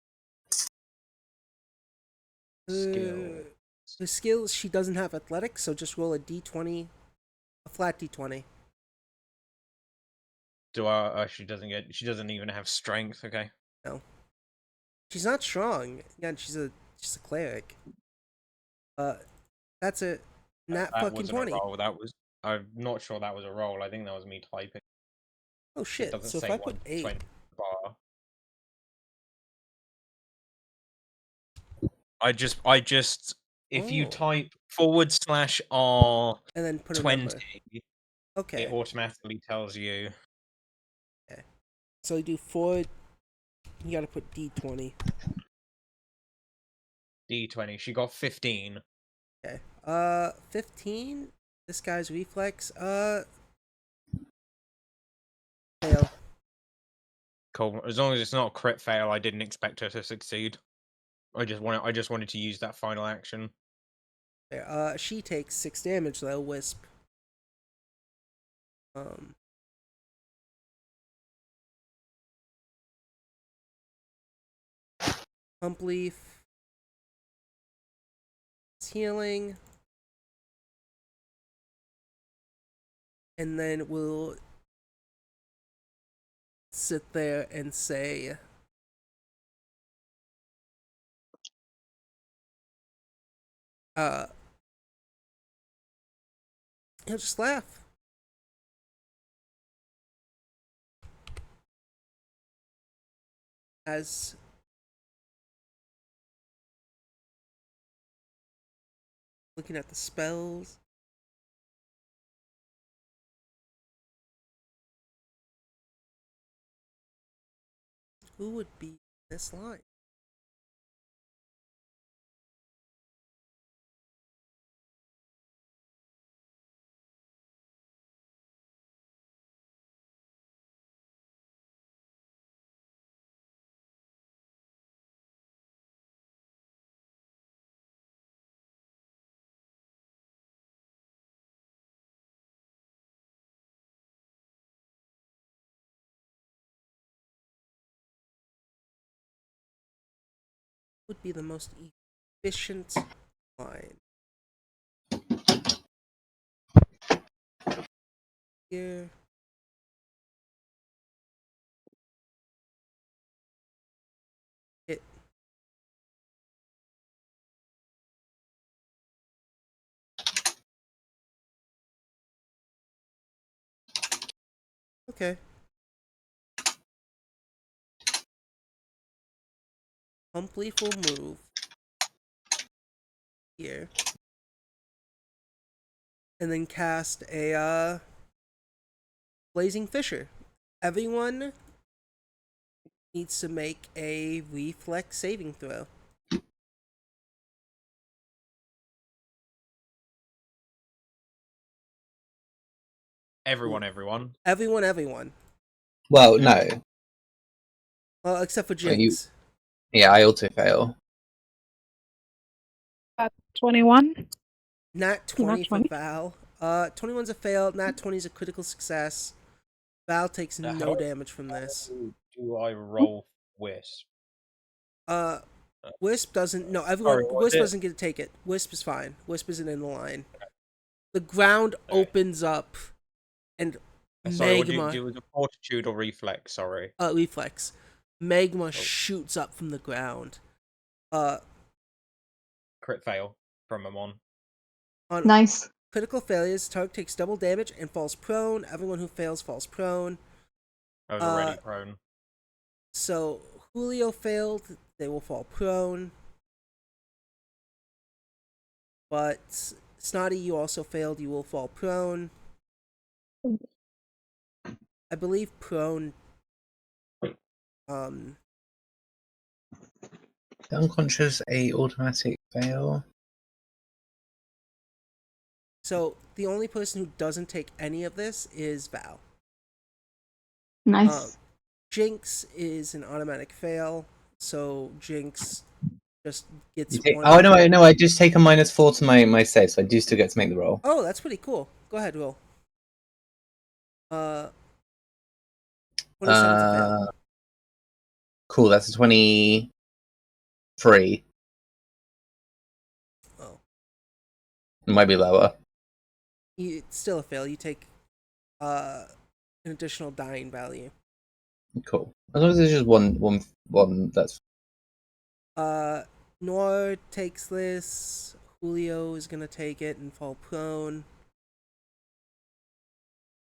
skill? The skills, she doesn't have athletics, so just roll a d20, a flat d20. She doesn't get. She doesn't even have strength. Okay. No. She's not strong. Again, she's a cleric. That's a nat That fucking wasn't 20. a roll. That was. I'm not sure that was a roll. I think that was me typing. Oh It shit, doesn't so if say I put 8... 120 bar. I just. If you type /R and then put a 20, number. Okay. it automatically tells you. Okay. So you do 4. You gotta put d20. D20. She got 15. Okay. 15. This guy's reflex. Fail. Cool. As long as it's not a crit fail, I didn't expect her to succeed. I just wanted to use that final action. There. She takes 6 damage though. Wisp. Pump leaf. It's healing. And then we'll sit there and say, he'll just laugh. As looking at the spells. Who would be this line? Would be the most efficient line. Here. It. Okay. Pump leaf will move. Here. And then cast a Blazing Fissure. Everyone needs to make a reflex saving throw. Everyone. Everyone. Well, no. Well, except for Well, you- Jinx. Yeah, I auto fail. 21. Nat 20 for Val. 21's a fail. Nat 20's a critical success. Val takes no damage from this. Do I roll Wisp? Wisp doesn't. No, Sorry, Wisp doesn't get to take it. Wisp is fine. Wisp isn't in the line. The ground opens up, and sorry, what magma. do you do? Fortitude or reflex? Sorry. Reflex. Magma shoots up from the ground. Crit fail from Amon. On Nice. critical failures, target takes double damage and falls prone. Everyone who fails falls prone. I was already prone. So Julio failed. They will fall prone. But Snotty, you also failed. You will fall prone. I believe prone. Unconscious, a automatic fail. So the only person who doesn't take any of this is Val. Nice. Jinx is an automatic fail, so Jinx just gets one. Oh no! I just take a -4 to my save, so I do still get to make the roll. Oh, that's pretty cool. Go ahead, roll. 27 to fail. Cool. That's a 23. Oh, It might be lower. it's still a fail. You take an additional dying value. Cool. As long as there's just one. That's. Noir takes this. Julio is gonna take it and fall prone.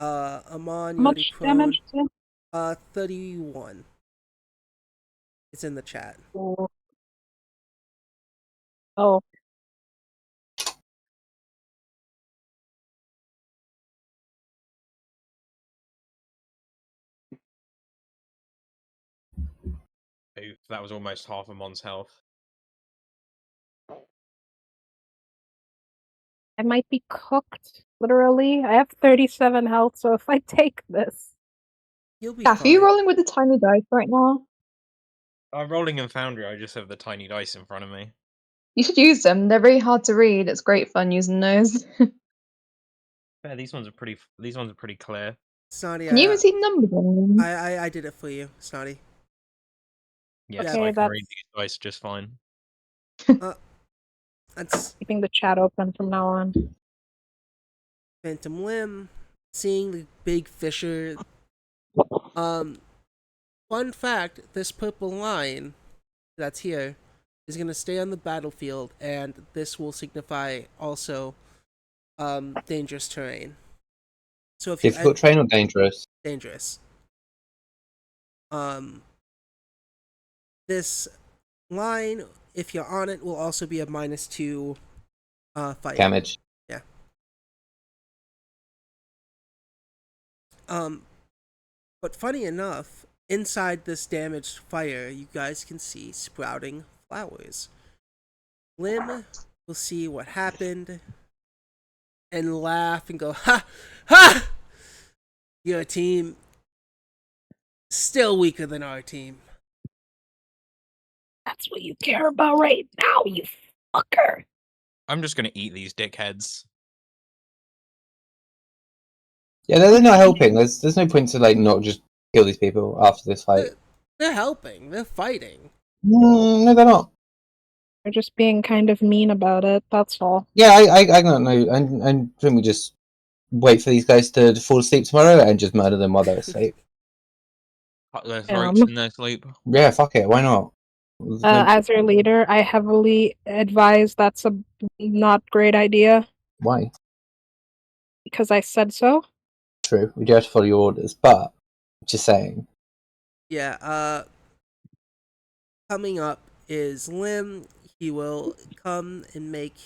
Amon, How much damage? 31. It's in the chat. Oh. Oof, that was almost half Amon's health. I might be cooked, literally. I have 37 health, so if I take this... You'll be Gaff, are fine. you rolling with the tiny dice right now? I'm rolling in Foundry, I just have the tiny dice in front of me. You should use them. They're very hard to read. It's great fun using those. Yeah, these ones are pretty clear. Snotty, Can you even see numbers on them? I did it for you, Snotty. Yes, Okay, I can read these dice just fine. That's keeping the chat open from now on. Phantom Limb, seeing the big fissure. Fun fact, this purple line that's here is going to stay on the battlefield, and this will signify also dangerous terrain. So if Difficult terrain or dangerous? Dangerous. This line, if you're on it, will also be a -2 fight Damage. Yeah. But funny enough, inside this damaged fire, you guys can see sprouting flowers. Lim will see what happened and laugh and go, "Ha! Ha! Your team still weaker than our team." That's what you care about right now, you fucker. I'm just gonna eat these dickheads. Yeah, they're not helping. There's no point to not just kill these people after this fight. They're helping. They're fighting. No, they're not. They're just being kind of mean about it, that's all. Yeah, I don't know. And shouldn't we just wait for these guys to fall asleep tomorrow and just murder them while they're asleep? Cut their throats in their sleep. Yeah, fuck it. Why not? As your leader, I heavily advise that's a not great idea. Why? Because I said so. True. We do have to follow your orders, but just saying. Yeah, coming up is Lim. He will come and make...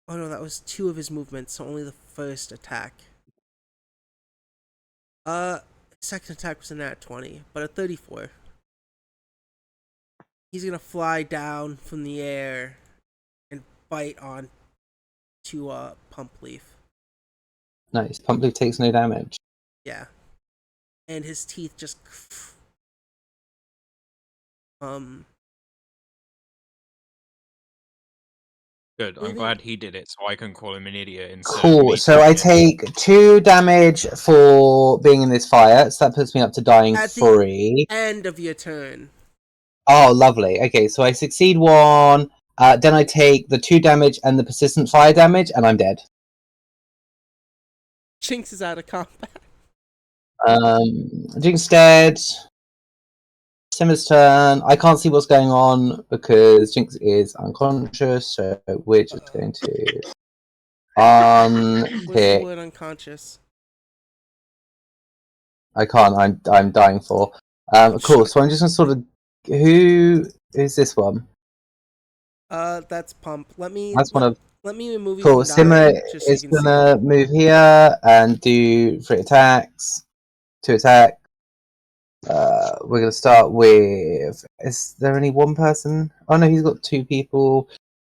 Oh no, that was 2 of his movements, so only the first attack. Second attack was a nat 20, but a 34. He's gonna fly down from the air and bite on to Pump Leaf. Nice. Pump Leaf takes no damage. Yeah. And his teeth just... Good. I'm glad he did it, so I can call him an idiot instead of Cool. me So I doing it. take 2 damage for being in this fire, so that puts me up to dying At the 3. end of your turn. Oh, lovely. Okay, so I succeed 1. Then I take the 2 damage and the persistent fire damage, and I'm dead. Jinx is out of combat. Jinx dead. Simmer's turn. I can't see what's going on because Jinx is unconscious, so we're just going to What's the unpick. word unconscious? I can't. I'm dying for. Cool. So I'm just gonna sort of. Who is this one? That's Pump. That's one of. Let me remove you Cool. from Simmer dying, just so you is can see. gonna move here and do 3 attacks. 2 attack. We're gonna start with. Is there only one person? Oh no, he's got 2 people.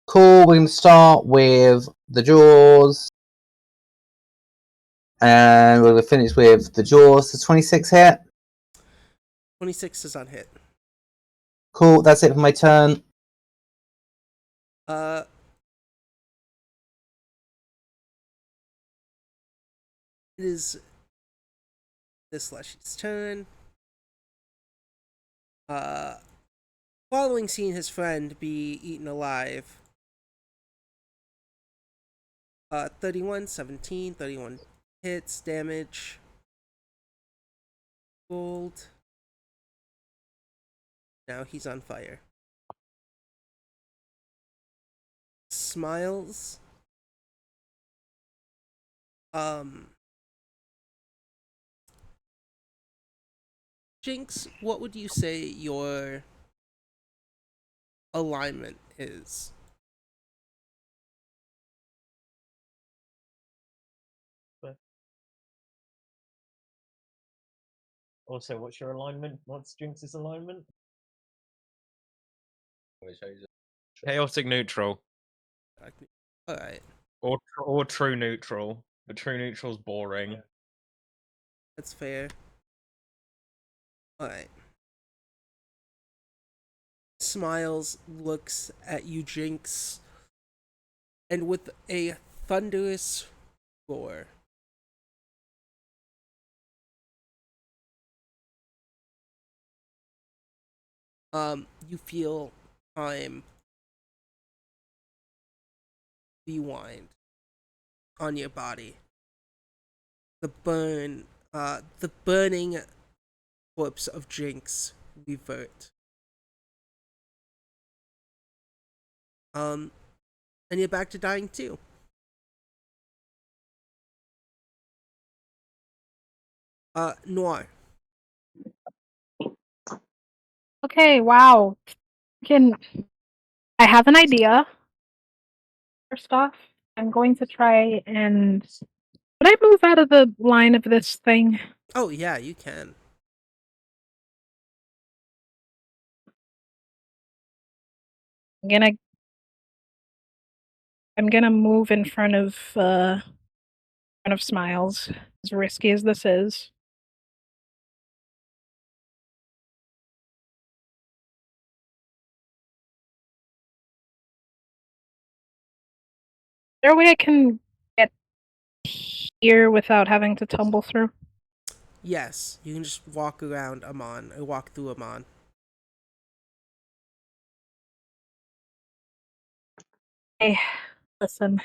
Cool. We're gonna start with the jaws, and we're gonna finish with the jaws. The 26 hit. 26 is on hit. Cool. That's it for my turn. It is this Slushy's turn. Following seeing his friend be eaten alive. 31, 17, 31 hits, damage. Gold. Now he's on fire. Smiles. Jinx, what would you say your alignment is? Also, what's your alignment? What's Jinx's alignment? Chaotic neutral. Alright. Or true neutral. But true neutral's boring. That's fair. Alright. Smiles, looks at you, Jinx, and with a thunderous roar, you feel time rewind on your body. The burning corpse of Jinx revert. And you're back to dying too. Noir. Okay, wow. I have an idea. First off, I'm going to try and. Would I move out of the line of this thing? Oh, yeah, you can. I'm gonna move in front of Smiles, as risky as this is. Is there a way I can get here without having to tumble through? Yes, you can just walk around Amon, or walk through Amon. Hey, listen.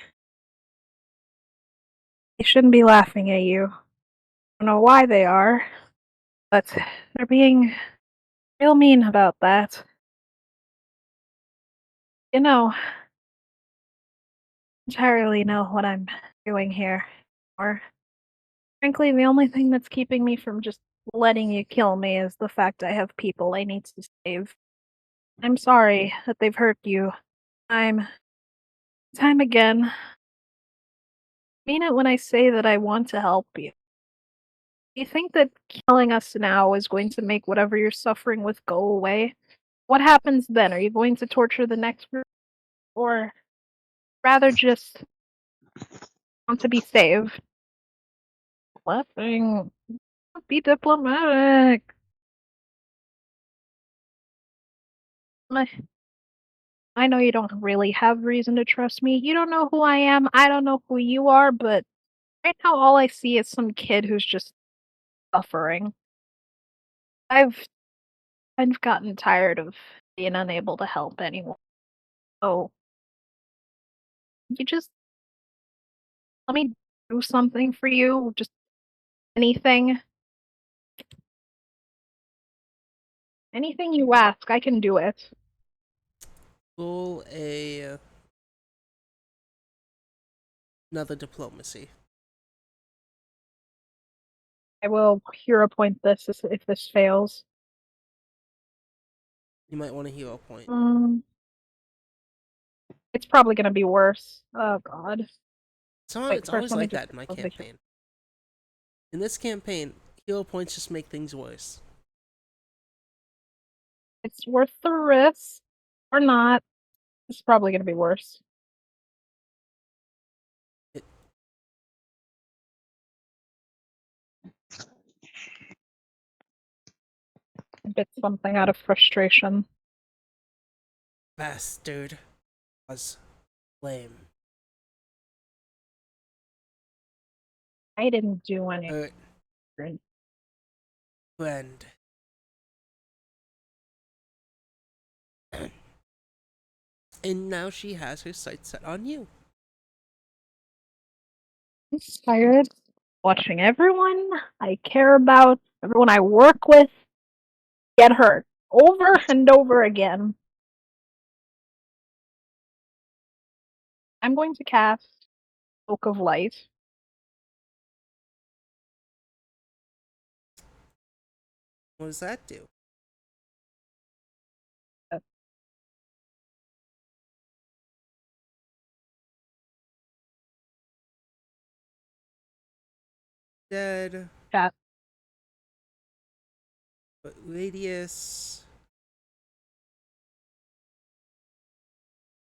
They shouldn't be laughing at you. I don't know why they are, but they're being real mean about that. You know, I entirely know what I'm doing here. Or, frankly, the only thing that's keeping me from just letting you kill me is the fact I have people I need to save. I'm sorry that they've hurt you. Time again. I mean it when I say that I want to help you. Do you think that killing us now is going to make whatever you're suffering with go away? What happens then? Are you going to torture the next group? Or rather just want to be saved? Laughing. Be diplomatic. I know you don't really have reason to trust me. You don't know who I am. I don't know who you are, but right now all I see is some kid who's just suffering. I've gotten tired of being unable to help anyone. So you just let me do something for you. Just anything. Anything you ask, I can do it. Roll another diplomacy. I will hero point this if this fails. You might want a hero point. It's probably gonna be worse. Oh god. It's always like that in my campaign. In this campaign, hero points just make things worse. It's worth the risk. Or not. It's probably gonna be worse. A bit something out of frustration. Bastard was lame. I didn't do any. Hurt friend. And now she has her sights set on you. I'm tired watching everyone I care about, everyone I work with, get hurt over and over again. I'm going to cast Cloak of Light. What does that do? Dead. Chat. But radius.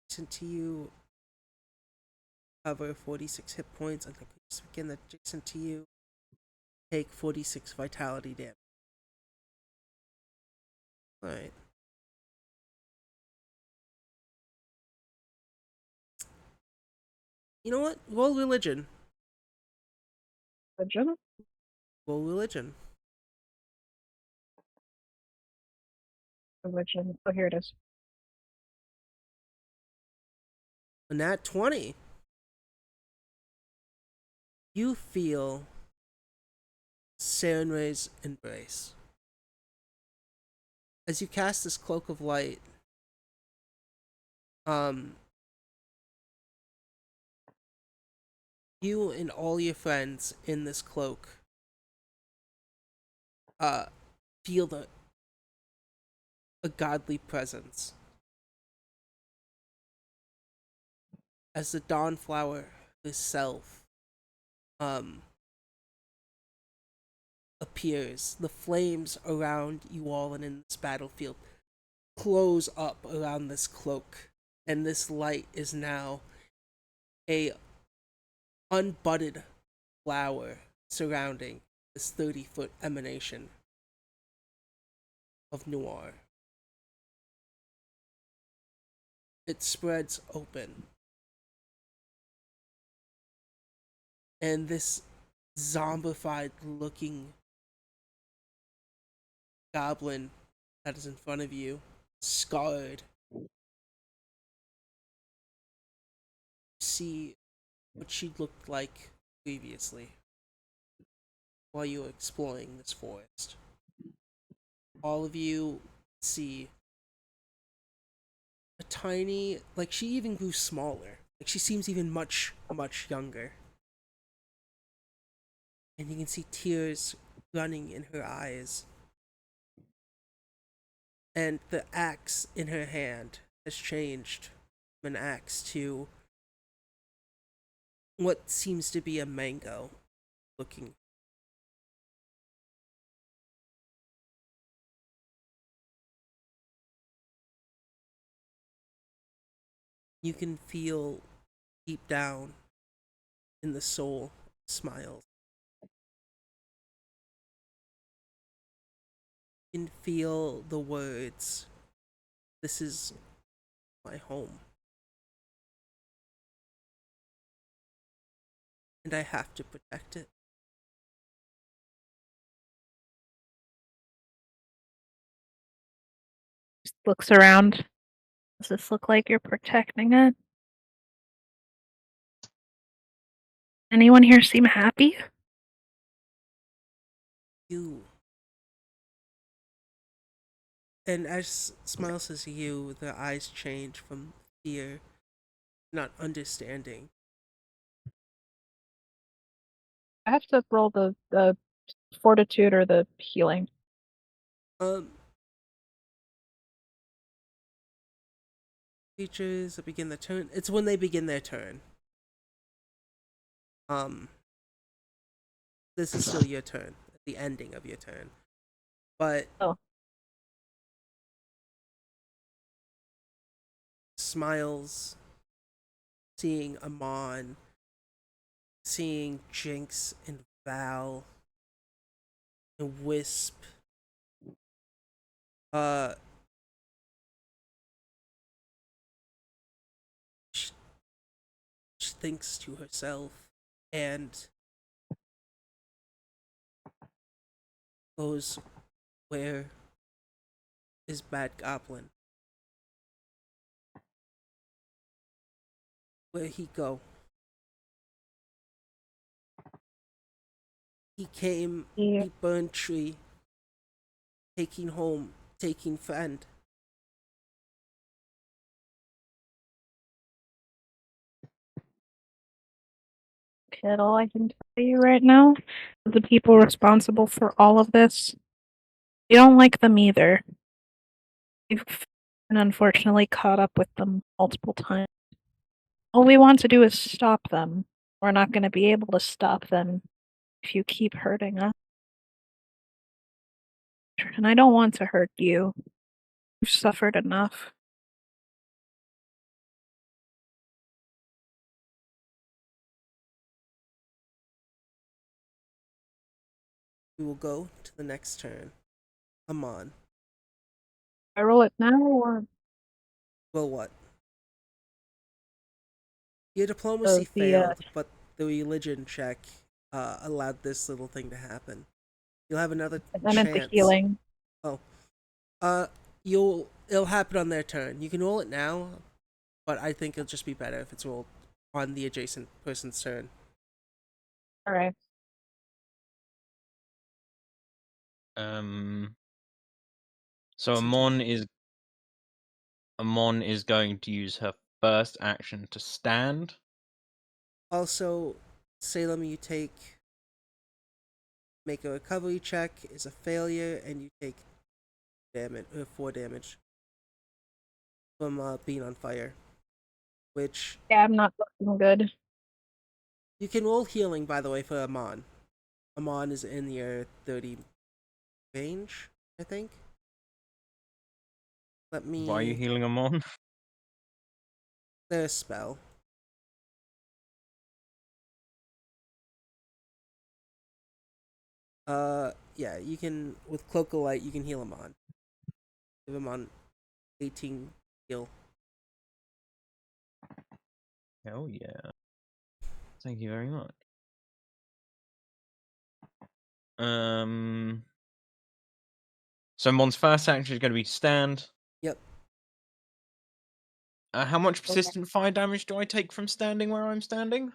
Adjacent to you. Cover 46 hit points. And again, adjacent to you. Take 46 vitality damage. Alright. You know what? Roll religion. Religion? Roll religion. Religion. Oh, here it is. A nat 20. You feel Sarenrae's embrace. As you cast this cloak of light, you and all your friends in this cloak feel a godly presence. As the Dawnflower itself appears, the flames around you all and in this battlefield close up around this cloak, and this light is now a unbudded flower surrounding this 30-foot emanation of Noir. It spreads open, and this zombified looking goblin that is in front of you, scarred, see what she looked like previously while you were exploring this forest. All of you see a tiny, like she even grew smaller. Like she seems even much, much younger. And you can see tears running in her eyes. And the axe in her hand has changed from an axe to what seems to be a mango looking. You can feel deep down in the soul smiles. You can feel the words, "This is my home. And I have to protect it. Just looks around. Does this look like you're protecting it? Anyone here seem happy? You. And as Smile says you, their eyes change from fear, not understanding. I have to roll the fortitude or the healing. Creatures that begin their turn. It's when they begin their turn. This is still your turn, at the ending of your turn. But Smiles, seeing Amon, seeing Jinx and Val and Wisp, she thinks to herself and goes, where is Bad Goblin? Where'd he go? He came, he burned tree, taking home, taking friend. Kid, all I can tell you right now, the people responsible for all of this, you don't like them either. You've been unfortunately caught up with them multiple times. All we want to do is stop them. We're not going to be able to stop them if you keep hurting us. And I don't want to hurt you. You've suffered enough. We will go to the next turn. Amon. I roll it now or? Well, what? Your diplomacy failed, but the religion check allowed this little thing to happen. You'll have another I meant the chance. healing. Oh. It'll happen on their turn. You can roll it now, but I think it'll just be better if it's rolled on the adjacent person's turn. Alright. So Amon is going to use her first action to stand. Also, Salem, you make a recovery check, is a failure, and you take 4 damage from being on fire. Which yeah, I'm not looking good. You can roll healing, by the way, for Amon. Amon is in your 30 range, I think. Let me. Why are you healing Amon? There's a spell. Yeah, you can, with Cloak of Light, you can heal Amon. Give Amon 18 heal. Hell yeah. Thank you very much. So Mon's first action is going to be stand. Yep. How much persistent fire damage do I take from standing where I'm standing?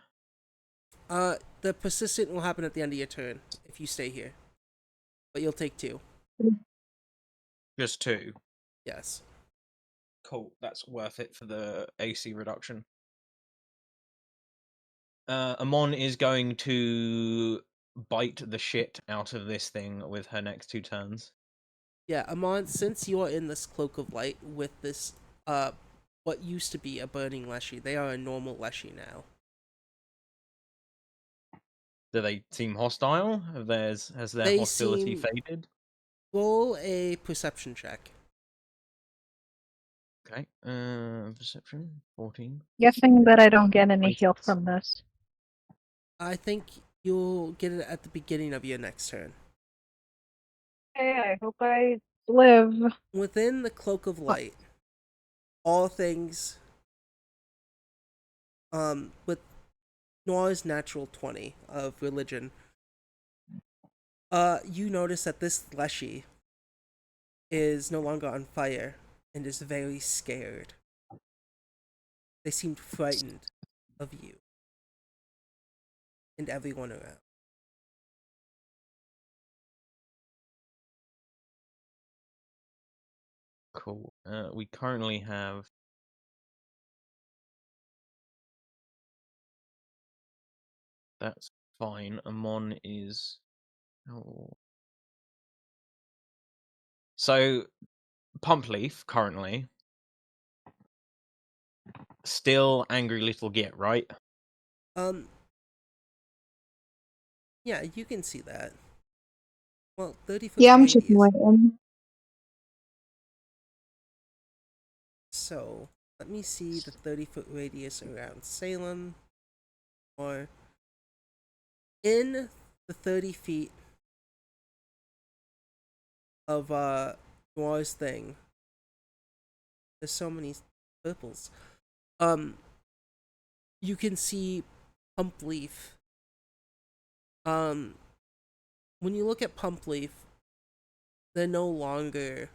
The persistent will happen at the end of your turn if you stay here. But you'll take 2. Just 2. Yes. Cool. That's worth it for the AC reduction. Amon is going to bite the shit out of this thing with her next 2 turns. Yeah, Amon, since you are in this Cloak of Light with this, what used to be a burning Leshy, they are a normal Leshy now. Do they seem hostile? Has their hostility faded? Roll a perception check. Okay. Perception 14. Guessing that I don't get any heal from this. I think you'll get it at the beginning of your next turn. Hey, I hope I live. Within the Cloak of Light, all things with Noir's natural 20 of religion, you notice that this Leshy is no longer on fire and is very scared. They seemed frightened of you and everyone around. Cool. We currently have that's fine. Amon is so Pumpleaf currently still angry little git, right? Yeah, you can see that. Well, 30-foot Yeah, I'm radius. chipping away at him. So, let me see the 30-foot radius around Salem. Or in the 30 feet of Noir's thing. There's so many purples. You can see Pumpleaf. When you look at Pumpleaf, they're no longer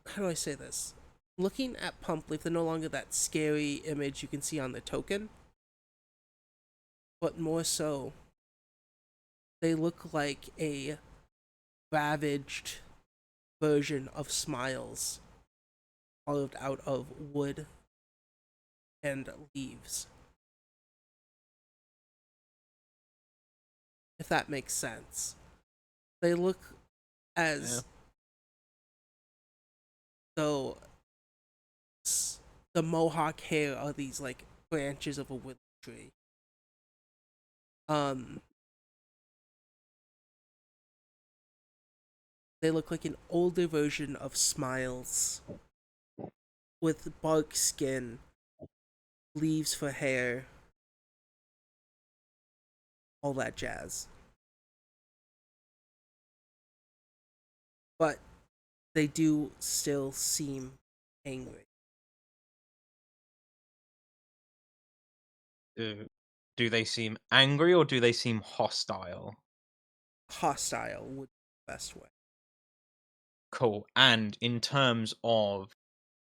how do I say this? Looking at Pumpleaf, they're no longer that scary image you can see on the token. But more so, they look like a ravaged version of Smiles, carved out of wood and leaves. If that makes sense. They look as though the mohawk hair are these like branches of a wood tree. They look like an older version of Smiles with bark skin, leaves for hair, all that jazz. But they do still seem angry. Do they seem angry or do they seem hostile? Hostile would be the best way. Cool. And in terms of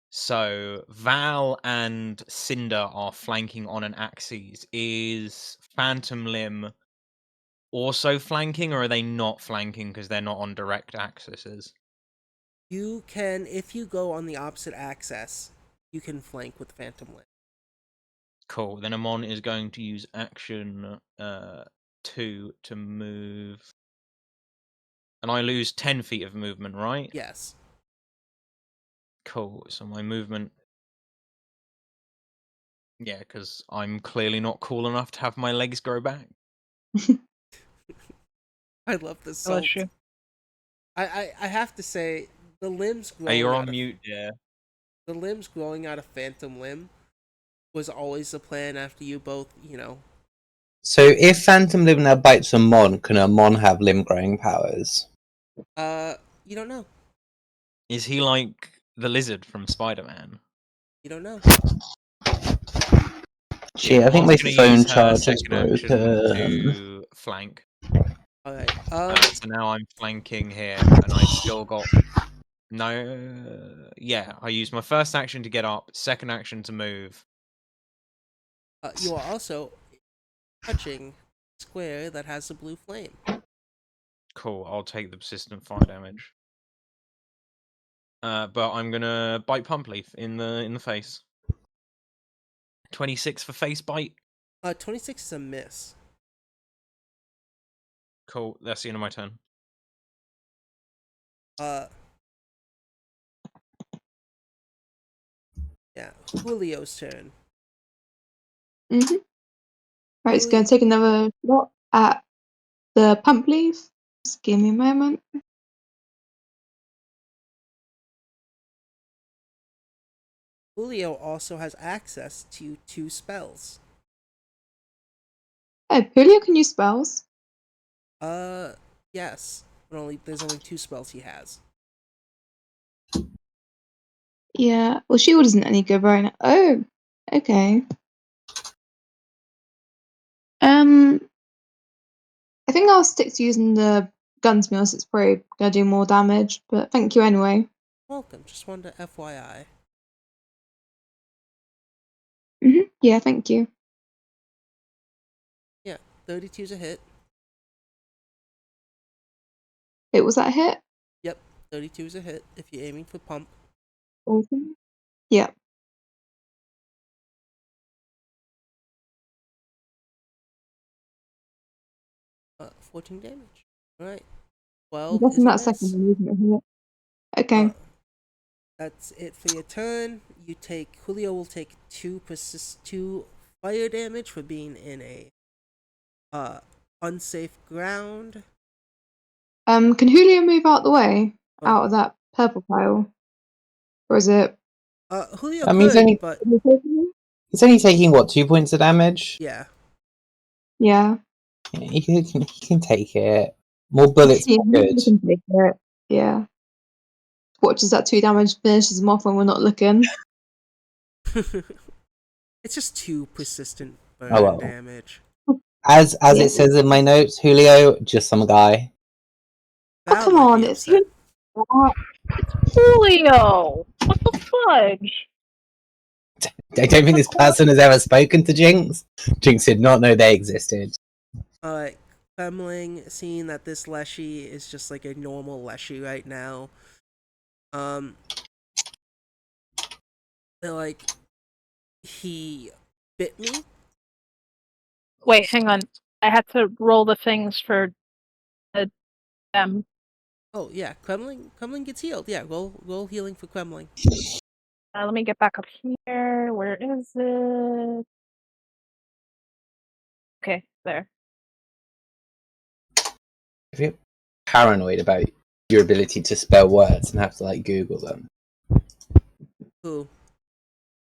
so Val and Cinder are flanking on an axis. Is Phantom Limb also flanking, or are they not flanking because they're not on direct axes? You can, if you go on the opposite axis, you can flank with Phantom Limb. Cool. Then Amon is going to use action 2 to move. And I lose 10 feet of movement, right? Yes. Cool. So my movement. Yeah, because I'm clearly not cool enough to have my legs grow back. I love this Oh, salt. that's true. I have to say, the limbs growing Hey, you're out on of, mute, yeah. the limbs growing out of Phantom Limb was always the plan after you both, So if Phantom Limb now bites a Mon, can a Mon have limb growing powers? You don't know. Is he like the lizard from Spider-Man? You don't know. Shit, I think Mon's my gonna phone use her charge is second action broken. to flank. Alright, So now I'm flanking here, and I've still got no. Yeah, I used my first action to get up, second action to move. You are also touching square that has a blue flame. Cool, I'll take the persistent fire damage. But I'm gonna bite Pumpleaf in the face. 26 for face bite. 26 is a miss. Cool, that's the end of my turn. Yeah, Julio's turn. Right, it's going to take another shot at the pump leaf. Just give me a moment. Julio also has access to 2 spells. Oh, Julio can use spells. Yes. but there's only 2 spells he has. Yeah. Well, shield isn't any good right now. Oh, okay. I think I'll stick to using the gunsmiths. It's probably gonna do more damage, but thank you anyway. Welcome. Just wanted to FYI. Yeah, thank you. Yeah, 32's a hit. Wait, was that a hit? Yep, 32 is a hit if you're aiming for pump. Awesome. Yeah. Uh, 14 damage. Alright. I'm 12 is guessing a that second miss. one isn't a hit. Okay. That's it for your turn. Julio will take 2 fire damage for being in a unsafe ground. Can Julio move out the way? Oh. Out of that purple pile? Or is it... Julio He's could, only but he's only taking what, 2 points of damage? yeah. Yeah. He can take it. More bullets, Yeah, more good. he can take it. Yeah. Watches that 2 damage, finishes them off when we're not looking. It's just 2 persistent burn Oh well. damage. As Yeah. it says in my notes, Julio, just some guy. Oh, Val come might on, be it's upset. Julio! What the fudge? I don't think this person has ever spoken to Jinx. Jinx did not know they existed. Kremling, seeing that this Leshy is just like a normal Leshy right now, they're like, he bit me. Wait, hang on. I had to roll the things for the Oh yeah, Kremling gets healed. Yeah, roll healing for Kremling. Let me get back up here. Where is it? Okay, there. If you're paranoid about your ability to spell words and have to like Google them. Who?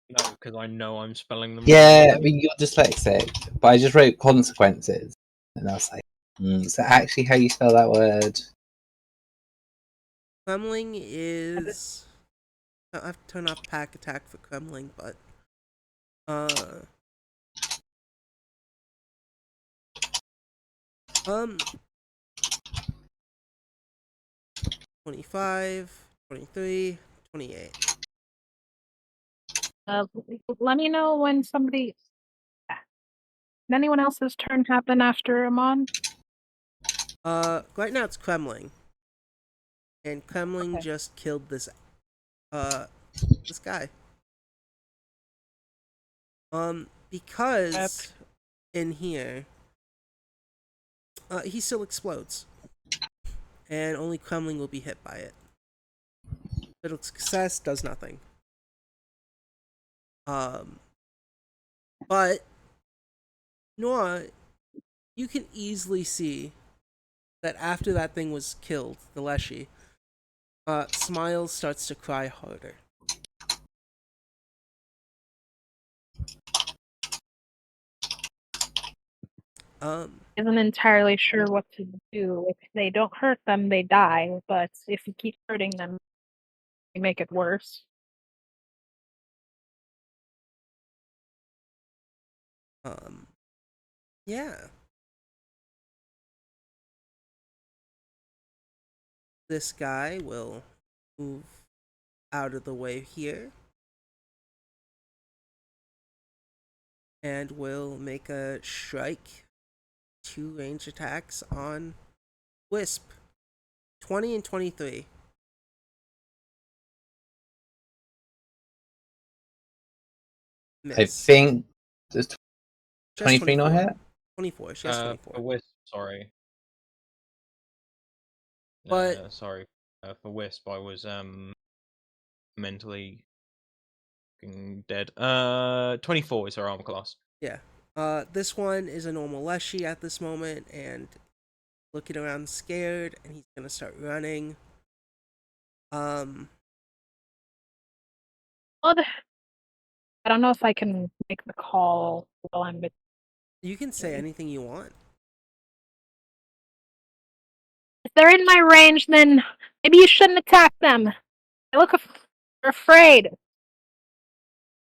No, because I know I'm spelling them Yeah, wrong. I mean you're dyslexic, but I just wrote consequences, and I was like, is that actually how you spell that word? Kremling is. I have to turn off pack attack for Kremling, but 25, 23, 28. Let me know when somebody. Did anyone else's turn happen after Amon? Right now it's Kremling. And Kremling Okay. just killed this guy. Because in here, he still explodes. And only Kremling will be hit by it. Critical success does nothing. But Nora, you can easily see that after that thing was killed, the Leshy, Smiles starts to cry harder. Isn't entirely sure what to do. If they don't hurt them, they die. But if you keep hurting them, you make it worse. Yeah. This guy will move out of the way here. And will make a strike. 2 range attacks on Wisp. 20 and 23. Miss. I think does Just 23 not 24. hit? 24. She has 24. For Wisp, sorry. But sorry. For Wisp, I was mentally dead. 24 is her armor class. yeah. This one is a normal Leshy at this moment and looking around scared, and he's gonna start running. I don't know if I can make the call while I'm. You can say anything you want. If they're in my range, then maybe you shouldn't attack them. They look afraid.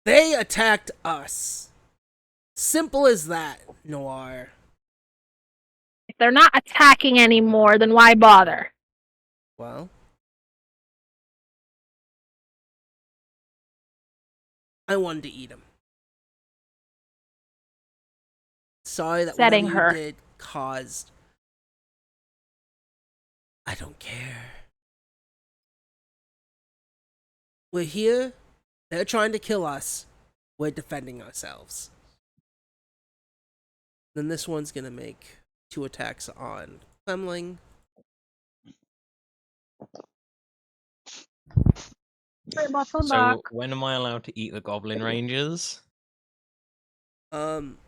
They attacked us. Simple as that, Noir. If they're not attacking anymore, then why bother? Well, I wanted to eat him. Sorry that Setting whatever her. you did caused. I don't care. We're here. They're trying to kill us. We're defending ourselves. Then this one's gonna make 2 attacks on Clemling. So when am I allowed to eat the goblin rangers? You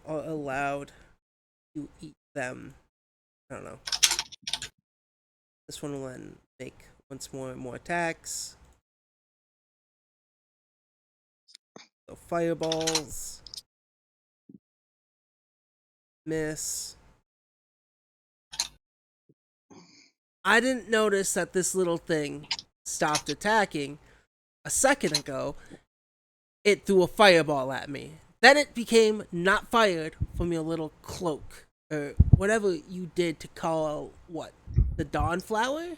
are allowed to eat them. I don't know. This one will then make once more attacks. So fireballs. Miss. I didn't notice that this little thing stopped attacking a second ago. It threw a fireball at me. Then it became not fired from your little cloak. Or whatever you did to call, what? The Dawn Flower?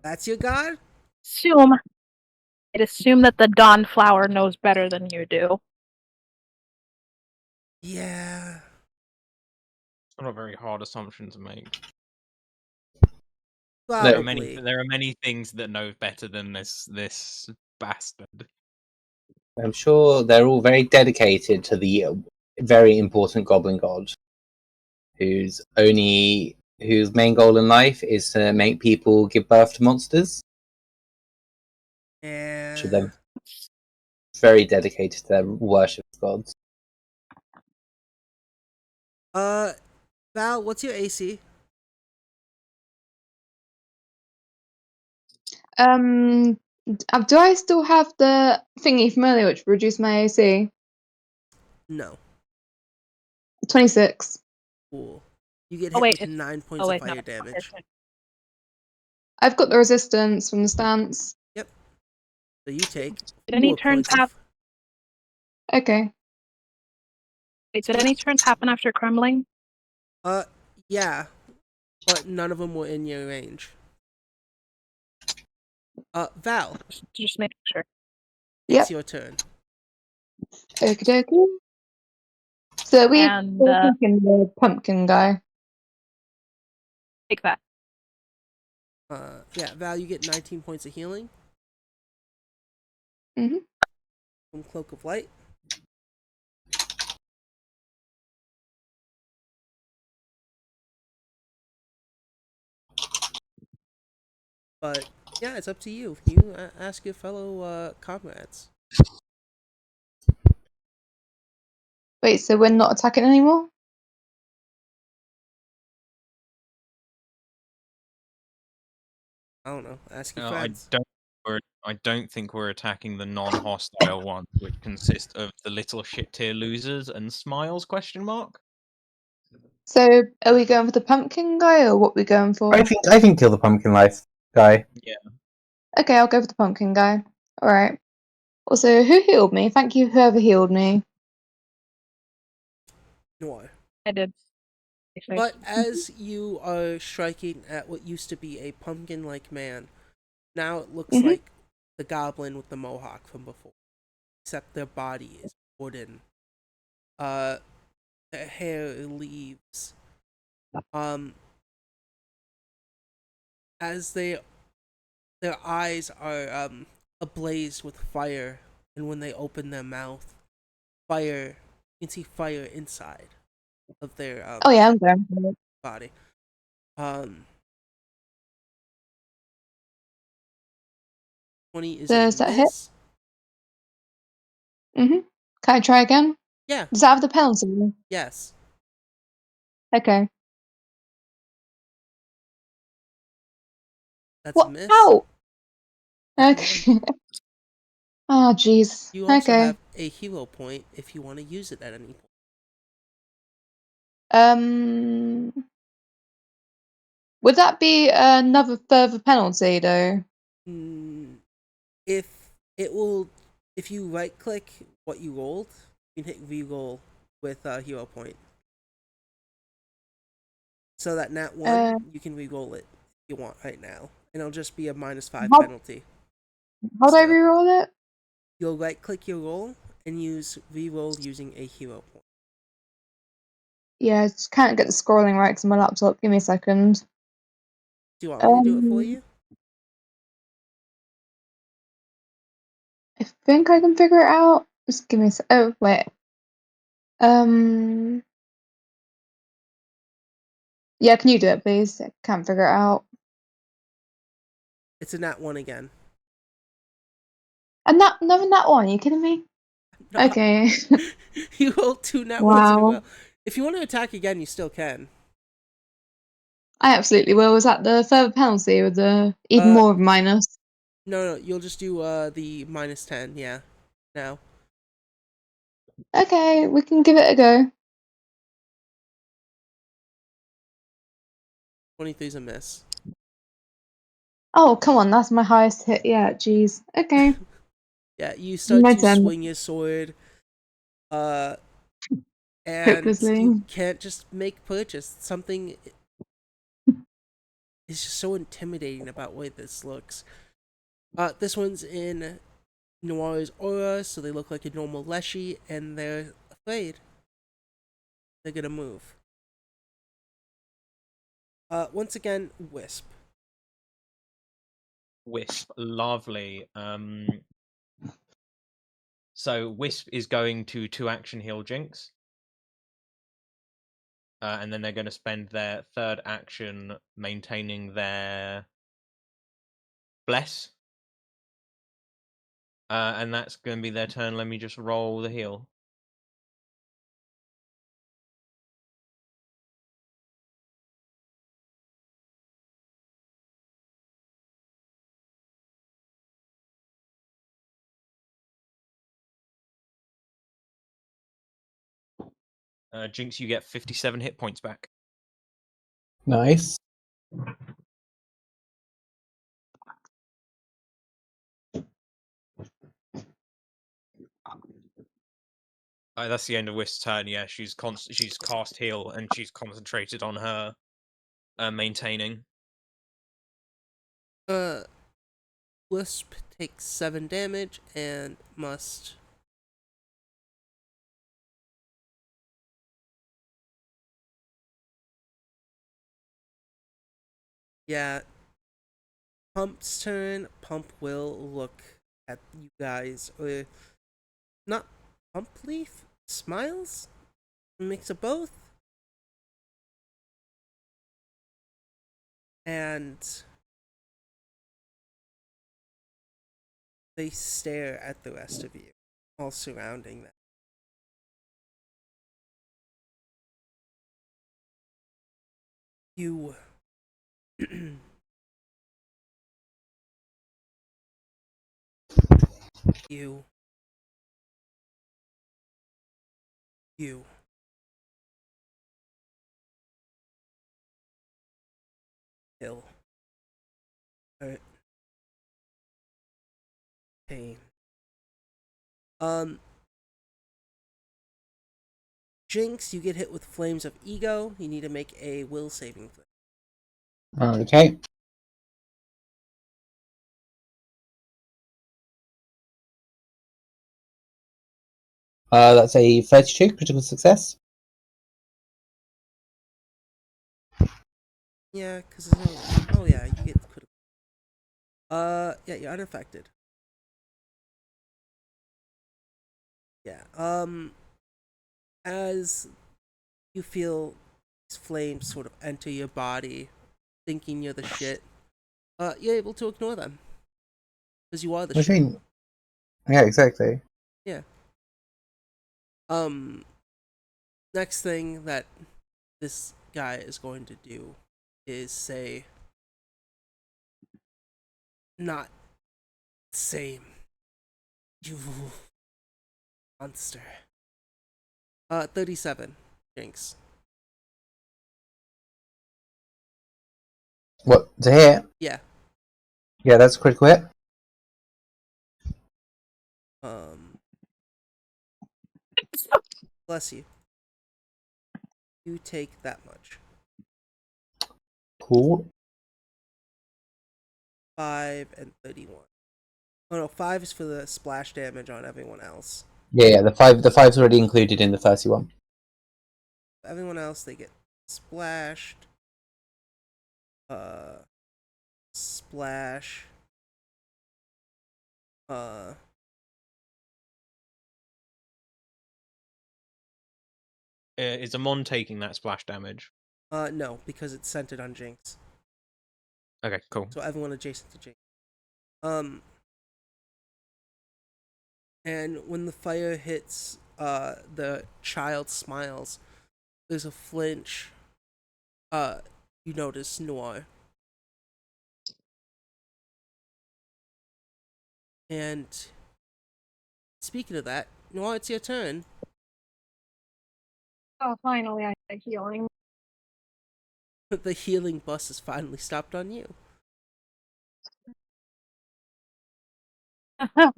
That's your god? I'd assume that the Dawn Flower knows better than you do. Yeah. It's not a very hard assumption to make. Probably. There are many things that know better than this bastard. I'm sure they're all very dedicated to the very important Goblin God, whose main goal in life is to make people give birth to monsters. Yeah. So they're very dedicated to their worship of gods. Val, what's your AC? Do I still have the thingy from earlier which reduced my AC? No. 26. Cool. You get hit with 9 points of fire no. damage. I've got the resistance from the stance. Yep. So you take Did any 4 turns points of... Okay. Wait, did any turns happen after crumbling? Yeah. But none of them were in your range. Val. Just making sure. It's your turn. Okie dokie. So we're thinking the pumpkin guy. Take that. Yeah, Val, you get 19 points of healing. Mm-hmm. From Cloak of Light. But, yeah, it's up to you. You ask your fellow comrades. Wait, so we're not attacking anymore? I don't know. Ask your friends. I don't think we're attacking the non-hostile ones, which consist of the little shit tier losers and Smiles ? So are we going for the pumpkin guy or what are we going for? I think kill the pumpkin life guy. Yeah. Okay, I'll go for the pumpkin guy. Alright. Also, who healed me? Thank you, whoever healed me. Noir. I did. But as you are striking at what used to be a pumpkin-like man, now it looks like the goblin with the mohawk from before. Except their body is wooden. Their hair leaves. As their eyes are ablaze with fire, and when they open their mouth, fire, you can see fire inside of their oh yeah, I'm going for it. body. 20 is Does a that hit? miss. Can I try again? Yeah. Does that have the penalty? Yes. Okay. That's What? a miss. Ow! Okay. Oh, jeez. You also Okay. have a hero point if you want to use it at any point. Would that be another further penalty, though? If you right click what you rolled, you can hit re-roll with a hero point. So that nat 1, you can re-roll it if you want right now. And it'll just be a -5 penalty. How do I re-roll it? You'll right click your roll and use re-roll using a hero point. Yeah, I just can't get the scrolling right because my laptop. Give me a second. Do you want me to do it for you? I think I can figure it out. Just give me a oh, wait. Yeah, can you do it, please? I can't figure it out. It's a nat 1 again. And another nat 1, are you kidding me? No. Okay. You rolled 2 nat 1s in a row. If you want to attack again, you still can. I absolutely will. Was that the further penalty with the even more of a minus? No, you'll just do the -10, yeah. Now. Okay, we can give it a go. 23's a miss. Oh, come on, that's my highest hit yet. Jeez. Okay. Yeah, you start to swing your sword, and Hopelessly. you can't just make purchase. Something is just so intimidating about the way this looks. This one's in Noir's aura, so they look like a normal Leshy, and they're afraid. They're gonna move. Once again, Wisp. Wisp, lovely. So Wisp is going to 2-action heal Jinx. And then they're going to spend their third action maintaining their Bless. And that's going to be their turn. Let me just roll the heal. Jinx, you get 57 hit points back. Nice. That's the end of Wisp's turn. Yeah, she's cast heal and she's concentrated on her maintaining. Wisp takes 7 damage and must yeah. Pump's turn. Pump will look at you guys. Not Pump Leaf? Smiles? A mix of both? And they stare at the rest of you, all surrounding them. You you kill, hurt, pain. Jinx, you get hit with flames of ego. You need to make a will saving throw. Okay. That's a 32 critical success. Yeah, because oh yeah, you get critical. Yeah, you're unaffected. Yeah. As you feel these flames sort of enter your body, thinking you're the shit, you're able to ignore them. Because you are the What do shit. you mean? Yeah, exactly. Yeah. Next thing that this guy is going to do is say, not same. You monster. 37. Jinx. What, to hit? Yeah. Yeah, that's a critical hit. Bless you. You take that much. Cool. 5 and 31. Oh no, 5 is for the splash damage on everyone else. Yeah, the five's already included in the 31. Everyone else, they get splashed. Splash. Is Amon taking that splash damage? No, because it's centered on Jinx. Okay, cool. So everyone adjacent to Jinx. And when the fire hits the child smiles, there's a flinch. You notice Noir. And speaking of that, Noir, it's your turn. Oh, finally, I had healing. The healing bus has finally stopped on you. I'd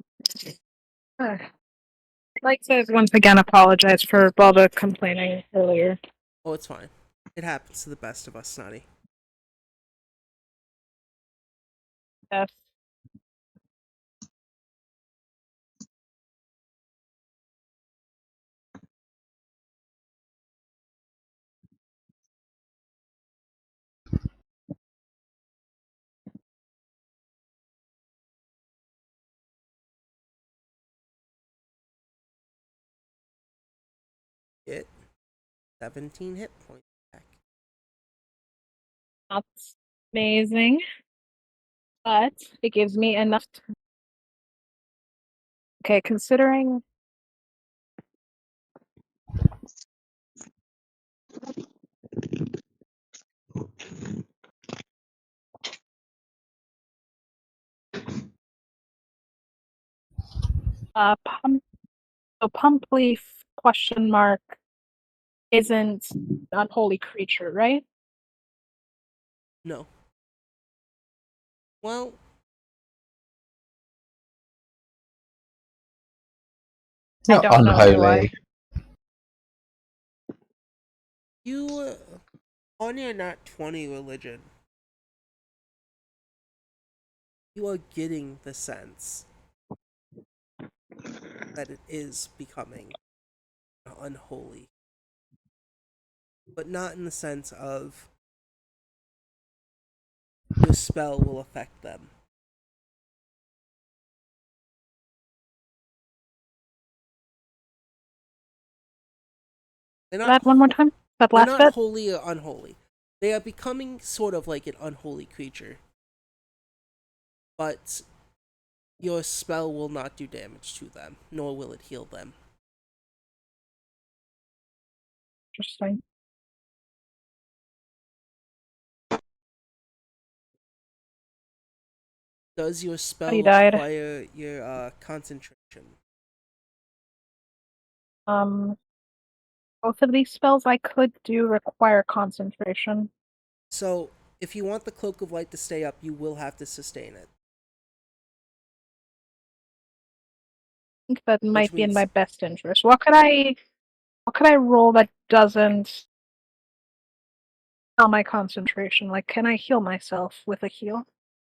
like to once again apologize for all the complaining earlier. Oh, it's fine. It happens to the best of us, Snotty. Yes. Get 17 hit points back. That's amazing. But it gives me enough Okay, considering pump leaf question mark isn't an unholy creature, right? No. Well, It's not unholy. You, on your nat 20 religion, you are getting the sense that it is becoming unholy. But not in the sense of your spell will affect them. That one more time? That They're last not bit? holy or unholy. They are becoming sort of like an unholy creature. But your spell will not do damage to them, nor will it heal them. Interesting. Does your spell He died. require your concentration? Both of these spells I could do require concentration. So, if you want the Cloak of Light to stay up, you will have to sustain it. I think that might be in my best interest. What could I roll that doesn't kill my concentration? Like, can I heal myself with a heal?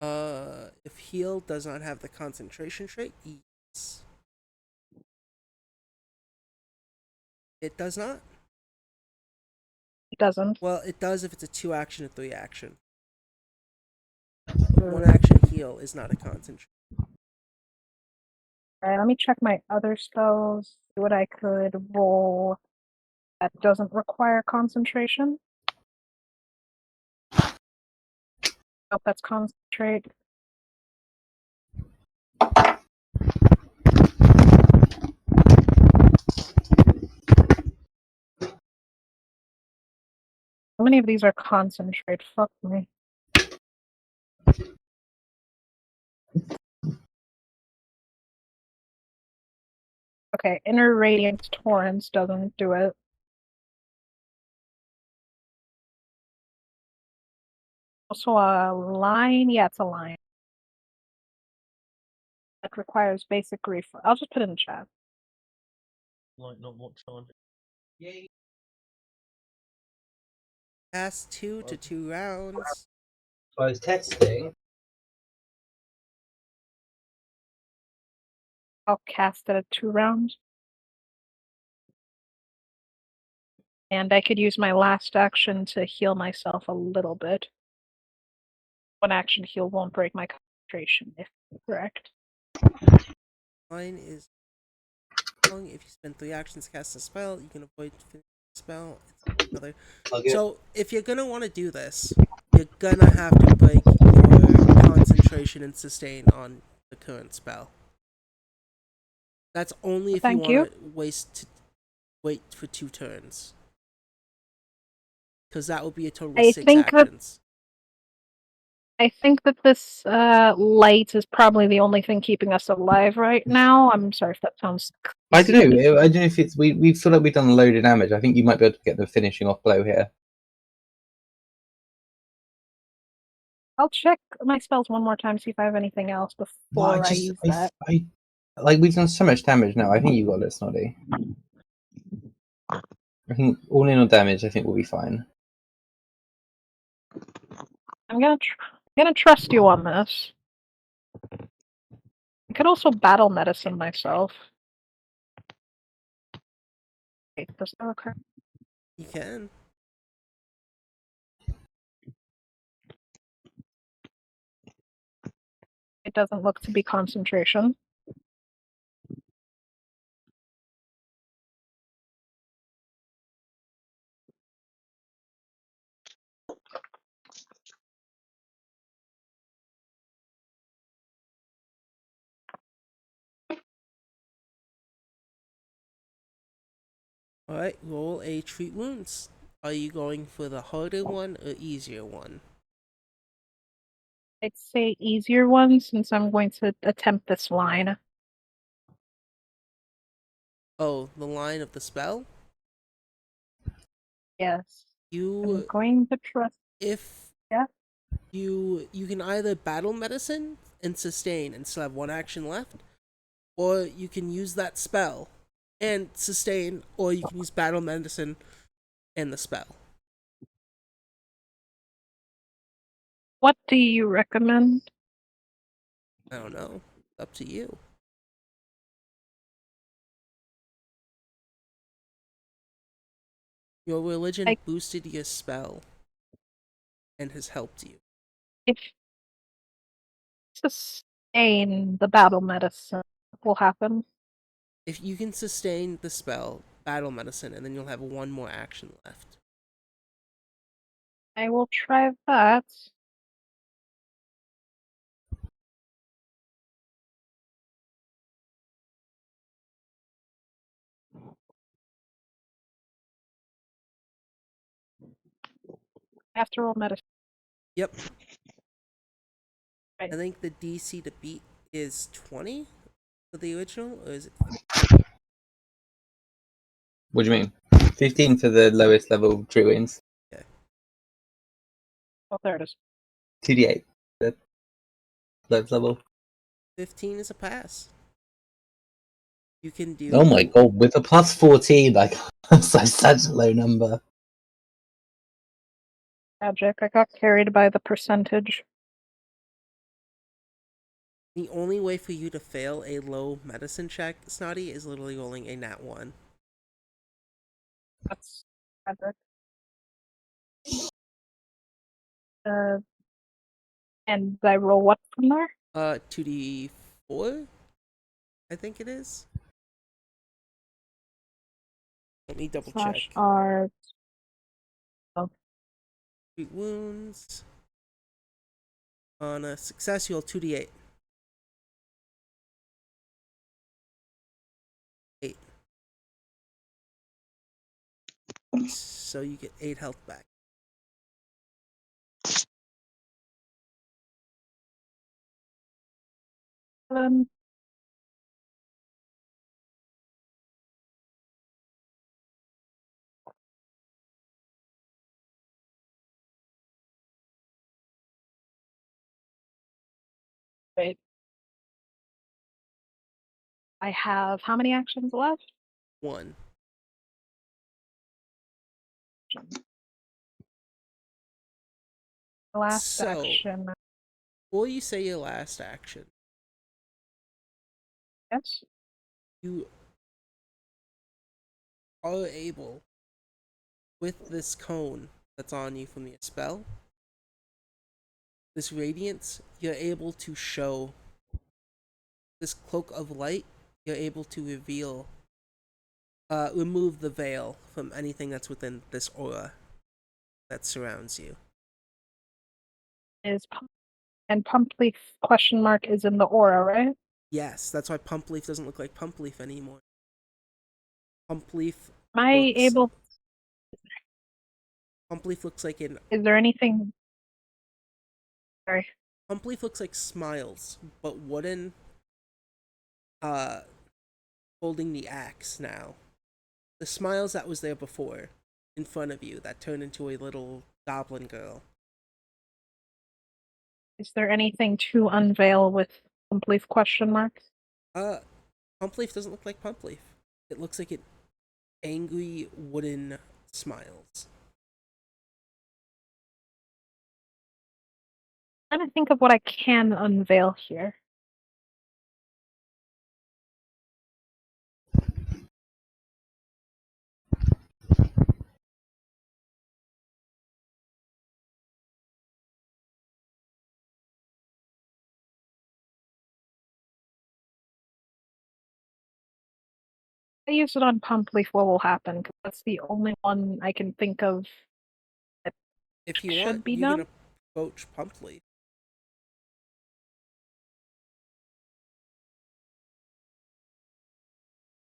If heal does not have the concentration trait, yes. It does not? It doesn't. Well, it does if it's a 2 action or 3 action. 1 action heal is not a concentration. Alright, let me check my other spells. See what I could roll that doesn't require concentration. Oh, that's concentrate. How many of these are concentrate? Fuck me. Okay, Inner Radiance Torrents doesn't do it. Also a line? Yeah, it's a line. That requires basic refresh. I'll just put it in the chat. Like not what charge? Yay. Past 2 to 2 rounds. So I was testing. I'll cast it at 2 rounds. And I could use my last action to heal myself a little bit. One action heal won't break my concentration, if correct. Mine is long. If you spend 3 actions to cast a spell, you can avoid finishing the spell. It's another. So if you're gonna want to do this, you're gonna have to break your concentration and sustain on the current spell. That's only if you Thank want to wait for 2 turns. Because that would be a total of 6 actions. I think that this light is probably the only thing keeping us alive right now. I'm sorry if that sounds. I don't know. I don't know if it's we feel like we've done a load of damage. I think you might be able to get the finishing off blow here. I'll check my spells one more time, see if I have anything else before I use that. I like we've done so much damage now. I think you got it, Snoddy. I think all in on damage. I think we'll be fine. I'm gonna trust you on this. I could also battle medicine myself. Wait, does that occur? You can. It doesn't look to be concentration. Alright, roll a treat wounds. Are you going for the harder one or easier one? I'd say easier one since I'm going to attempt this line. Oh, the line of the spell? Yes. I'm going to trust. If you can either battle medicine and sustain and still have 1 action left, or you can use that spell and sustain, or you can use battle medicine and the spell. What do you recommend? I don't know. Up to you. Your religion boosted your spell and has helped you. If sustain the battle medicine will happen. If you can sustain the spell, battle medicine, and then you'll have 1 more action left. I will try that. I have to roll medicine. Yep. Right. I think the DC to beat is 20 for the original, or is it? What do you mean? 15 for the lowest level true wins. Okay. Oh, there it is. 2d8. The lowest level. 15 is a pass. You can do. Oh my god, with a plus 14, like that's such a low number. Magic. I got carried by the percentage. The only way for you to fail a low medicine check, Snotty, is literally rolling a nat 1. That's magic. And I roll what from there? 2d4, I think it is. Let me double check. Art. Oh. Treat wounds. On a success, you'll 2d8. 8. So you get 8 health back. Wait. I have how many actions left? 1. Last action. Before you say your last action, yes, you are able, with this cone that's on you from your spell, this radiance, you're able to show this cloak of light. You're able to remove the veil from anything that's within this aura that surrounds you. And Pumpleaf question mark is in the aura, right? Yes, that's why Pumpleaf doesn't look like Pumpleaf anymore. Pumpleaf. Am I able? Pumpleaf looks like an. Is there anything? Sorry. Pumpleaf looks like Smiles, but wooden. Holding the axe now. The Smiles that was there before, in front of you, that turned into a little goblin girl. Is there anything to unveil with Pumpleaf question marks? Pumpleaf doesn't look like Pumpleaf. It looks like an angry wooden Smiles. I'm trying to think of what I can unveil here. I use it on Pumpleaf, what will happen? Because that's the only one I can think of that if you should want, be you done. can approach Pumpleaf.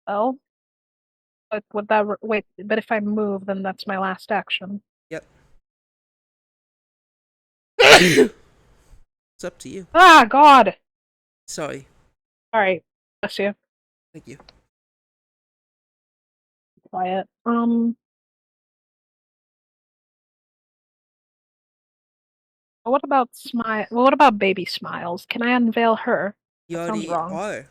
Oh, but would that wait? But if I move, then that's my last action. Yep. It's up to you. Ah, God. Sorry. All right. Bless you. Thank you. Quiet. What about What about Baby Smiles? Can I unveil her? You That sounds already wrong. are.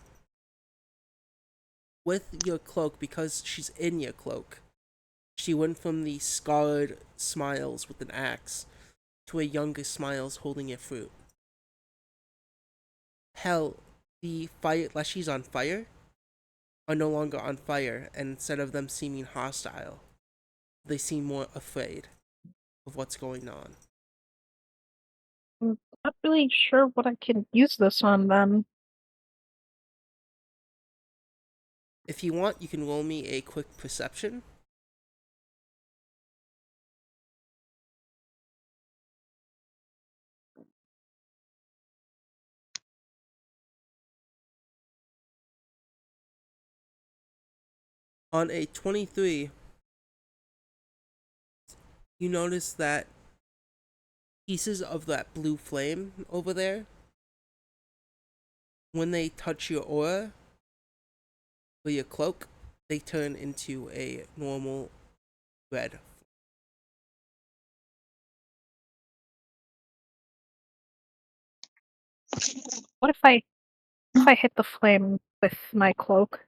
With your cloak, because she's in your cloak, she went from the scarred Smiles with an axe to a younger Smiles holding a fruit. Hell, the fire leshies on fire are no longer on fire, and instead of them seeming hostile, they seem more afraid of what's going on. I'm not really sure what I can use this on then. If you want, you can roll me a quick perception. On a 23, you notice that pieces of that blue flame over there, when they touch your aura or your cloak, they turn into a normal red. What if I hit the flame with my cloak?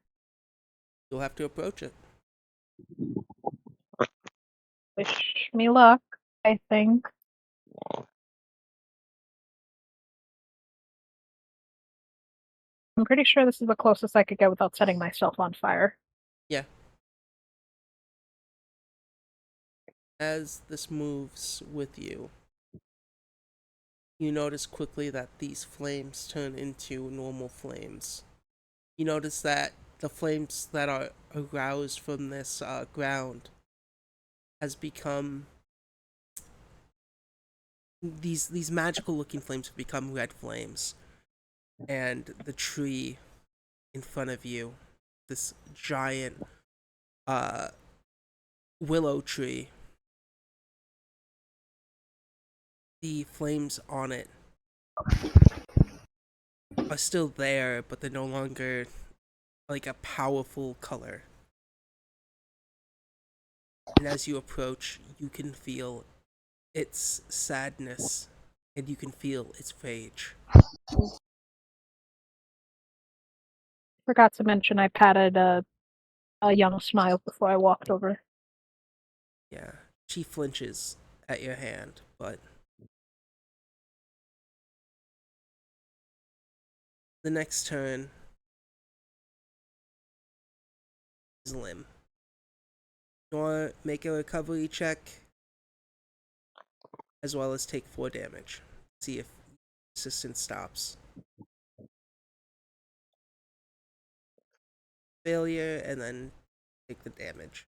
You'll have to approach it. Wish me luck, I think. I'm pretty sure this is the closest I could get without setting myself on fire. Yeah. As this moves with you, you notice quickly that these flames turn into normal flames. You notice that the flames that are aroused from this ground has become these magical looking flames have become red flames, and the tree in front of you, this giant willow tree, the flames on it are still there, but they're no longer like a powerful color. And as you approach, you can feel its sadness, and you can feel its rage. Forgot to mention I patted a young smile before I walked over. Yeah, she flinches at your hand, but the next turn is Lim. You want to make a recovery check, as well as take 4 damage. See if resistance stops. Failure, and then take the damage.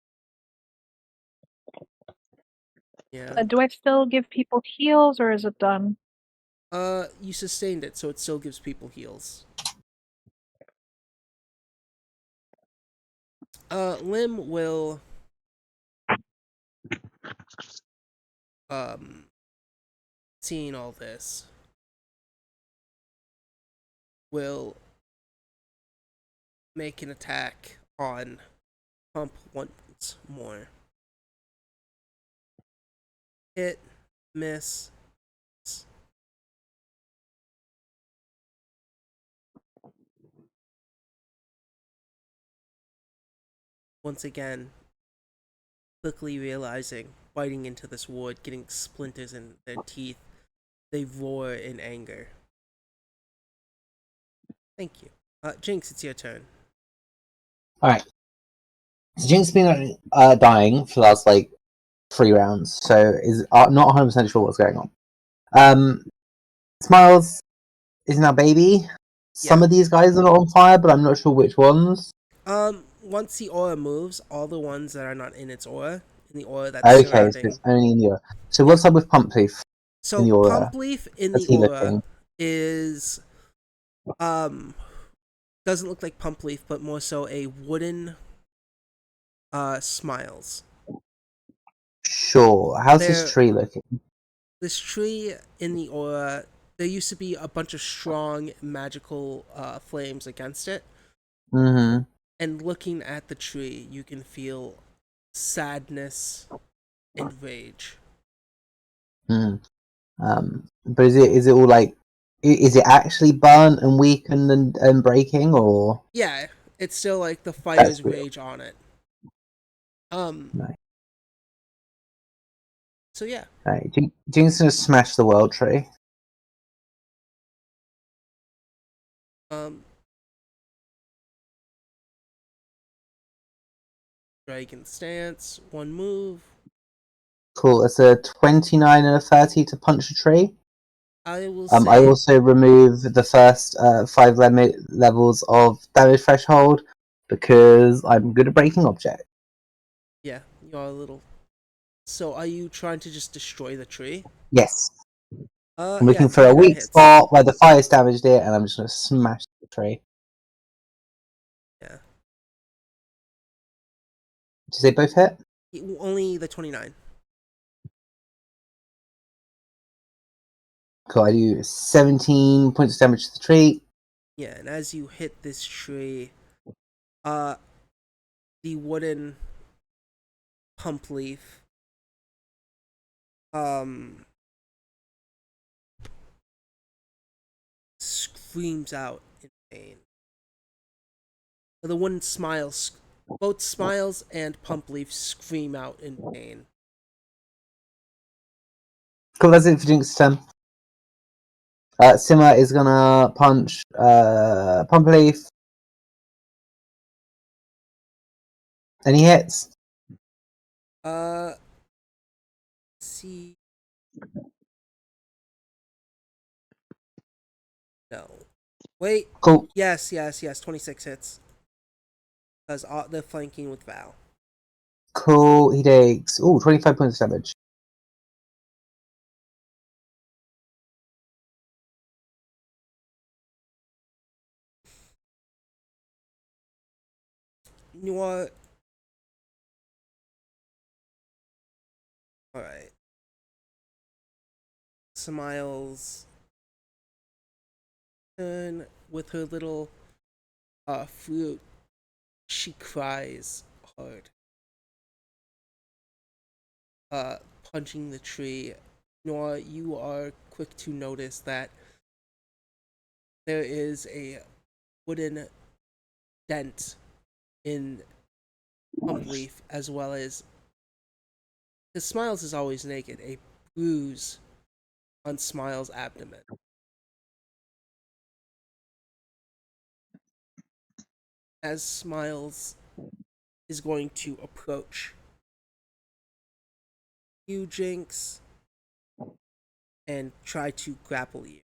Yeah. Do I still give people heals, or is it done? You sustained it, so it still gives people heals. Lim will seeing all this, will make an attack on Pump once more. Hit, miss. Once again, quickly realizing, biting into this wood, getting splinters in their teeth, they roar in anger. Thank you. Jinx, it's your turn. Alright. So Jinx has been dying for the last, 3 rounds, so is not 100% sure what's going on. Smiles is now baby. Some of these guys are not on fire, but I'm not sure which ones. Once the aura moves, all the ones that are not in its aura, in the aura that's Okay, surrounding. so it's only in the aura. So what's up with Pump Leaf So in the aura? Pump Leaf in How's the he aura looking? is doesn't look like Pump Leaf, but more so a wooden Smiles. Sure. How's this tree looking? This tree in the aura, there used to be a bunch of strong magical flames against it. Mm-hmm. And looking at the tree, you can feel sadness and rage. But is it all is it actually burnt and weakened and breaking, or? Yeah, it's still like the fire's rage on it. Nice. So yeah. Right. Jinx gonna smash the world tree. Dragon stance, 1 move. Cool. It's a 29 and a 30 to punch a tree. I will say. I also remove the first 5 levels of damage threshold because I'm good at breaking objects. Yeah, you are a little. So are you trying to just destroy the tree? Yes. I'm yeah, looking for a 29 weak hits. spot where the fire's damaged it, and I'm just gonna smash the tree. Yeah. Did they both hit? Only the 29. Cool. I do 17 points of damage to the tree. Yeah, and as you hit this tree, the wooden pump leaf screams out in pain. The wooden smiles, both Smiles and Pump Leaf scream out in pain. Cool, that's it for Jinx's turn. Simmer is gonna punch Pump Leaf. And he hits. Let's see. No. Wait. Cool. Yes. 26 hits. Because they're flanking with Val. Cool. He takes 25 points of damage. You know what? Alright. Smiles turn with her little fruit. She cries hard. Punching the tree. Noah, you are quick to notice that there is a wooden dent in Pumpleaf, as well as, because Smiles is always naked, a bruise on Smiles' abdomen. As Smiles is going to approach you, Jinx, and try to grapple you.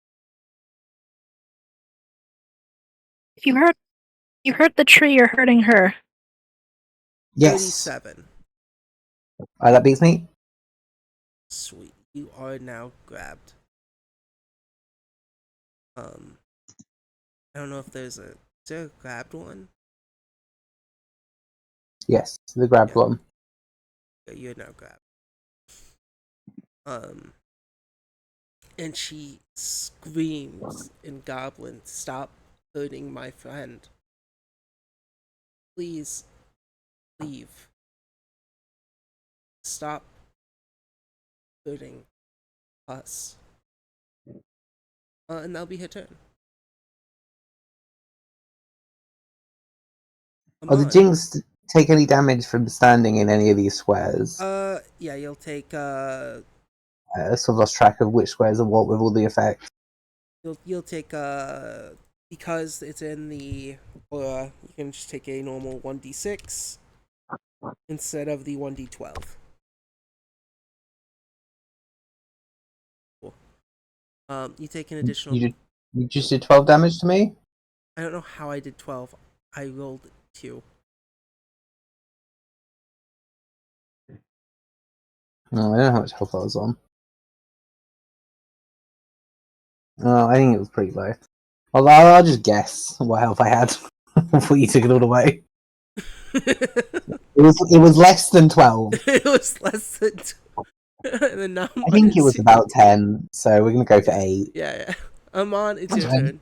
If you hurt the tree, you're hurting her. Yes. 37. That beats me. Sweet. You are now grabbed. I don't know if is there a grabbed one? Yes, the grabbed one. Yeah, you're now grabbed. And she screams in Goblin, "Stop hurting my friend. Please leave. Stop hurting us." And that'll be her turn. Did Jinx take any damage from standing in any of these squares? Yeah, you'll take I sort of lost track of which squares are what with all the effects. You'll take because it's in the aura, you can just take a normal 1d6 instead of the 1d12. Cool. You take an additional. You just did 12 damage to me? I don't know how I did 12. I rolled 2. No, I don't know how much health I was on. I think it was pretty low. I'll just guess what health I had before you took it all away. It was less than 12. It was less than. And now I think it was about 10, so we're gonna go for 8. Yeah. Amon, it's your turn.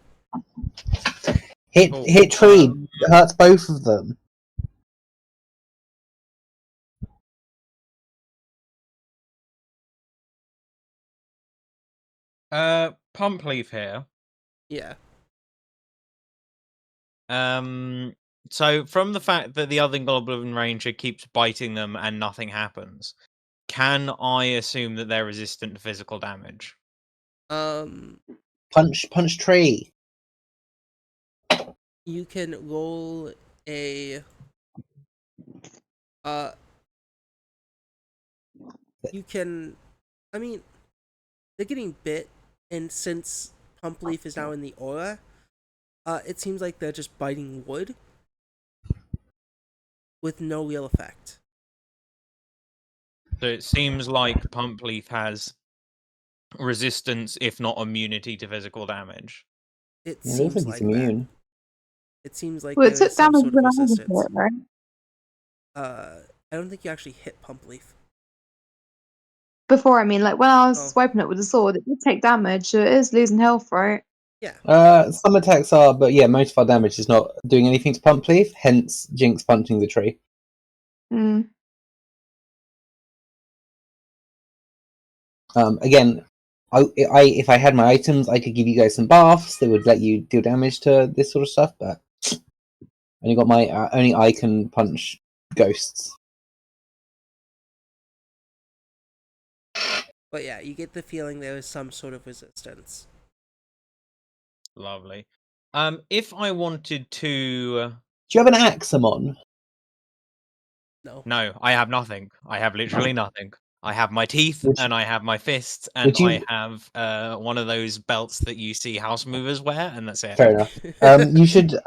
Hit tree. Hurts both of them. Pumpleaf here. Yeah. So from the fact that the other Goblin Ranger keeps biting them and nothing happens, can I assume that they're resistant to physical damage? Punch tree. You can roll a you can, I mean, they're getting bit, and since Pumpleaf is now in the aura, it seems like they're just biting wood with no real effect. So it seems like Pumpleaf has resistance, if not immunity, to physical damage. It seems like immune. It seems like Well, there it took is some damage sort of when I was resistance. hit, right? I don't think you actually hit Pumpleaf. Before, I mean, like when I was swiping it with the sword, it did take damage, so it is losing health, right? Yeah. Some attacks are, but yeah, most of our damage is not doing anything to Pumpleaf, hence Jinx punching the tree. Again, if I had my items, I could give you guys some buffs that would let you deal damage to this sort of stuff, but only I can punch ghosts. But yeah, you get the feeling there is some sort of resistance. Lovely. If I wanted to... Do you have an axe, Amon? No, I have nothing. I have literally nothing. I have my teeth, and I have my fists, and I have one of those belts that you see house movers wear, and that's it. Fair enough. You should...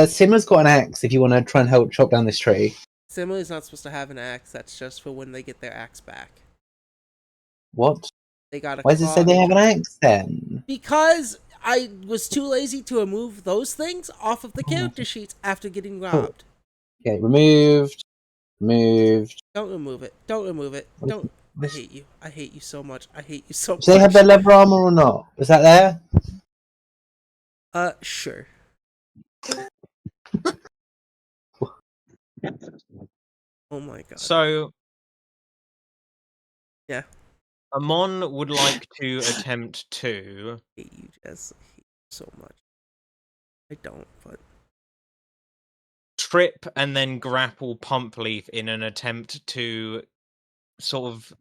Simmer's got an axe if you want to try and help chop down this tree. Simmer is not supposed to have an axe. That's just for when they get their axe back. What? They got a Why does it say they have an axe then? Because I was too lazy to remove those things off of the character sheets after getting robbed. Okay, removed. Removed. Don't remove it. Don't remove it. Don't. I hate you. I hate you so much. I hate you so much. Do they have their leather armor or not? Is that there? Sure. Oh my god. So... Yeah. Amon would like to attempt to... I hate you, Jess. I hate you so much. I don't, but... trip and then grapple Pump Leaf in an attempt to sort of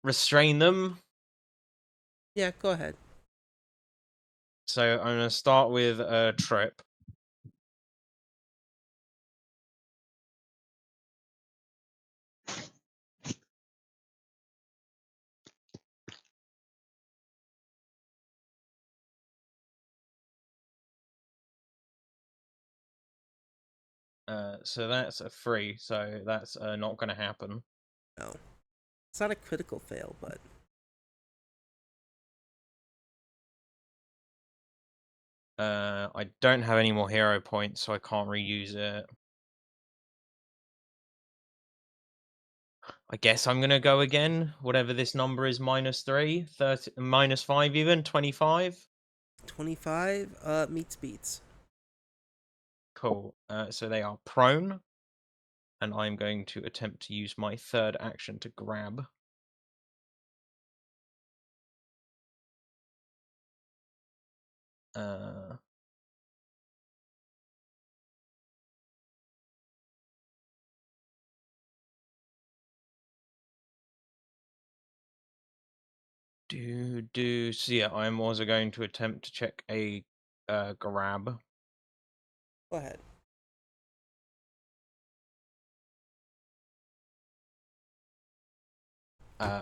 restrain them. Yeah, go ahead. So I'm going to start with a trip. So that's a 3, so that's not going to happen. No. It's not a critical fail, but... I don't have any more hero points, so I can't reuse it. I guess I'm going to go again, whatever this number is, -3, 30, -5 even, 25? 25, meets beats. Cool. So they are prone, and I'm going to attempt to use my third action to grab. So yeah, I'm also going to attempt to check a grab. Go ahead.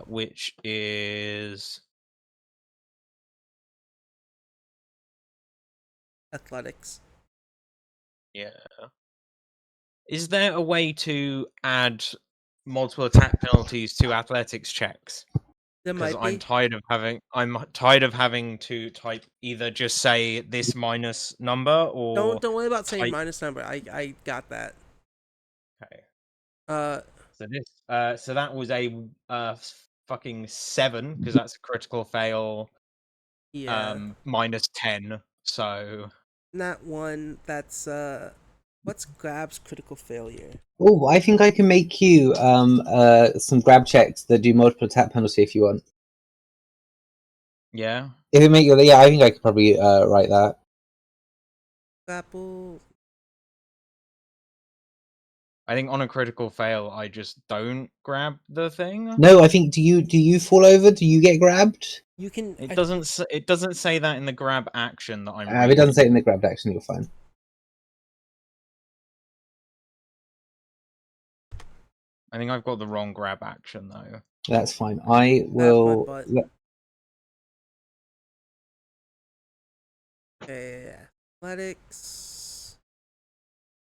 Which is Athletics. Yeah. Is there a way to add multiple attack penalties to athletics checks? There Because might be. I'm tired of having to type either just say this minus number or Don't worry about saying type. minus number. I got that. Okay. Uh, So that was a fucking 7 because that's a critical fail. yeah. -10. So Not one. That's what's grab's critical failure? Oh, I think I can make you some grab checks that do multiple attack penalty if you want. yeah. If it make you, yeah, I think I could probably write that. Grapple. I think on a critical fail, I just don't grab the thing. No, I think do you fall over? Do you get grabbed? You can. It doesn't say that in the grab action that I'm If reading. it doesn't say it in the grabbed action, you're fine. I think I've got the wrong grab action though. That's fine. I will. Athletics.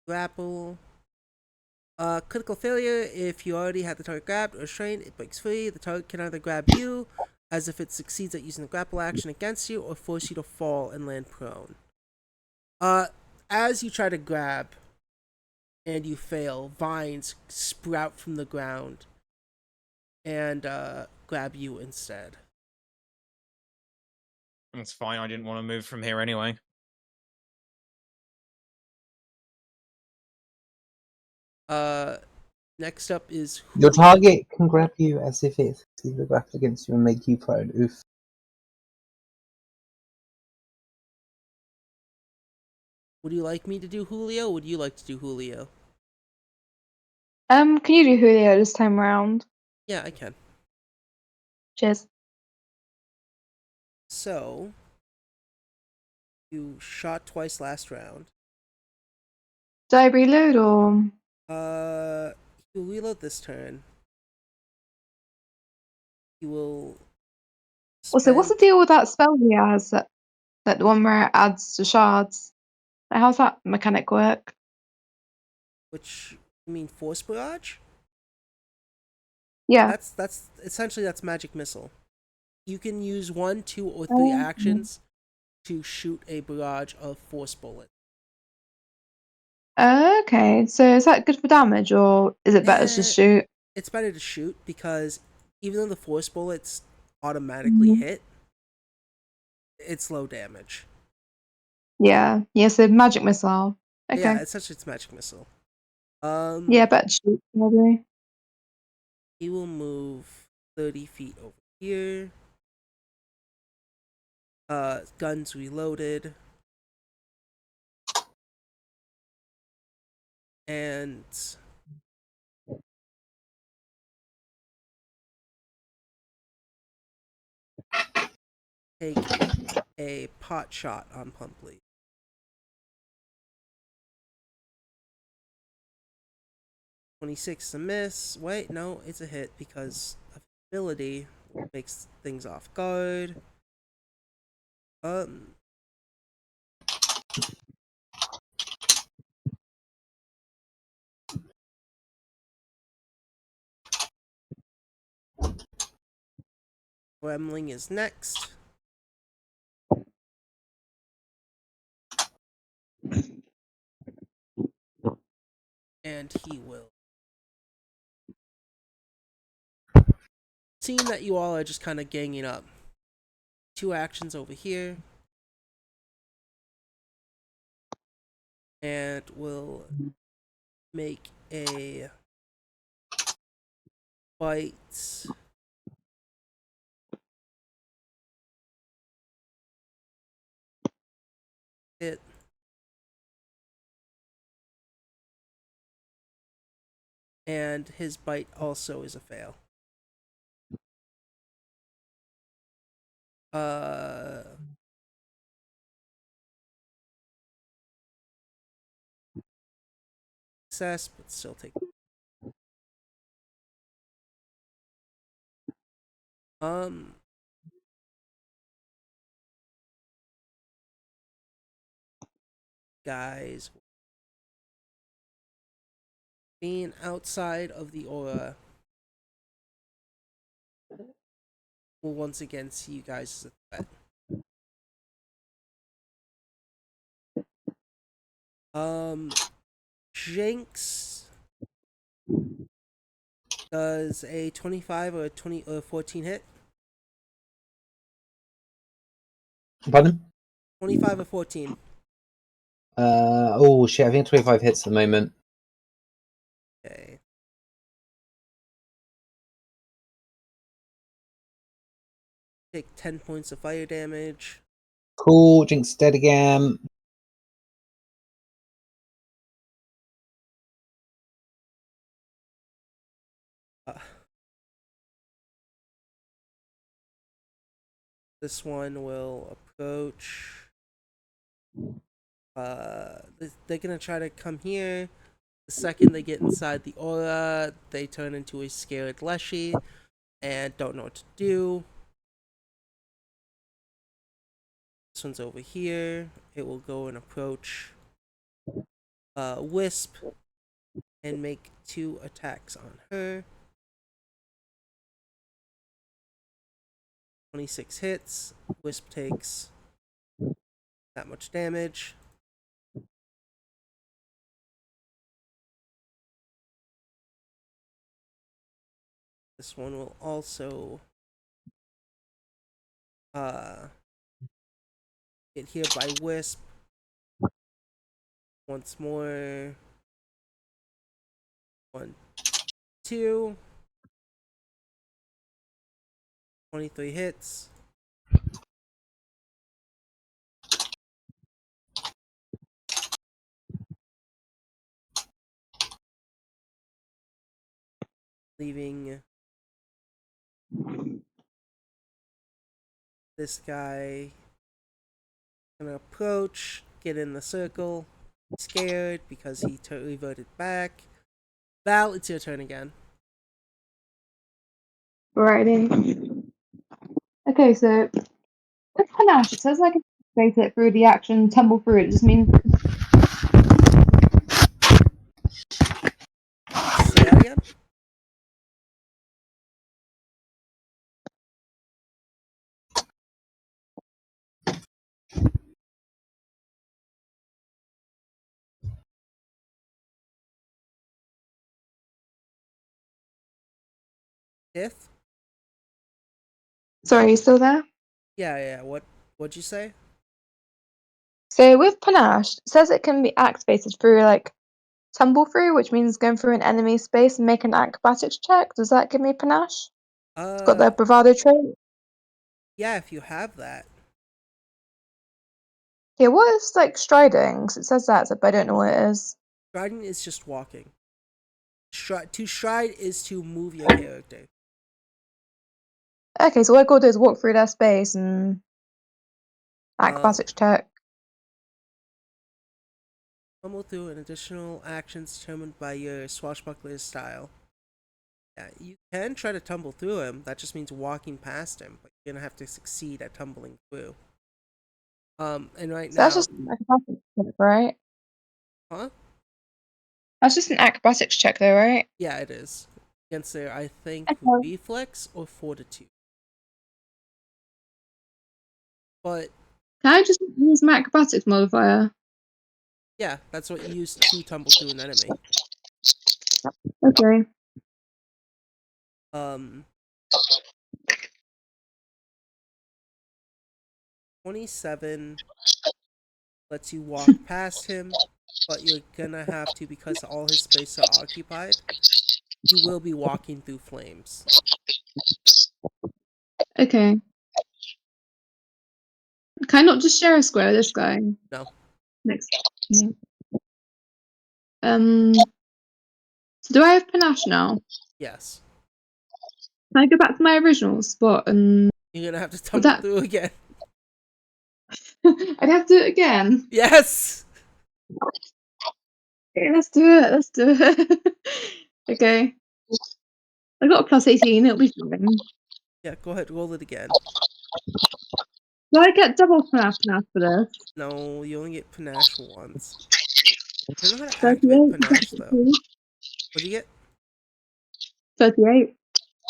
Grapple. Critical failure. If you already had the target grabbed or restrained, it breaks free. The target can either grab you, as if it succeeds at using the grapple action against you, or force you to fall and land prone. As you try to grab and you fail, vines sprout from the ground and grab you instead. It's fine. I didn't want to move from here anyway. Next up is your target can grab you as if it's either grappled against you and make you prone. Oof. Would you like me to do Julio? Or would you like to do Julio? Can you do Julio this time around? Yeah, I can. Cheers. So, you shot twice last round. Do I reload or? You reload this turn. You will. Also, what's the deal with that spell he has? That the one where it adds to shards. How's that mechanic work? Which you mean Force Barrage? Yeah. That's essentially that's Magic Missile. You can use 1, 2, or 3 actions to shoot a barrage of Force Bullets. Okay, so is that good for damage, or is it better to shoot? It's better to shoot because even though the Force Bullets automatically hit, it's low damage. Yeah, so Magic Missile. Okay. Yeah, essentially it's Magic Missile. Yeah, better to shoot, probably. He will move 30 feet over here. Guns reloaded. and take a pot shot on Pumply. 26 is a miss. Wait, no, it's a hit because of ability makes things off guard. Gremling is next. And he will. Seeing that you all are just kind of ganging up. 2 actions over here. And will make a bite. Hit. And his bite also is a fail. Success, but still take. Guys, being outside of the aura will once again see you guys as a threat. Jinx does a 25 or a 20 or 14 hit? Pardon? 25 or 14. Oh shit, I think 25 hits at the moment. Okay. Take 10 points of fire damage. Cool, Jinx dead again. This one will approach. They're gonna try to come here. The second they get inside the aura, they turn into a scared Leshy and don't know what to do. This one's over here. It will go and approach Wisp and make 2 attacks on her. 26 hits. Wisp takes that much damage. This one will also get hit by Wisp once more. 1, 2. 23 hits. Leaving this guy gonna approach, get in the circle, scared because he reverted back. Val, it's your turn again. Righty. Okay, so with Panache, it says like activate it through the action, tumble through it. It just means. Say that again? If? Sorry, you still there? Yeah. What'd you say? So with Panache, it says it can be activated through like tumble through, which means going through an enemy space and make an acrobatics check. Does that give me Panache? It's got the bravado trait. Yeah, if you have that. Yeah, what is like striding? 'Cause it says that, but I don't know what it is. Striding is just walking. To stride is to move your character. Okay, so what I gotta do is walk through that space and acrobatics check. Tumble through an additional actions determined by your swashbuckler's style. Yeah, you can try to tumble through him. That just means walking past him, but you're gonna have to succeed at tumbling through. And right So now, that's just an acrobatics check, right? huh? That's just an acrobatics check, though, right? Yeah, it is. Against their, I think, Okay. reflex or fortitude. But Can I just use my acrobatics modifier? yeah, that's what you use to tumble through an enemy. Okay. 27 lets you walk past him, but you're gonna have to, because all his space are occupied, you will be walking through flames. Okay. Can I not just share a square with this guy? No. Next. Yeah. So do I have panache now? Yes. Can I go back to my original spot and You're gonna have to tumble through again. I'd have to do it again. Yes! Okay, let's do it. Let's do it. Okay. I got a plus 18, it'll be fine. Yeah, go ahead, roll it again. Do I get double panache for this? No, you only get panache once. I don't know how to 38. activate panache though. What'd you get? 38.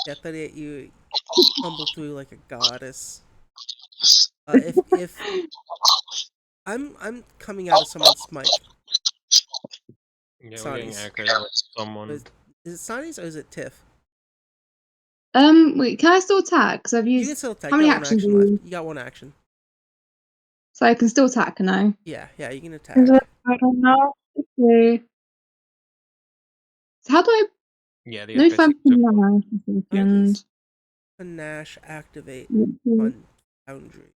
Yeah, 38. You tumble through like a goddess. If I'm coming out of someone's mic. Yeah, we're getting echoed with someone. Is it Sonny's or is it Tiff? Wait, can I still attack? Because I've used. You can still attack. How You many got one actions action do left. you? You got one action. So I can still attack, can I? Yeah, you can attack. I don't know. Okay. So how do I? Yeah, the Let me find How panache. does panache activate Mm-hmm. on Foundry?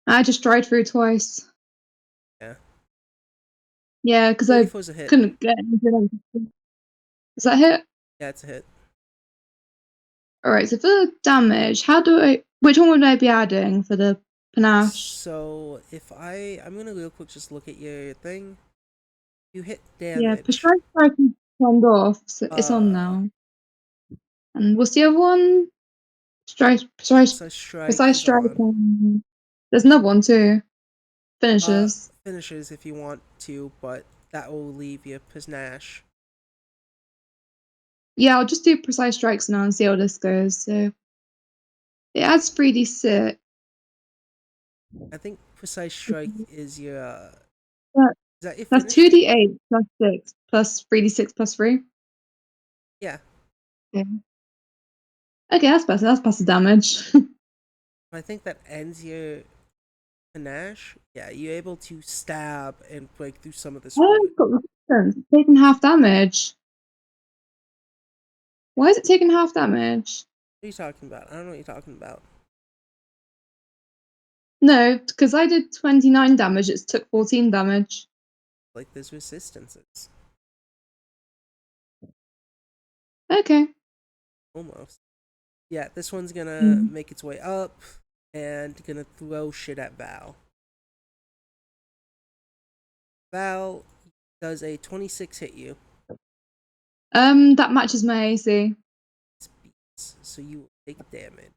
I just tried through twice. Yeah. Yeah, because I was a hit. couldn't get anything. Is that a hit? Yeah, it's a hit. Alright, so for the damage, which one would I be adding for the panache? So if I'm gonna real quick just look at your thing. You hit Yeah, damage. Precise Strike is turned off, so it's on now. And what's the other one? Precise Strike. There's another one too. Finishes. Finishes if you want to, but that will leave you panache. Yeah, I'll just do Precise Strikes now and see how this goes. So it adds 3d6. I think Precise Strike is your. Is that your that's finish? 2d8 plus 6 plus 3d6 plus 3. Yeah. Okay, that's better. That's better damage. I think that ends your panache. Yeah, you're able to stab and break through some of this wood. Oh, it's got resistance. It's taking half damage. Why is it taking half damage? What are you talking about? I don't know what you're talking about. No, because I did 29 damage, it took 14 damage. Like there's resistances. Okay. Almost. Yeah, this one's gonna make its way up and gonna throw shit at Val. Val, does a 26 hit you? That matches my AC. So you will take damage.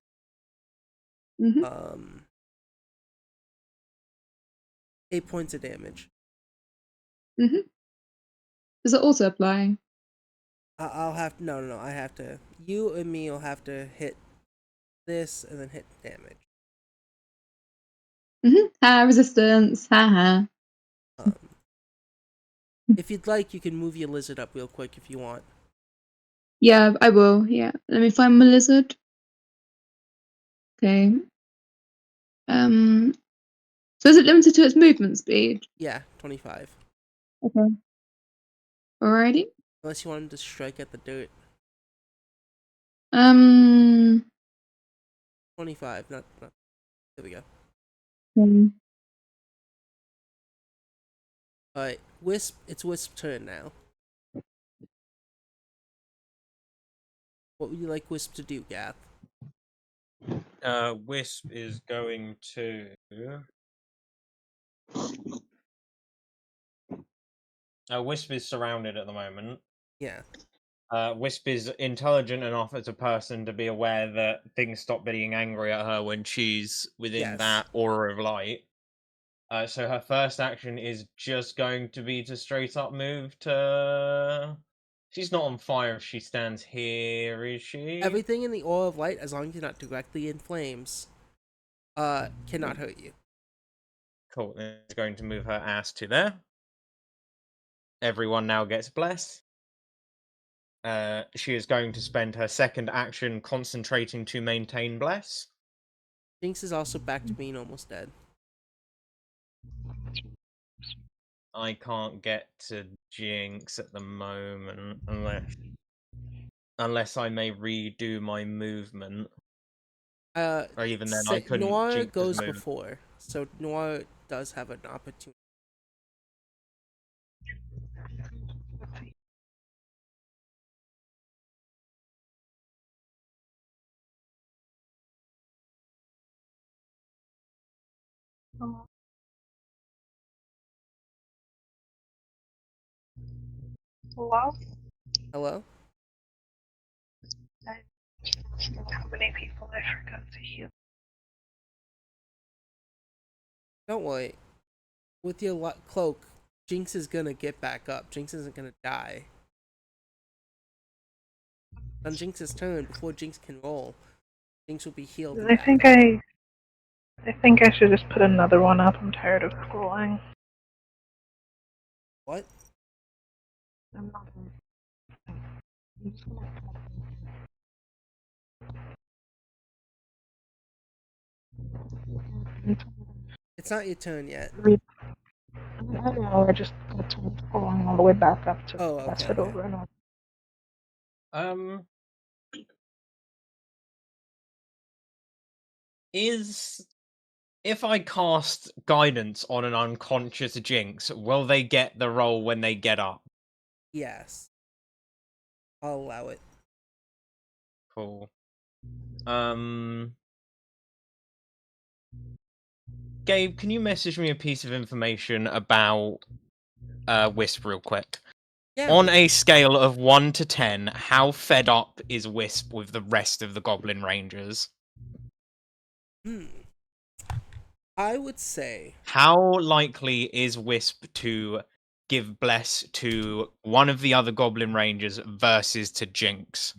8 points of damage. Does it also apply? I'll have to, no, I have to. You and me will have to hit this and then hit damage. Resistance. Haha. If you'd like, you can move your lizard up real quick if you want. Yeah, I will. Yeah, let me find my lizard. Okay. So is it limited to its movement speed? Yeah, 25. Okay. Alrighty. Unless you want him to strike at the dirt. 25, not there we go. Alright, Wisp. It's Wisp's turn now. What would you like Wisp to do, Gath? Wisp is going to. Wisp is surrounded at the moment. Yeah. Wisp is intelligent enough as a person to be aware that things stop being angry at her when she's within that aura of light. So her first action is just going to be to straight up move to. She's not on fire if she stands here, is she? Everything in the aura of light, as long as you're not directly in flames, cannot hurt you. Cool. It's going to move her ass to there. Everyone now gets blessed. She is going to spend her second action concentrating to maintain bless. Jinx is also back to being almost dead. I can't get to Jinx at the moment unless I may redo my movement. Or even then, I couldn't. Noir Jinx's goes move. before, so Noir does have an opportunity. Hello? Hello? I don't know how many people I forgot to heal. Don't worry. With your cloak, Jinx is gonna get back up. Jinx isn't gonna die. On Jinx's turn, before Jinx can roll, Jinx will be healed. I think I should just put another one up. I'm tired of scrolling. What? I'm not. It's not your turn yet. I don't know. I just got to scrolling all the way back up to okay, it over and over. If I cast guidance on an unconscious Jinx, will they get the roll when they get up? Yes. I'll allow it. Cool. Gabe, can you message me a piece of information about Wisp real quick? Yeah, on a scale of 1 to 10, how fed up is Wisp with the rest of the Goblin Rangers? I would say... How likely is Wisp to give Bless to one of the other Goblin Rangers versus to Jinx?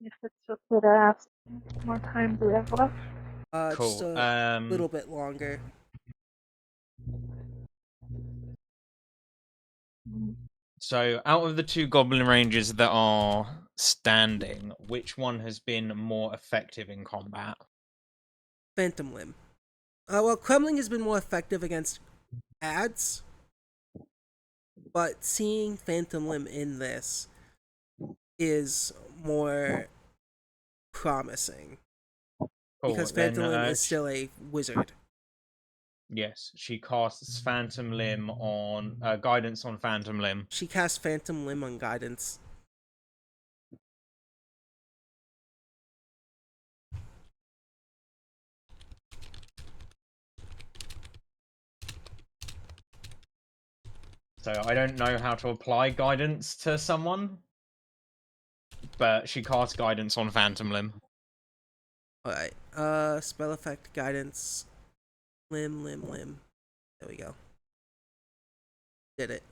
If it's just that I asked more time, do we have left? Just a little bit longer. So, out of the two Goblin Rangers that are standing, which one has been more effective in combat? Phantom Limb. Well, Kremling has been more effective against ads, but seeing Phantom Limb in this is more promising. Cool, because Phantom Limb is still a wizard. Yes, she casts Phantom Limb on guidance on Phantom Limb. She casts Phantom Limb on guidance. So I don't know how to apply guidance to someone, but she casts guidance on Phantom Limb. Alright, spell effect, guidance, limb. There we go. Did it.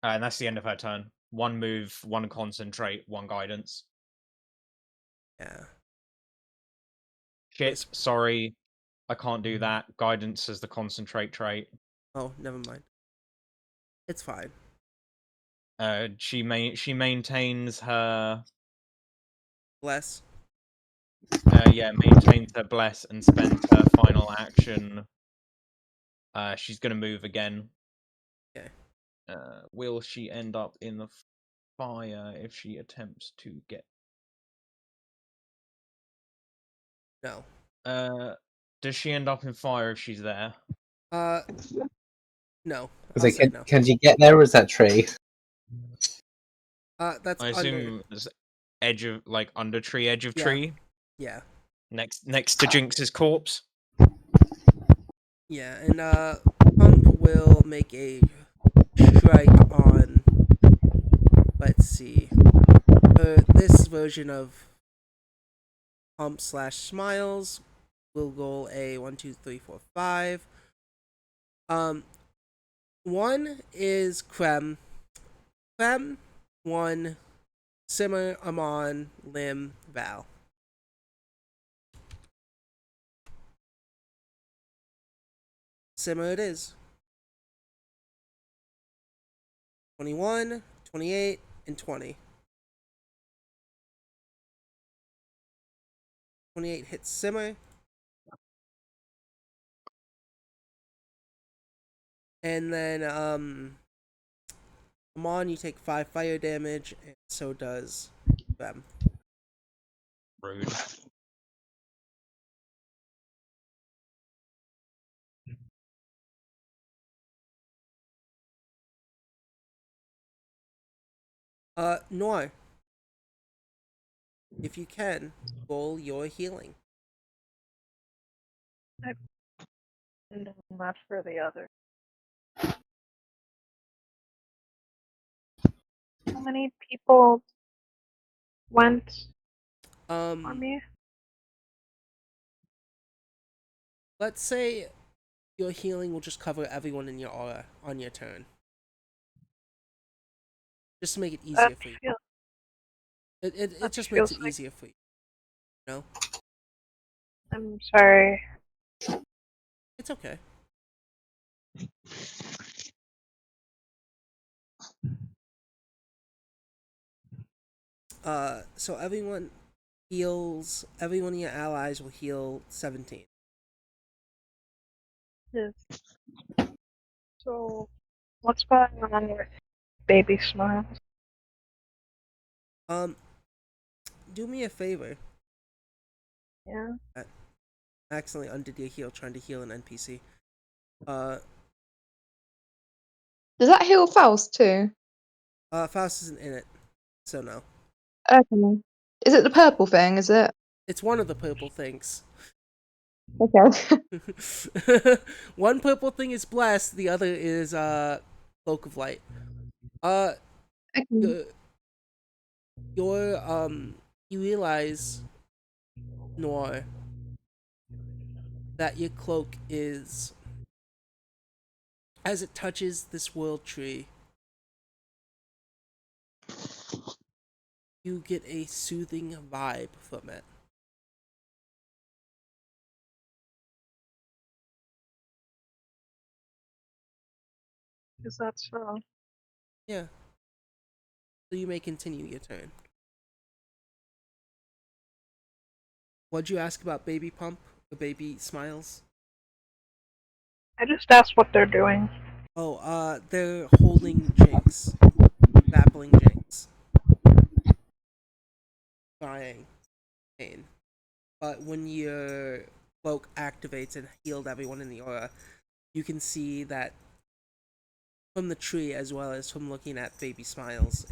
And that's the end of her turn. One move, one concentrate, one guidance. Yeah. Shit, sorry. I can't do that. Guidance is the concentrate trait. Oh, never mind. It's fine. She maintains her Bless. maintains her bless and spends her final action. She's gonna move again. Okay. Will she end up in the fire if she attempts to get? No. Does she end up in fire if she's there? No. I'll say, can you get there, or is that tree? That's I assume there's edge of under tree, edge of tree. Yeah. Next to Jinx's corpse. Yeah, and Pump will make a strike on. Let's see. This version of Pump / Smiles will go a 1, 2, 3, 4, 5. One is Creme. Creme, 1. Simmer, Amon, Lim, Val. Simmer it is. 21, 28, and 20. 28 hits Simmer. And then, Amon, you take 5 fire damage, and so does them. Rude. Noir. If you can, roll your healing. No, not for the other. How many people went on me? Let's say your healing will just cover everyone in your aura on your turn. Just to make it easier for you. It just makes it easier for you. No? I'm sorry. It's okay. So everyone heals. Everyone of your allies will heal 17. Yes. So, what's going on with Baby Smiles? Do me a favor. Yeah. I accidentally undid your heal trying to heal an NPC. Does that heal Faust too? Faust isn't in it, so no. Okay. Is it the purple thing, is it? It's one of the purple things. Okay. One purple thing is blessed, the other is cloak of light. Okay. You realize, Noir, that your cloak is, as it touches this world tree, you get a soothing vibe from it. Is that so? Yeah. So you may continue your turn. What'd you ask about Baby Pump? Or Baby Smiles? I just asked what they're doing. Oh, they're holding Jinx. Battling Jinx. Crying. Pain. But when your cloak activates and healed everyone in the aura, you can see that from the tree as well as from looking at Baby Smiles,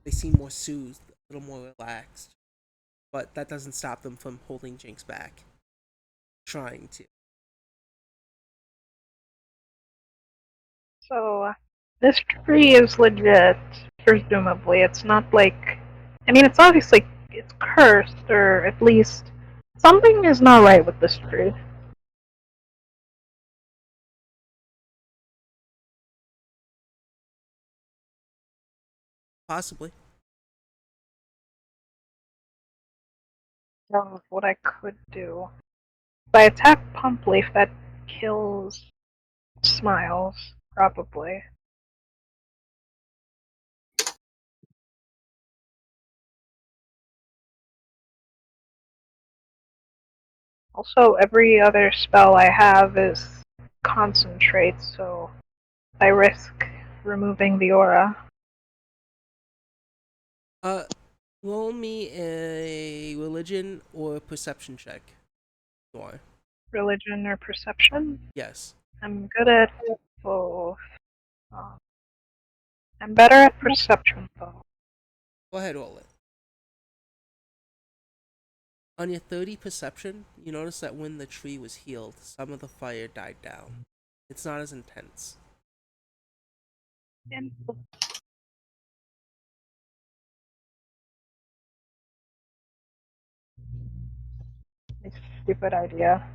they seem more soothed, a little more relaxed. But that doesn't stop them from holding Jinx back. Trying to. So, this tree is legit, presumably. It's not like... I mean, it's obviously it's cursed, or at least something is not right with this tree. Possibly. What I could do. If I attack Pump Leaf, that kills Smiles, probably. Also, every other spell I have is concentrate, so I risk removing the aura. Roll me a religion or perception check. Or Religion or perception? yes. I'm good at both. I'm better at perception, though. Go ahead, roll it. On your 30 perception, you notice that when the tree was healed, some of the fire died down. It's not as intense. And stupid idea.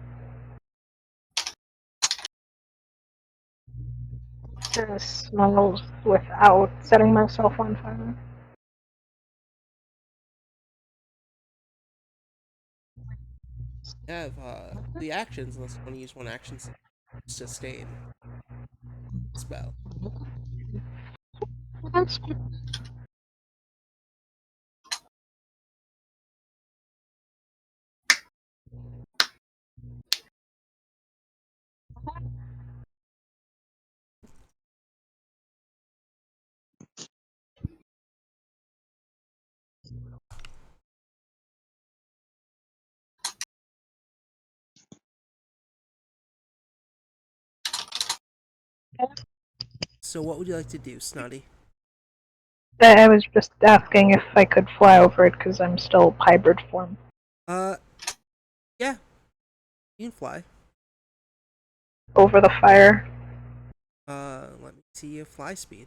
To smells without setting myself on fire. You have 3 actions unless you want to use one action to sustain spell. That's good. So what would you like to do, Snotty? I was just asking if I could fly over it because I'm still hybrid form. Yeah. You can fly. Over the fire. Let me see your fly speed.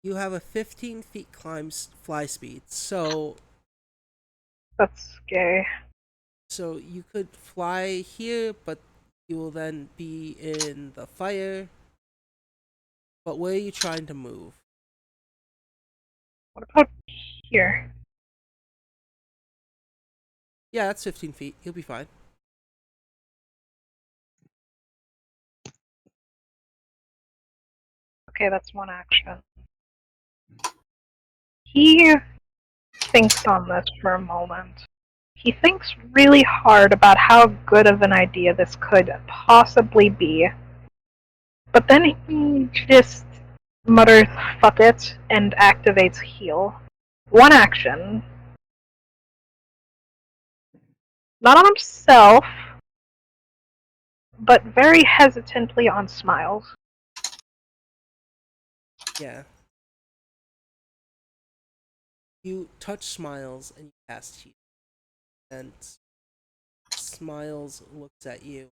You have a 15 feet fly speed, so That's scary. so you could fly here, but you will then be in the fire. But where are you trying to move? What about here? Yeah, that's 15 feet. You'll be fine. Okay, that's one action. He thinks on this for a moment. He thinks really hard about how good of an idea this could possibly be. But then he just mutters, fuck it, and activates heal. One action. Not on himself, but very hesitantly on Smiles. Yeah. You touch Smiles and you cast heal. And Smiles looks at you.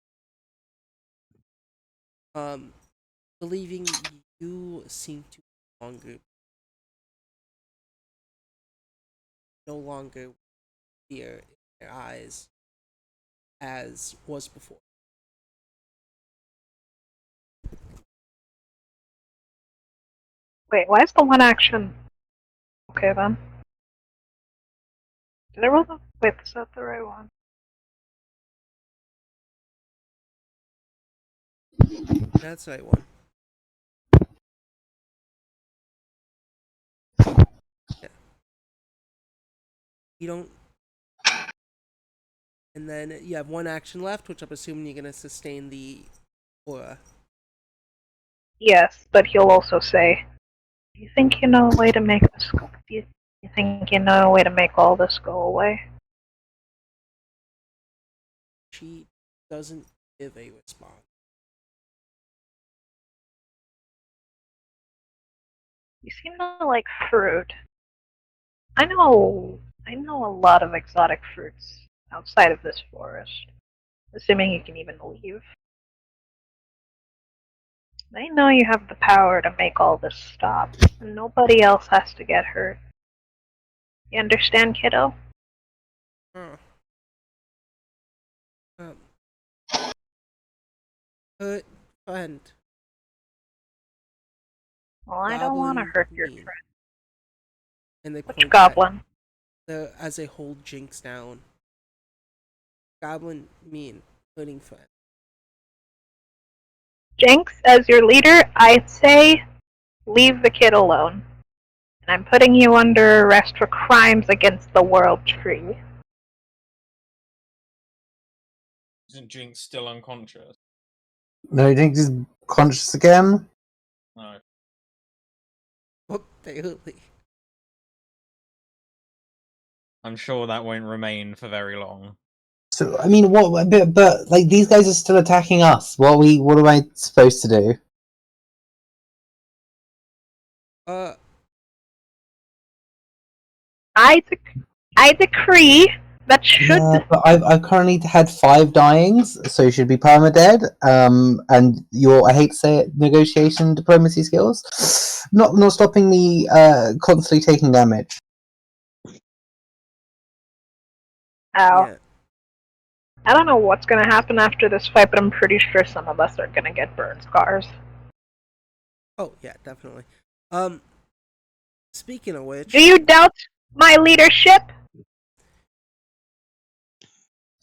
Believing you seem to no longer fear in their eyes as was before. Wait, why is the one action? Okay then. Did I roll the? Wait, is that the right one? That's the right one. Yeah. You don't. And then you have one action left, which I'm assuming you're gonna sustain the aura. Yes, but he'll also say, "Do you think you know a way to make this go? Do you think you know a way to make all this go away?" She doesn't give a response. You seem to like fruit. I know a lot of exotic fruits outside of this forest. Assuming you can even leave. I know you have the power to make all this stop, and nobody else has to get hurt. You understand, kiddo? Huh. Hurt friend. Well, I don't want to Goblin hurt your mean. friend. And they Which point goblin? as they hold Jinx down. Goblin mean. Hurting friend. Jinx, as your leader, I'd say leave the kid alone. And I'm putting you under arrest for crimes against the World Tree. Isn't Jinx still unconscious? No, Jinx is conscious again. No. Oh, barely. I'm sure that won't remain for very long. So I mean, what? But like these guys are still attacking us. What am I supposed to do? I decree that should. Yeah, but I've currently had 5 dyings, so you should be permadead. And your, I hate to say it, negotiation diplomacy skills not stopping me constantly taking damage. Ow. Yeah. I don't know what's gonna happen after this fight, but I'm pretty sure some of us are gonna get burn scars. Oh yeah, definitely. Speaking of which, Do you doubt my leadership?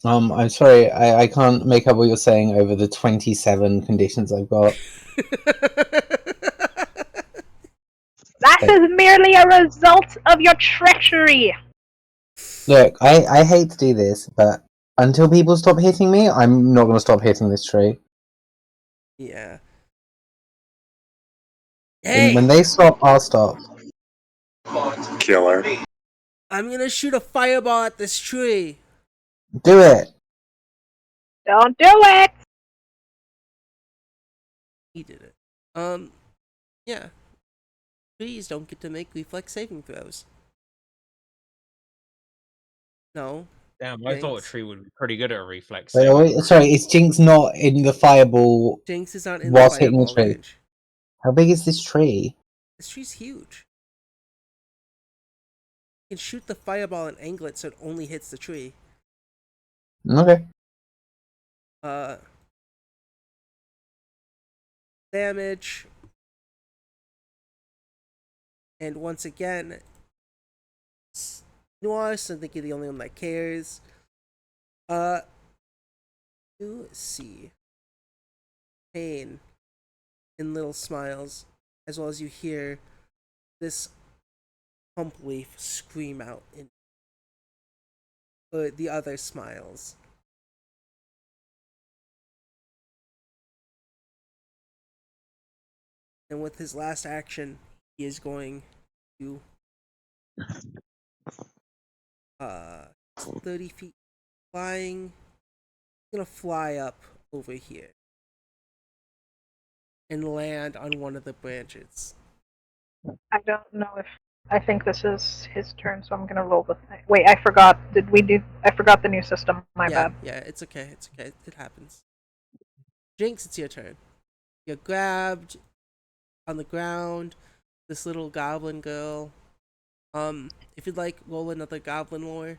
I'm sorry, I can't make up what you're saying over the 27 conditions I've got. That is merely a result of your treachery. Look, I hate to do this, but until people stop hitting me, I'm not going to stop hitting this tree. Yeah. And Hey, when they stop, I'll stop. Killer. I'm gonna shoot a fireball at this tree. Do it! Don't do it! He did it. Yeah. Trees don't get to make reflex saving throws. No. Damn, I thought a Jinx. tree would be pretty good at a reflex. Wait, sorry, is Jinx not in the fireball Jinx is not in the whilst hitting the fireball tree? range. How big is this tree? This tree's huge. You can shoot the fireball and angle it so it only hits the tree. Okay. Damage. And once again, Nuance, I think you're the only one that cares. You see pain in little smiles, as well as you hear this pump leaf scream out in the other smiles. And with his last action, he is going to 30 feet flying. He's gonna fly up over here and land on one of the branches. I don't know if. I think this is his turn, so I'm gonna roll the thing. Wait, I forgot. Did we do. I forgot the new system. My bad. Yeah, it's okay. It's okay. It happens. Jinx, it's your turn. You're grabbed on the ground. This little goblin girl. If you'd like, roll another goblin lore.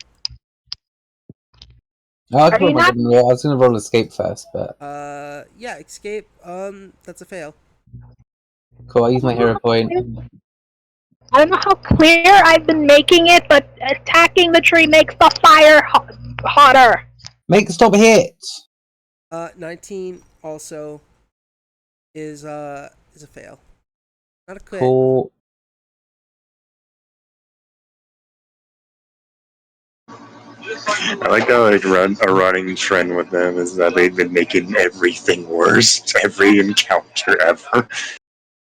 Oh, I, Are you not- I was going to roll escape first, but Yeah, escape. That's a fail. cool. I use my hero point. I don't know how clear I've been making it, but attacking the tree makes the fire hotter. Make the stop hit. 19 also is a fail. Not a crit. Cool. I like how a running trend with them is that they've been making everything worse. Every encounter ever.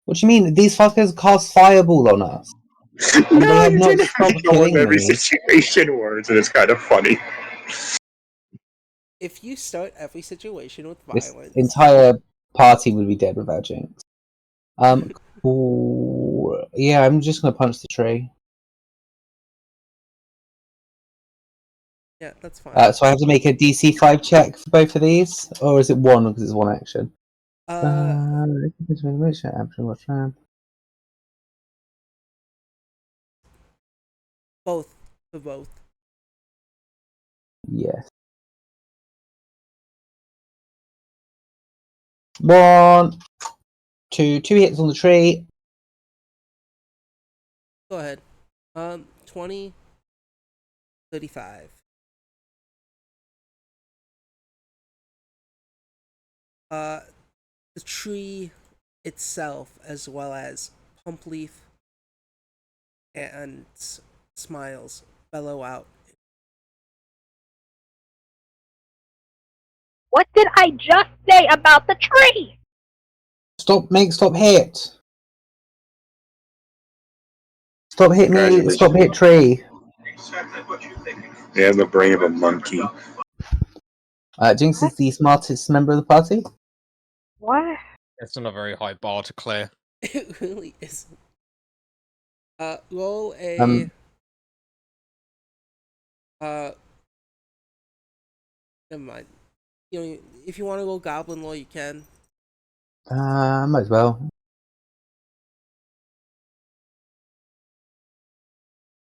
What do you mean? These fuckers cast fireball on us. And No, they have you not didn't stopped make almost killing every me. situation worse, and it's kind of funny. If you start every situation with This violence, entire party would be dead without Jinx. Cool. Yeah, I'm just gonna punch the tree. yeah, that's fine. So I have to make a DC 5 check for both of these? Or is it 1 because it's 1 action? Both for both. Yes. 1, 2 hits on the tree. Go ahead. 20, 35. The tree itself, as well as Pumpleaf and Smiles, bellow out. What did I just say about the tree? Stop hit. Stop hit me, stop hit tree. They have the brain of a monkey. Jinx is the smartest member of the party. What? It's not a very high bar to clear. It really isn't. Roll a... never mind. You know, if you want to go Goblin Law, you can. Might as well.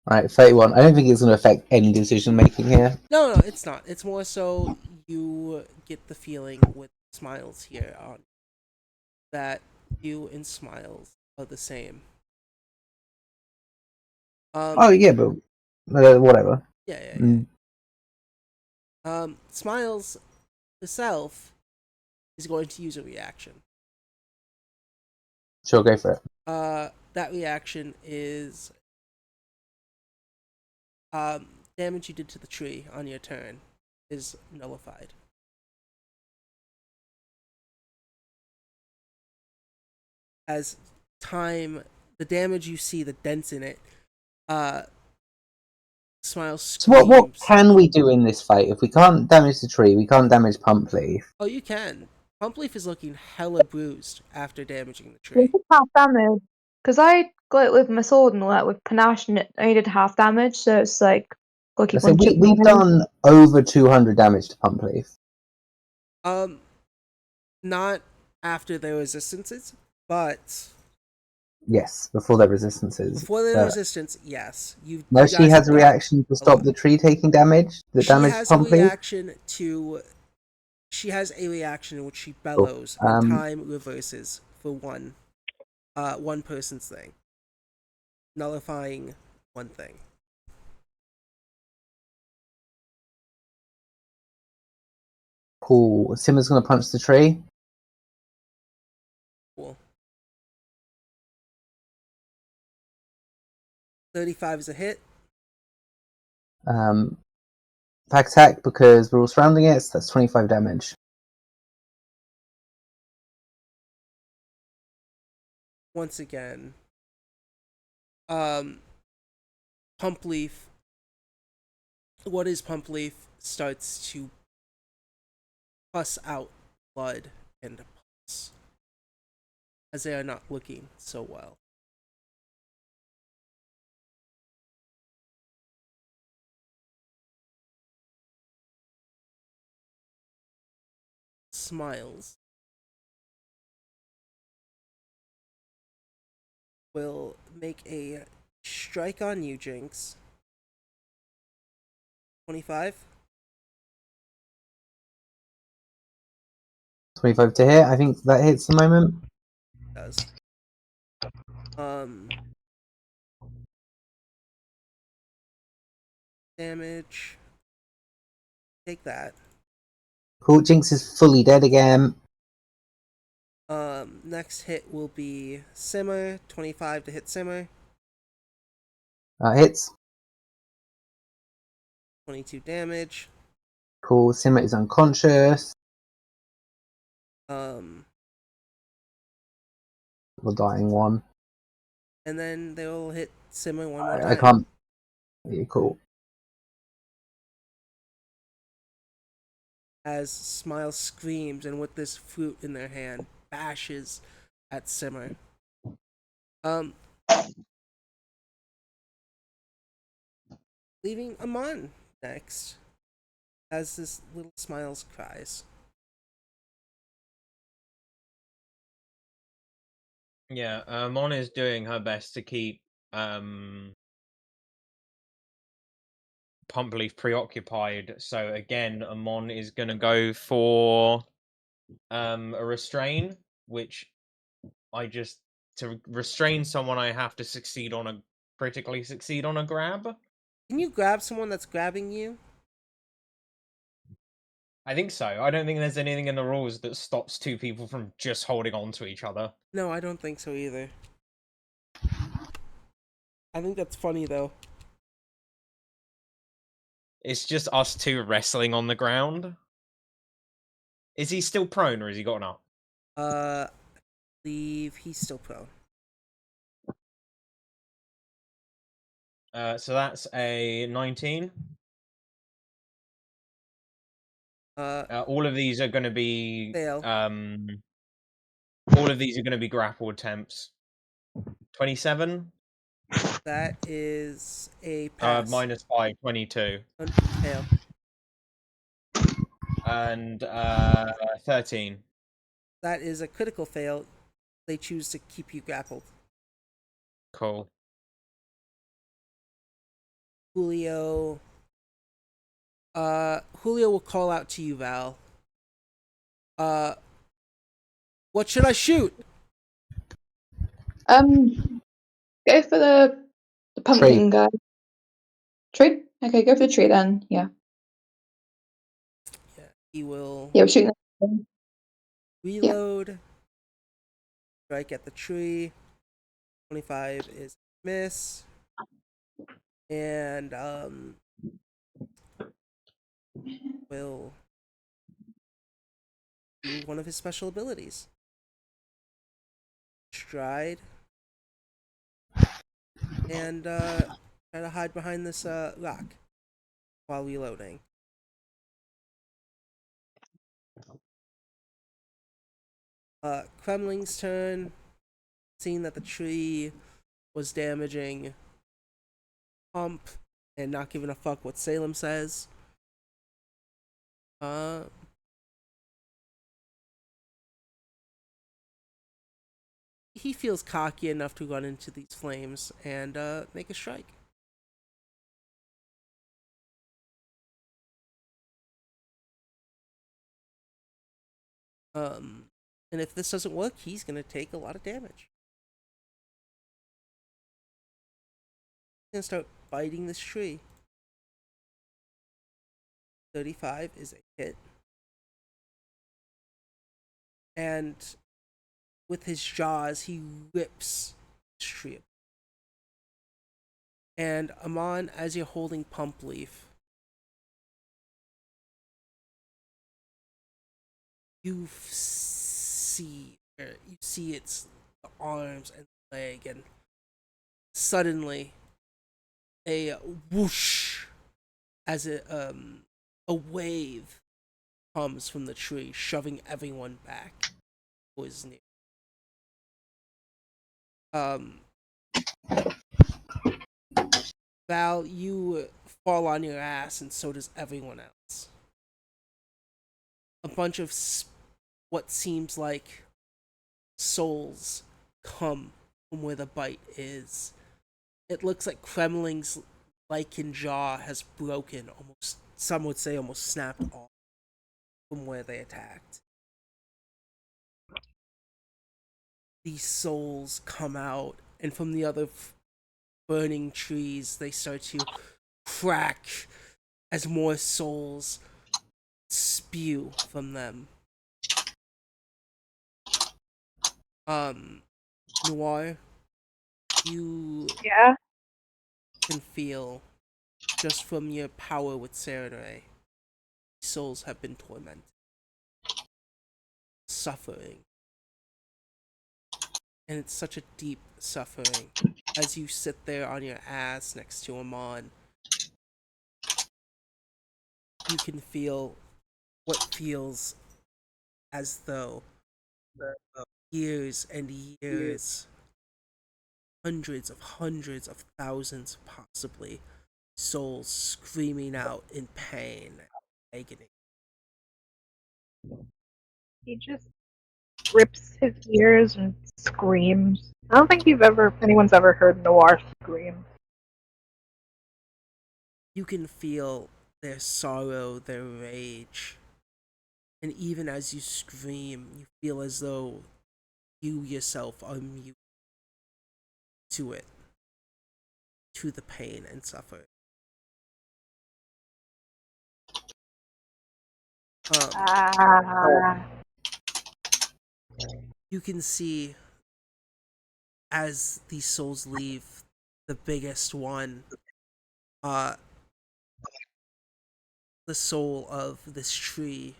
Alright, 31. I don't think it's going to affect any decision making here. No, it's not. It's more so you get the feeling with Smiles here on that you and Smiles are the same. Oh, yeah, but whatever. Yeah. Smiles herself is going to use a reaction. Sure, go for it. That reaction is damage you did to the tree on your turn is nullified. As time, the damage you see, the dents in it, Smiles screams. So what can we do in this fight? If we can't damage the tree, we can't damage Pumpleaf. Oh, you can. Pumpleaf is looking hella bruised after damaging the tree. It's half damage. Because I got it with my sword and all that with panache, and it only did half damage, so it's like, gotta keep So on chipping we've away. done over 200 damage to Pumpleaf. Not after their resistances, but Yes, before their resistances. before their resistance, yes. No, she has a reaction to stop the tree taking damage. The damage to Pumpleaf. She has a reaction in which she bellows and time reverses for one person's thing, nullifying one thing. Cool. Simmer's gonna punch the tree. Cool. 35 is a hit. Pack attack because we're all surrounding it, so that's 25 damage. Once again, Pumpleaf, what is Pumpleaf, starts to pus out blood and pus, as they are not looking so well. Smiles will make a strike on you, Jinx. 25. 25 to hit. I think that hits the moment. It does. Damage. Take that. Cool. Jinx is fully dead again. Next hit will be Simmer. 25 to hit Simmer. Hits. 22 damage. Cool. Simmer is unconscious. The dying one. And then they will hit Simmer one more time. I can't. Yeah, cool. As Smile screams and with this fruit in their hand bashes at Simmer. Leaving Amon next as this little Smiles cries. Yeah, Mon is doing her best to keep Pumpleaf preoccupied. So again, Amon is gonna go for a restrain, which to restrain someone I have to critically succeed on a grab. Can you grab someone that's grabbing you? I think so. I don't think there's anything in the rules that stops two people from just holding on to each other. No, I don't think so either. I think that's funny though. It's just us two wrestling on the ground. Is he still prone or has he gotten up? I believe he's still prone. So that's a 19. All of these are going to be fail. All of these are going to be grapple attempts. 27. That is a pass. -5, 22. Fail. And 13. That is a critical fail. They choose to keep you grappled. Cool. Julio will call out to you, Val. What should I shoot? Go for the pumpkin guy. Tree? Okay, go for the tree then. Yeah. Yeah, he will. Yeah, we're shooting. Reload. Yeah. Strike at the tree. 25 is a miss. And will do one of his special abilities. Stride. And try to hide behind this rock while reloading. Kremling's turn. Seeing that the tree was damaging Pump and not giving a fuck what Salem says. He feels cocky enough to run into these flames and make a strike. And if this doesn't work, he's gonna take a lot of damage. He's gonna start biting this tree. 35 is a hit. And with his jaws, he rips this tree. And Amon, as you're holding Pump Leaf, you see its arms and leg, and suddenly a whoosh as a wave comes from the tree, shoving everyone back who is near. Val, you fall on your ass, and so does everyone else. A bunch of what seems like souls come from where the bite is. It looks like Kremling's lichen jaw has broken, almost, some would say almost snapped off from where they attacked. These souls come out, and from the other burning trees, they start to crack as more souls spew from them. Noir, you can feel, just from your power with Serenray, souls have been tormented, suffering. And it's such a deep suffering. As you sit there on your ass next to Amon, you can feel what feels as though years and years, hundreds of thousands possibly, souls screaming out in pain and agony. He just rips his ears and screams. I don't think anyone's ever heard Noir scream. You can feel their sorrow, their rage. And even as you scream, you feel as though you yourself are immune to it, to the pain and suffering. You can see, as these souls leave, the biggest one, the soul of this tree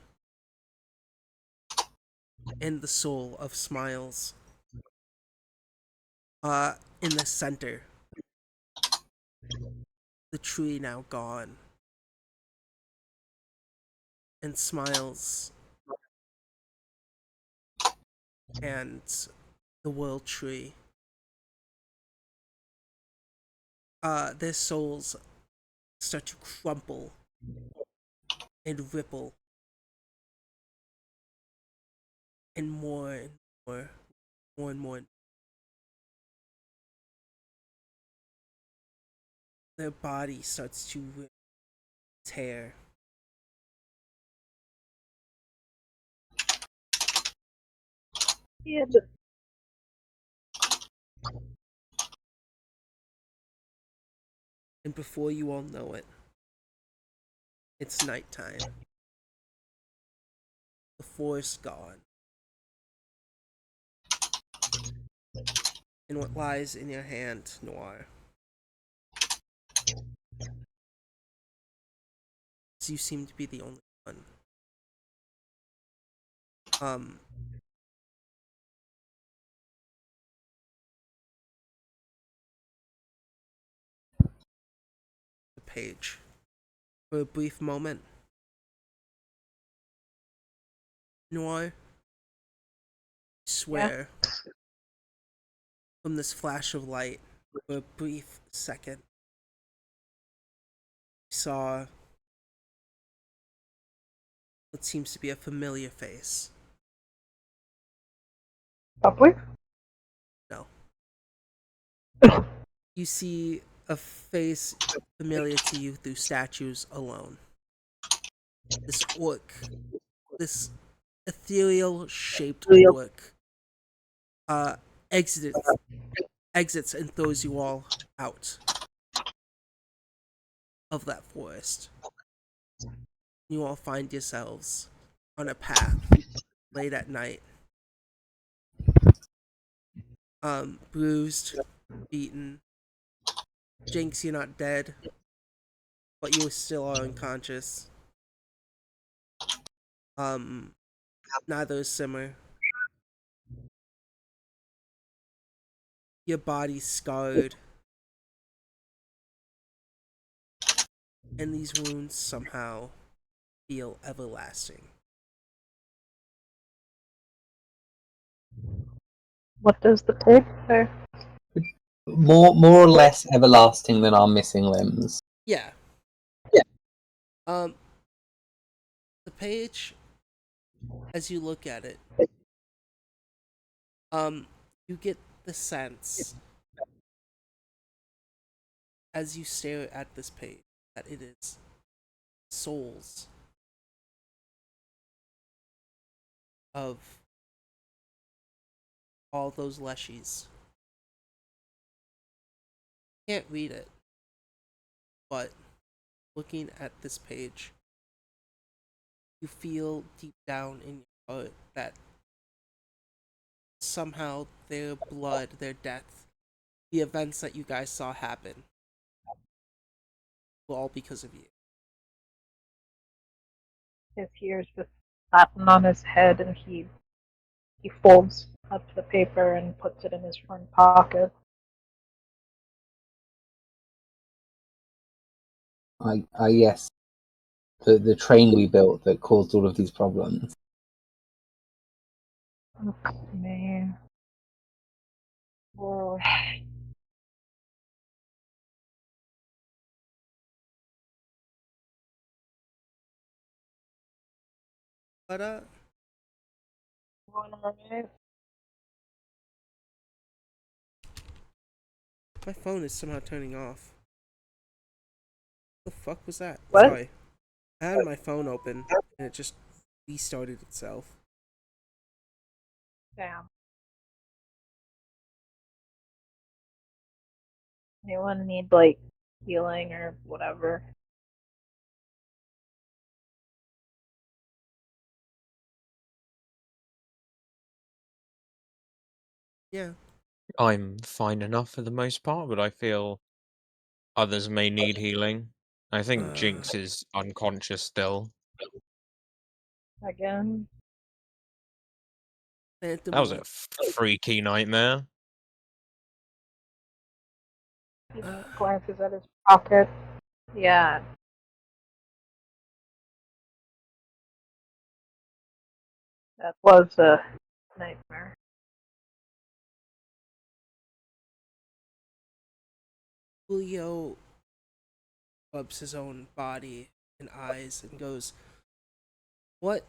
in the soul of Smiles. In the center, the tree now gone, and Smiles and the world tree. Their souls start to crumple and ripple, and more, more and more. Their body starts to tear. Yeah, And before you all know it, it's nighttime. The forest gone. And what lies in your hand, Noir? You seem to be the only one. The page. For a brief moment, Noir, swear, from this flash of light, for a brief second, you saw what seems to be a familiar face. Probably. No. You see a face familiar to you through statues alone. This orc, this ethereal shaped orc, exits and throws you all out of that forest. You all find yourselves on a path late at night. Bruised, beaten. Jinx, you're not dead, but you still are unconscious. Neither is Simmer. Your body's scarred. And these wounds somehow feel everlasting. What does the tape say? More or less everlasting than our missing limbs. Yeah. The page, as you look at it, you get the sense as you stare at this page that it is souls of all those leshies. Can't read it, but looking at this page, you feel deep down in your heart that somehow their blood, their death, the events that you guys saw happen were all because of you. His ears just flatten on his head, and he folds up the paper and puts it in his front pocket. Yes. The train we built that caused all of these problems. Oh, man. Oh. But my phone is somehow turning off. What the fuck was that? What? Sorry. I had my phone open and it just restarted itself. Damn. Anyone need, like, healing or whatever? Yeah. I'm fine enough for the most part, but I feel others may need healing. I think Jinx is unconscious still. Again? Phantom That was a Light. freaky nightmare. He glances at his pocket. Yeah. That was a nightmare. Julio rubs his own body and eyes and goes, What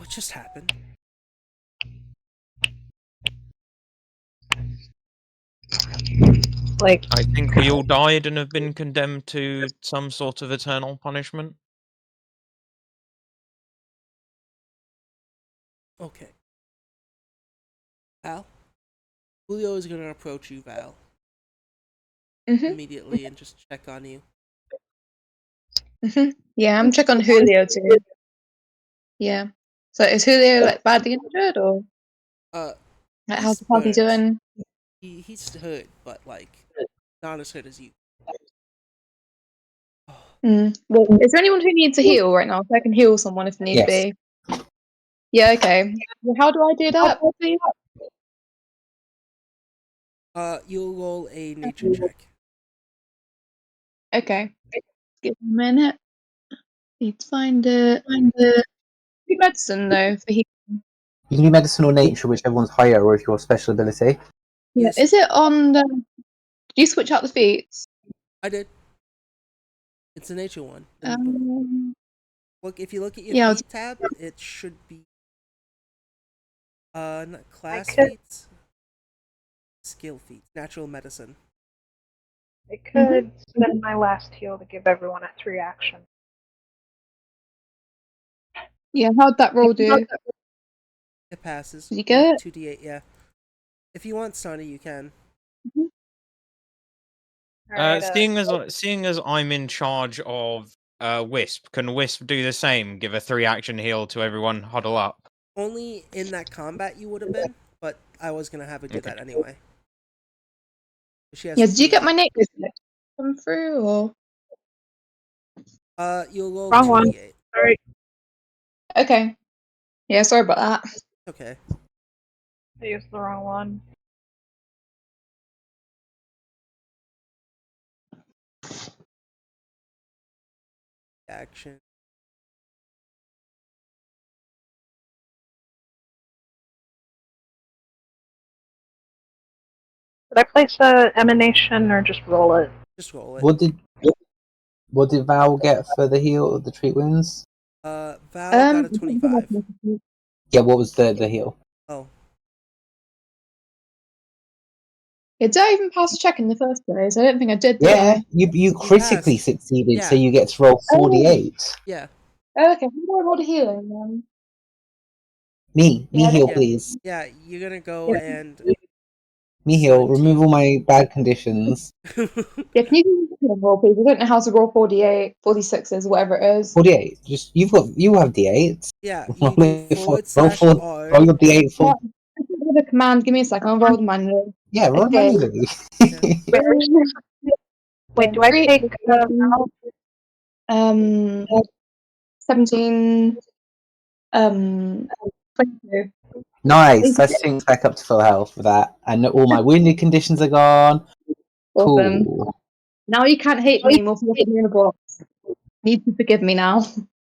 just happened? Like, I think we all died and have been condemned to some sort of eternal punishment. Okay. Val? Julio is gonna approach you, Val, immediately and just check on you. Yeah, I'm checking on Julio too. Yeah. So is Julio like badly injured or like, how's he Burnt. doing? He's hurt, but like not as hurt as you. Well, is there anyone who needs a heal right now? So I can heal someone if need be. Yeah, okay. Well, how do I do that? You'll roll a nature check. Okay. Give me a minute. Need to find it. Good medicine though for healing. You can do medicine or nature, whichever one's higher, or if your special ability. Yeah. Yes. Is it on the? Did you switch out the feats? I did. It's a nature one. Look, if you look at your Yeah, feat tab, it should be not class feats, skill feats, natural medicine. I could spend my last heal to give everyone a 3 action. Yeah, how'd that roll do? It passes. Did you get it? 2d8, yeah. If you want, Sonny, you can. Seeing as I'm in charge of Wisp, can Wisp do the same? Give a 3-action heal to everyone, huddle up. Only in that combat you would have been, but I was gonna have her do that anyway. She has Did you get 3. my nature come through or? You'll roll Wrong one. 2d8. Sorry. Okay. Yeah, sorry about that. Okay. I used the wrong one. Action. Did I place a emanation or just roll it? Just roll it. What did Val get for the heal, the treat wounds? Val got a 25. Yeah, what was the heal? Oh. Did I even pass a check in the first place? I don't think I did. Yeah, you critically succeeded, so you get to roll 48. Yeah. Oh, okay. How do I roll the healing then? Me heal, please. Yeah, you're gonna go and. Me heal. Remove all my bad conditions. Yeah, can you do the roll, please? I don't know how to roll 48, 46s, whatever it is. 48. Just you have D8s. Yeah, roll you do /R. Roll your D8 for. The command. Give me a second. I'll roll the manual. Yeah, roll manually. Wait, do I take 17 22. Nice. That syncs back up to full health for that, and all my wounded conditions are gone. Awesome. Cool. Now you can't hate me anymore for looking me in a box. Need to forgive me now.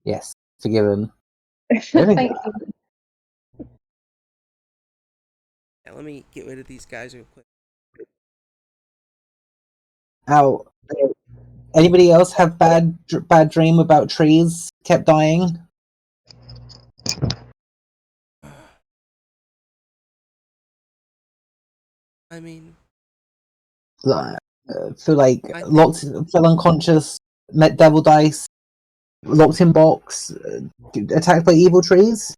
Yes, forgiven. Thank you. Yeah, let me get rid of these guys real quick. Ow. Anybody else have bad dream about trees kept dying? I mean, feel like fell unconscious, met devil dice, locked in box, attacked by evil trees.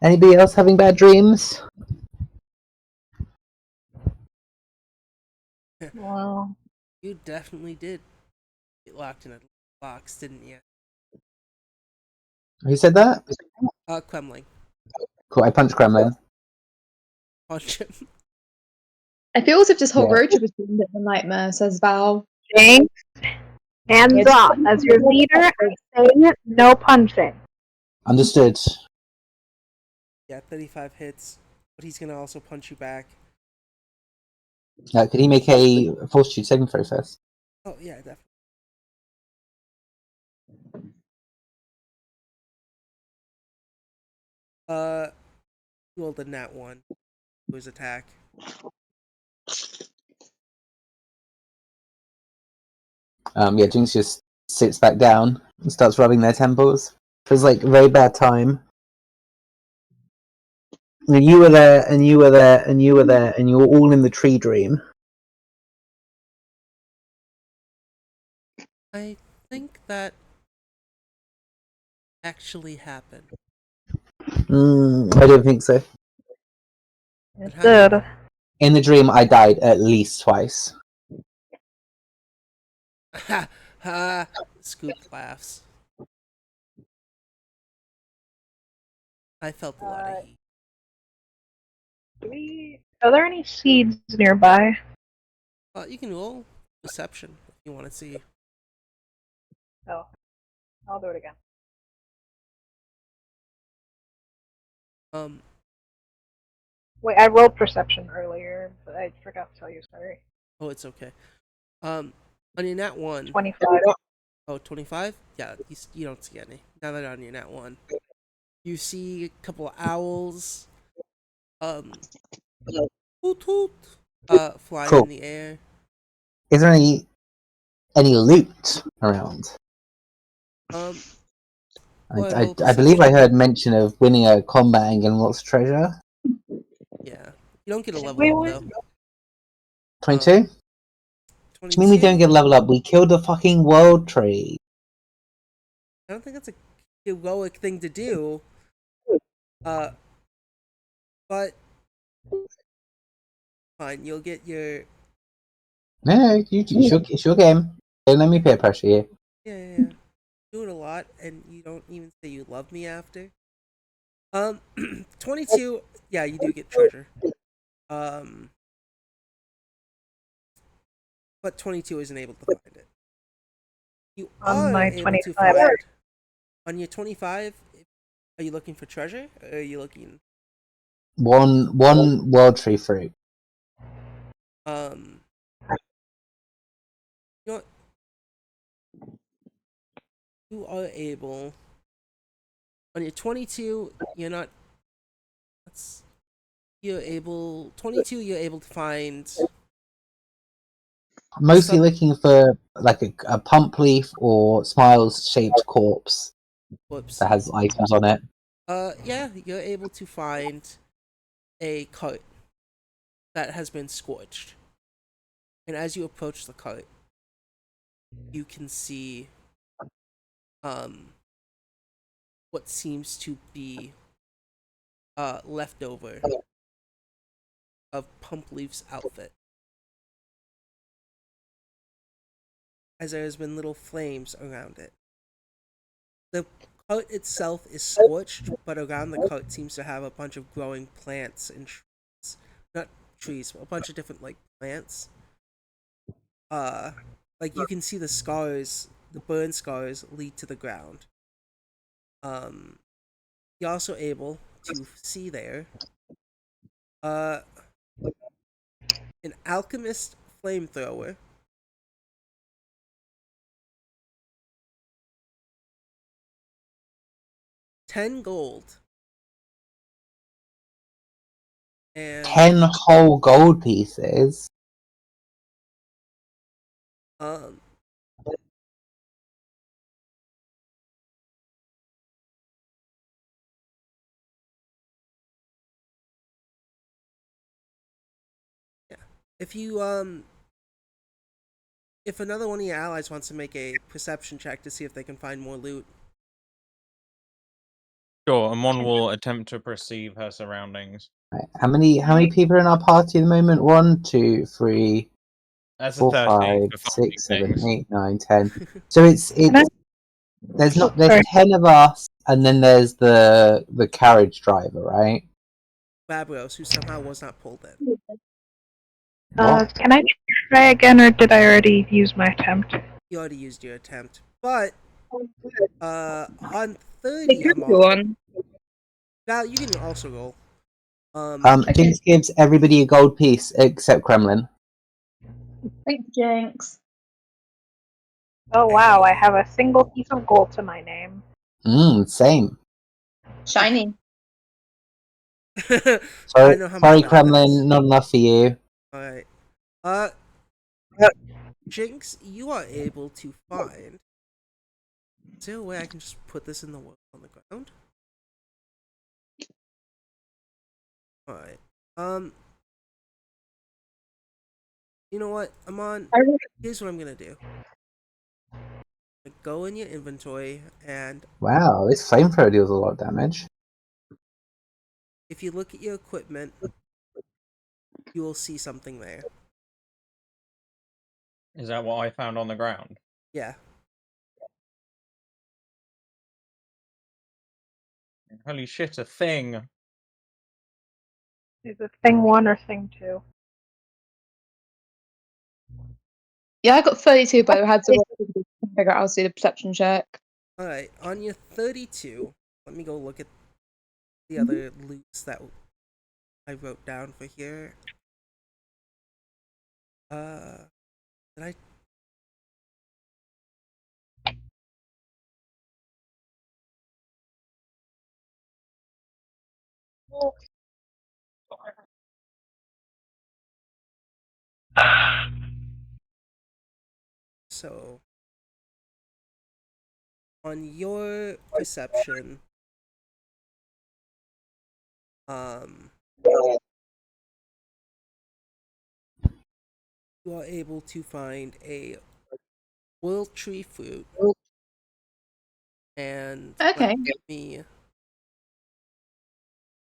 Anybody else having bad dreams? Wow. You definitely did get locked in a box, didn't you? Who said that? Kremling. Cool, I punched Kremlin. Punch him. I feel as if this whole road trip has been a bit of a nightmare, says Val. Jinx, hands off. As your leader, I'm saying it, no punching. Understood. Yeah, 35 hits, but he's gonna also punch you back. Could he make a fortitude saving throw first? Oh yeah, definitely. Rolled a nat 1 to his attack. Yeah, Jinx just sits back down and starts rubbing their temples. Feels like a very bad time. And you were there, and you were there, and you were there, and you were all in the tree dream. I think that actually happened. I don't think so. It did. In the dream, I died at least twice. Ha ha! Scoop laughs. I felt a lot of heat. Are there any seeds nearby? You can roll perception if you want to see. Oh, I'll do it again. Wait, I rolled perception earlier, but I forgot to tell you. Sorry. Oh, it's okay. On your nat 1. 25. Oh, 25? Yeah, you don't see any. Now that on your nat 1. You see a couple of owls. Hoot hoot. Flying Cool. in the air. Is there any loot around? Well, I believe I heard mention of winning a combat and getting lots of treasure. Yeah. You don't get a level up, though. 22? I mean we don't get a level up. We killed the fucking world tree. I don't think that's a heroic thing to do. But fine, you'll get your... No, it's your game. Don't let me peer pressure you. Yeah. Do it a lot, and you don't even say you love me after. 22, yeah, you do get treasure. But 22 isn't able to find it. You On are my able 25. to find... On your 25, are you looking for treasure, or are you looking... One world tree fruit. You know what? You are able... On your 22, you're not... You're able... 22, you're able to find... Mostly looking for like a pump leaf or smiles shaped corpse. Whoops. That has items on it. Yeah, you're able to find a cart that has been scorched. And as you approach the cart, you can see what seems to be leftover of Pumpleaf's outfit. As there has been little flames around it. The cart itself is scorched, but around the cart seems to have a bunch of growing plants and trees. Not trees, but a bunch of different like plants. Like you can see the scars, the burn scars lead to the ground. You're also able to see there an alchemist flamethrower, $10 and 10 whole gold pieces. yeah. If another one of your allies wants to make a perception check to see if they can find more loot. Sure, Amon will attempt to perceive her surroundings. Right. How many people are in our party at the moment? 1, 2, 3, That's 4, a 13 5, for 6, 7, things. 8, 9, 10. So it's there's 10 of us, and then there's the carriage driver, right? Babros, who somehow was not pulled in. Can I try again, or did I already use my attempt? You already used your attempt, but on 30, Amon, Val, you can also roll. Okay. Jinx gives everybody a gold piece except Kremlin. Thanks, Jinx. Oh wow, I have a single piece of gold to my name. Same. Shiny. I know how Sorry, much better that Kremlin, is. not enough for you. Alright. Jinx, you are able to find. Is there a way I can just put this in the world on the ground? Alright. You know what, Amon? Here's what I'm gonna do. Go in your inventory, and Wow, this flamethrower deals a lot of damage. if you look at your equipment, you will see something there. Is that what I found on the ground? Yeah. Holy shit, a thing! Is it thing 1 or thing 2? Yeah, I got 32, but I had to figure out how to do the perception check. Alright, on your 32, let me go look at the other loots that I wrote down for here. Did I? So, on your perception, you are able to find a world tree fruit, and Okay. let me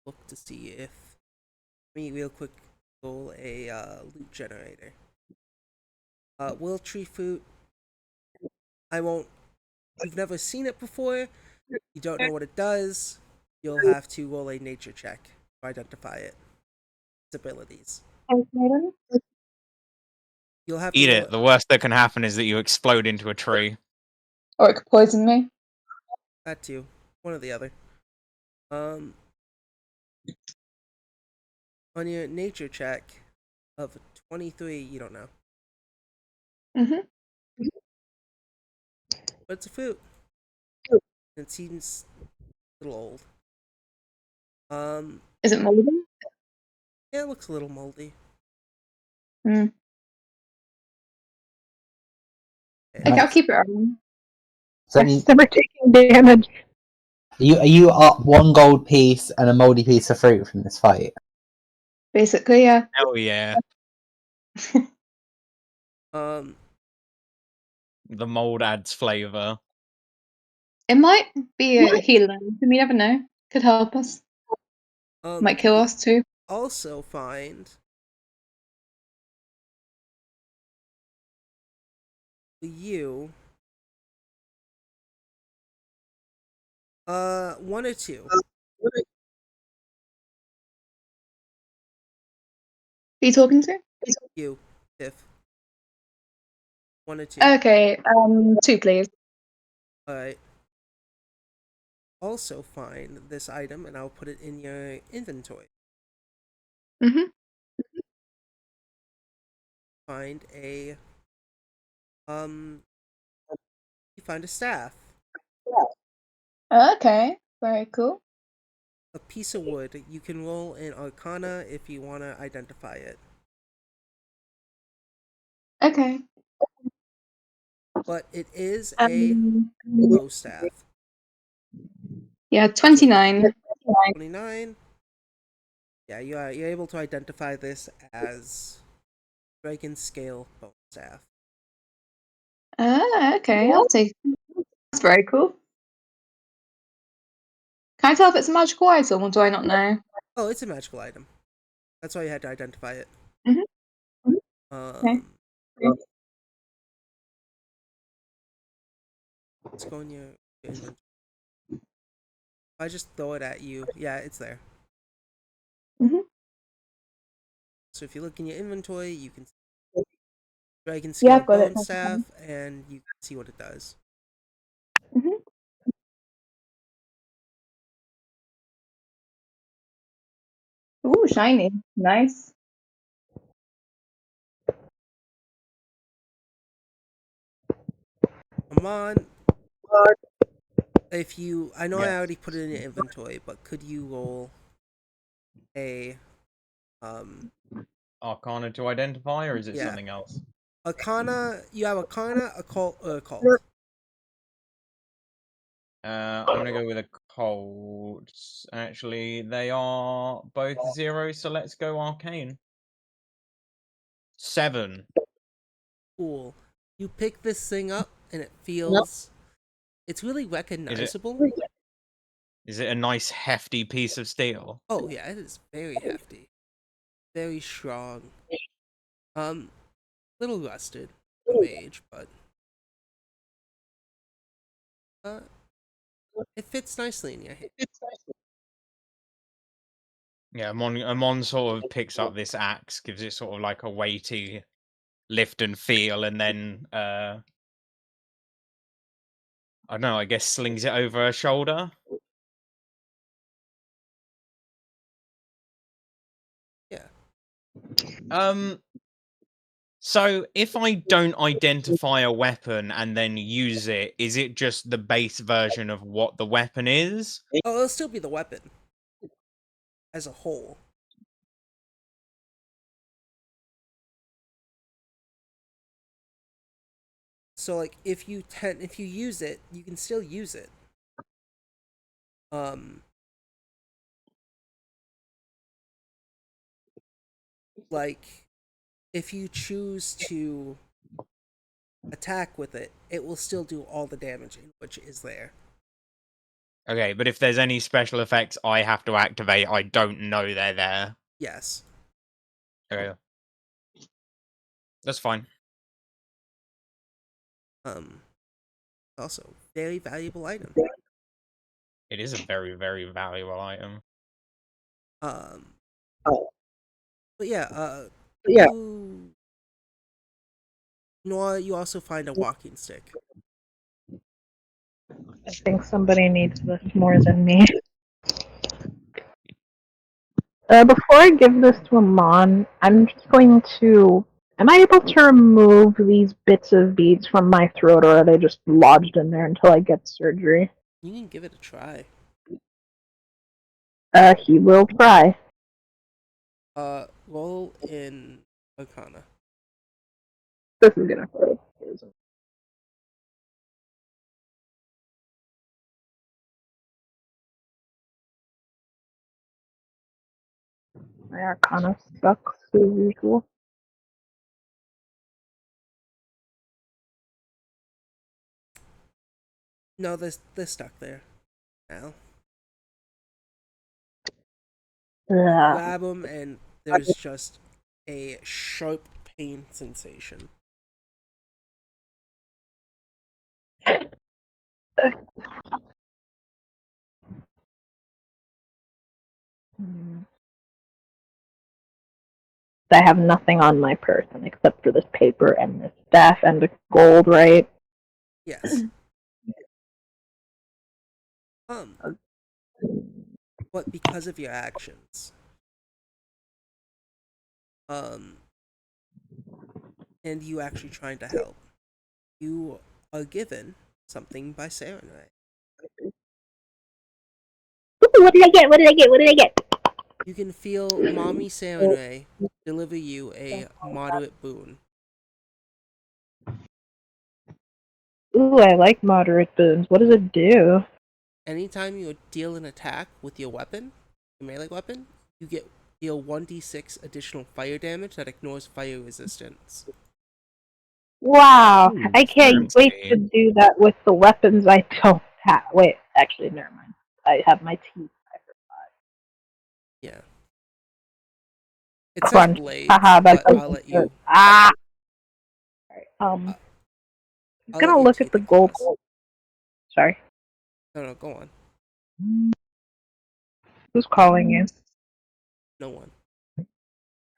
look to see if me real quick roll a loot generator. World tree fruit. I won't. You've never seen it before. You don't know what it does. You'll have to roll a nature check to identify it. Its abilities. You'll have to Eat roll it. The worst that can happen is that you explode into a tree. Or it could poison me. that too. One or the other. On your nature check of 23, you don't know. Mm-hmm. But it's a fruit. It seems a little old. Is it moldy? Yeah, it looks a little moldy. Hmm. Okay. Okay, I'll keep it around. So My stomach taking damage. are you up one gold piece and a moldy piece of fruit from this fight? Basically, yeah. Hell yeah. Um, The mold adds flavor. It might be a healer. We never know. Could help us. Might kill you us too. also find you 1 or 2. Who are you talking to? You, if 1 or 2. Okay, 2 please. Alright. Also find this item, and I'll put it in your inventory. Mm-hmm. Find a you find a staff. Okay, very cool. A piece of wood. You can roll an Arcana if you want to identify it. Okay. But it is a bow staff. Yeah, 29. 29. Yeah, you're able to identify this as dragon scale bone staff. Ah, okay, I'll take it. That's very cool. Can I tell if it's a magical item or do I not know? Oh, it's a magical item. That's why you had to identify it. Mm-hmm. Okay. Let's go in your inventory. If I just throw it at you, yeah, it's there. Mm-hmm. So if you look in your inventory, you can dragon Yeah, scale I've got it. bone staff, and you can see what it does. Mm-hmm. Ooh, shiny. Nice. Come on. If you, I know I already put it in your inventory, but could you roll a Arcana to identify, or is it something else? Arcana? You have Arcana, Occult, or Occult. I'm gonna go with Occult. Actually, they are both 0, so let's go Arcane. 7. Cool. You pick this thing up, and it feels. It's really recognizable. Is it a nice hefty piece of steel? Oh yeah, it is very hefty, very strong. Little rusted from age, but it fits nicely in your hand. Yeah, Amon sort of picks up this axe, gives it sort of like a weighty lift and feel, and then I don't know, I guess slings it over her shoulder. Yeah. So if I don't identify a weapon and then use it, is it just the base version of what the weapon is? Oh, it'll still be the weapon as a whole. So like if you use it, you can still use it. Like if you choose to attack with it, it will still do all the damage which is there. Okay, but if there's any special effects I have to activate, I don't know they're there. Yes. Okay. That's fine. Also, very valuable item. It is a very, very valuable item. But yeah, Nora, you also find a walking stick. I think somebody needs this more than me. Before I give this to Amon, I'm just going to... Am I able to remove these bits of beads from my throat, or are they just lodged in there until I get surgery? You can give it a try. He will try. Roll in Arcana. This is gonna hurt. My Arcana sucks as usual. No, they're stuck there now. Grab them, and there's just a sharp pain sensation. I have nothing on my person except for this paper and this staff and the gold, right? Yes. But because of your actions, and you actually trying to help, you are given something by Sarenrae. What did I get? What did I get? What did I get? You can feel Mommy Sarenrae deliver you a moderate boon. Ooh, I like moderate boons. What does it do? Anytime you deal an attack with your weapon, your melee weapon, you deal 1d6 additional fire damage that ignores fire resistance. Wow, I can't wait fancy. to do that with the weapons I don't have. Wait, actually, never mind. I have my teeth. Yeah. It says Crunch. blades, Haha, but I'll let you. Ah! I'm I'll gonna let you look take at the a gold. guess. Sorry. No, go on. Who's calling you? No one.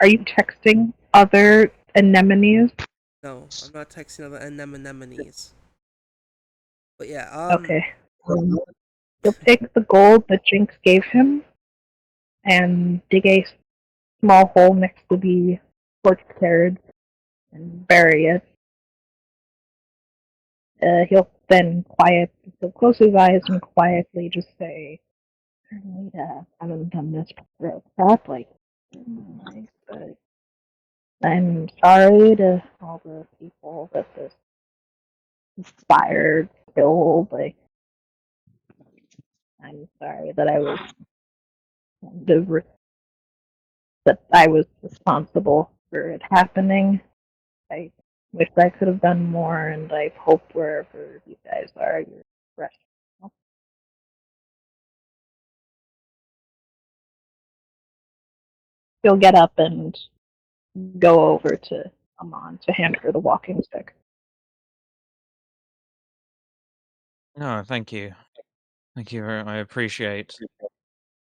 Are you texting other anemones? No, I'm not texting other anemones. But yeah, Okay. You'll take the gold that Jinx gave him and dig a small hole next to the torch carriage and bury it. He'll close his eyes and quietly just say, "Wait, I haven't done this for crap like, but I'm sorry to all the people that this inspired, killed. Like, I'm sorry that that I was responsible for it happening. I wish I could have done more, and I hope wherever you guys are, you're rest." He'll get up and go over to Amon to hand her the walking stick. No, thank you. Thank you. I appreciate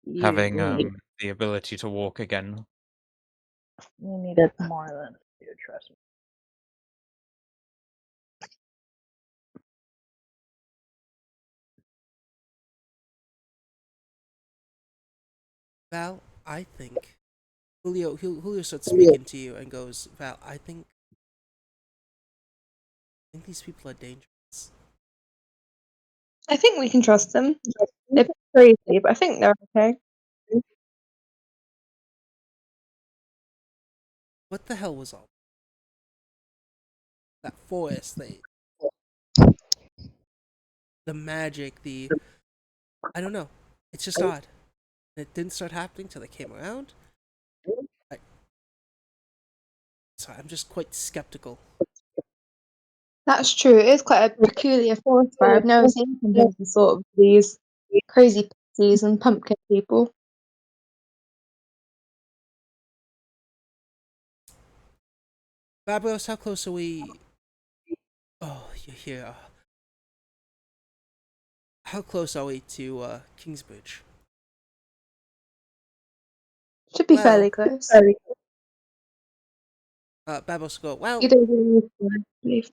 You having need, the ability to walk again. you need it more than you, trust me. Val, I think Julio starts speaking to you and goes, Val, I think these people are dangerous. I think we can trust them. They're crazy, but I think they're okay. What the hell was all that forest? The magic, I don't know. It's just odd. It didn't start happening till they came around. So I'm just quite skeptical. That's true. It is quite a peculiar forest fire. I've never seen something of sort of these crazy pixies and pumpkin people. Babros, how close are we? Oh, you're here. How close are we to Kingsbridge? Should be Well, fairly close. Babros go, well, You don't really need to leave.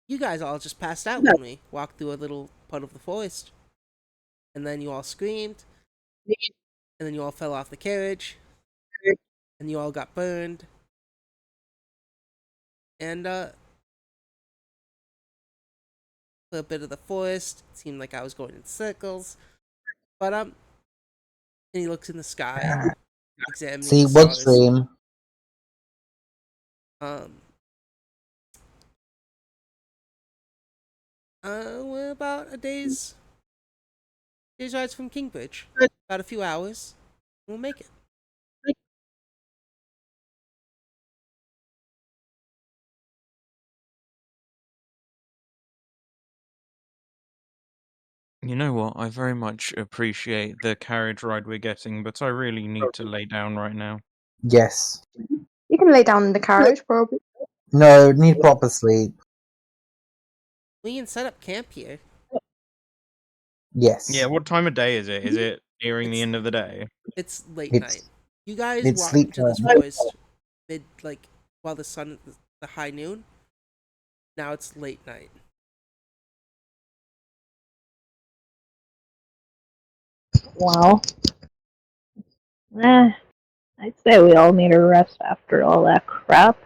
you guys all just passed out when we walked through a little part of the forest. And then you all screamed. And then you all fell off the carriage. And you all got burned. And, a little bit of the forest. It seemed like I was going in circles. But, and he looks in the sky, examining See, the what stars. dream? We're about a day's rides from Kingbridge. About a few hours. We'll make it. You know what? I very much appreciate the carriage ride we're getting, but I really need to lay down right now. Yes. You can lay down in the carriage, probably. No, need proper sleep. We can set up camp here. Yes. Yeah, what time of day is it? Is it nearing the end of the day? It's late It's- night. You guys it's walked sleep into this time. forest while the sun, the high noon. Now it's late night. Well, I'd say we all need a rest after all that crap.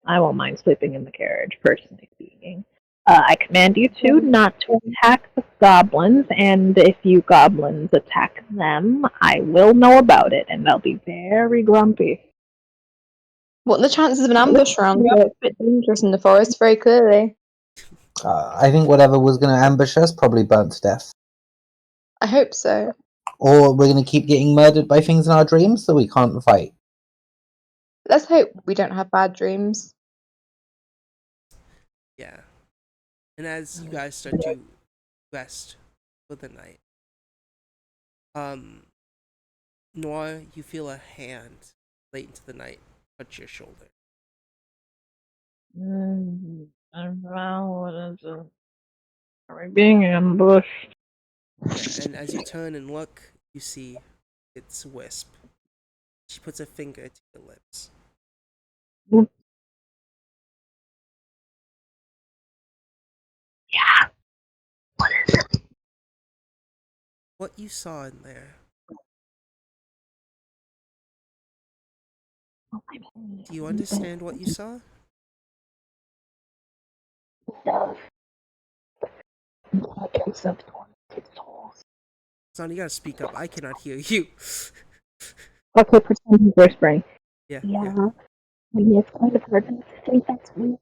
I won't mind sleeping in the carriage, personally speaking. I command you two not to attack the goblins, and if you goblins attack them, I will know about it, and I'll be very grumpy. What are the chances of an ambush around here? It's a bit dangerous in the forest, very clearly. I think whatever was going to ambush us probably burnt to death. I hope so. Or we're going to keep getting murdered by things in our dreams so we can't fight. Let's hope we don't have bad dreams. Yeah. And as you guys start to rest for the night, Noir, you feel a hand late into the night touch your shoulder. I don't know, what is it? Are we being ambushed? Yeah, and as you turn and look, you see it's Wisp. She puts a finger to your lips. Yeah. What is it? What you saw in there Do you understand what you saw? Son, you gotta speak up. I cannot hear you. Okay, pretend he's whispering. Yeah. I mean, it's kind of hard to think that's real.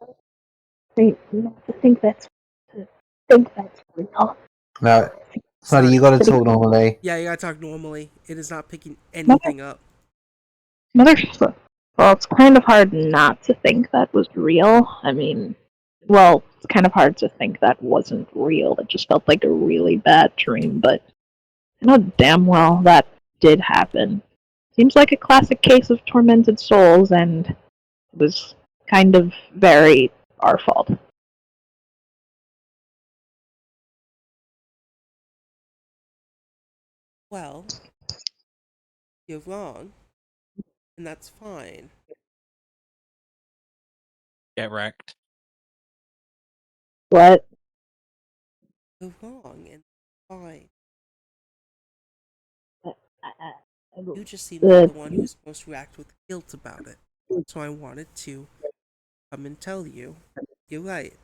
Not to think that's real. No, Snotty, you gotta talk normally. Yeah, you gotta talk normally. It is not picking anything up. Well, it's kind of hard not to think that was real. I mean, well, it's kind of hard to think that wasn't real. It just felt like a really bad dream, but I know damn well that did happen. Seems like a classic case of tormented souls, and it was kind of very our fault. Well, you're wrong, and that's fine. Get wrecked. What? You're wrong, and fine. You just seem like the one who's supposed to react with guilt about it. So I wanted to come and tell you, you're right.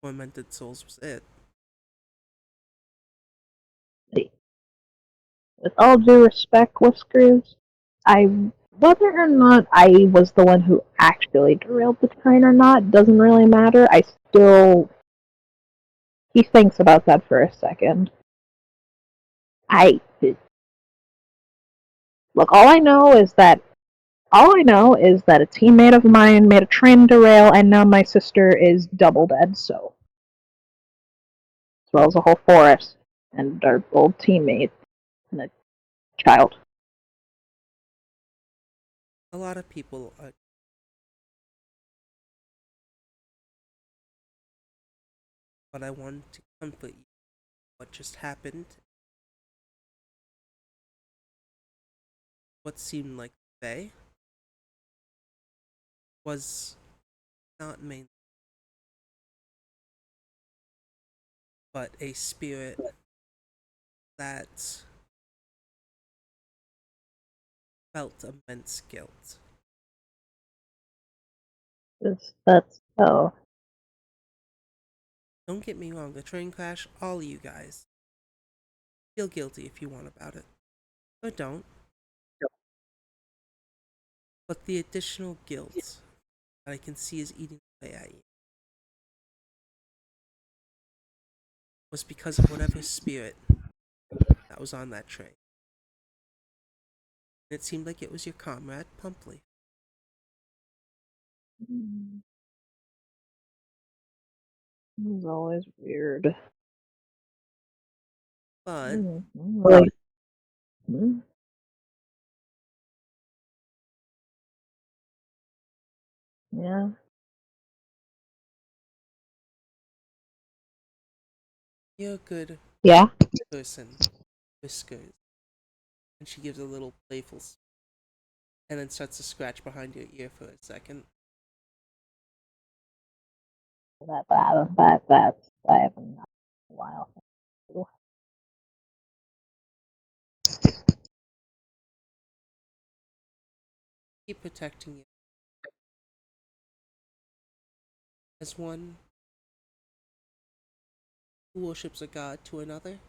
Tormented Souls was it. With all due respect, Whiskers, whether or not I was the one who actually derailed the train or not doesn't really matter. He thinks about that for a second. Look, all I know is that a teammate of mine made a train derail, and now my sister is double dead, so. As well as a whole forest, and our old teammate, and a child. A lot of people are. But I wanted to comfort you. What just happened? What seemed like Faye was not main, but a spirit that felt immense guilt. That's so. Don't get me wrong, the train crash, all of you guys feel guilty if you want about it. Or don't. But the additional guilt that I can see is eating away at you was because of whatever spirit that was on that train. It seemed like it was your comrade, Pumply. It was always weird. But yeah. you're a good person, Whiskers. And she gives a little playful and then starts to scratch behind your ear for a second. That's I haven't in a while. Keep protecting you. As one who worships a god to another,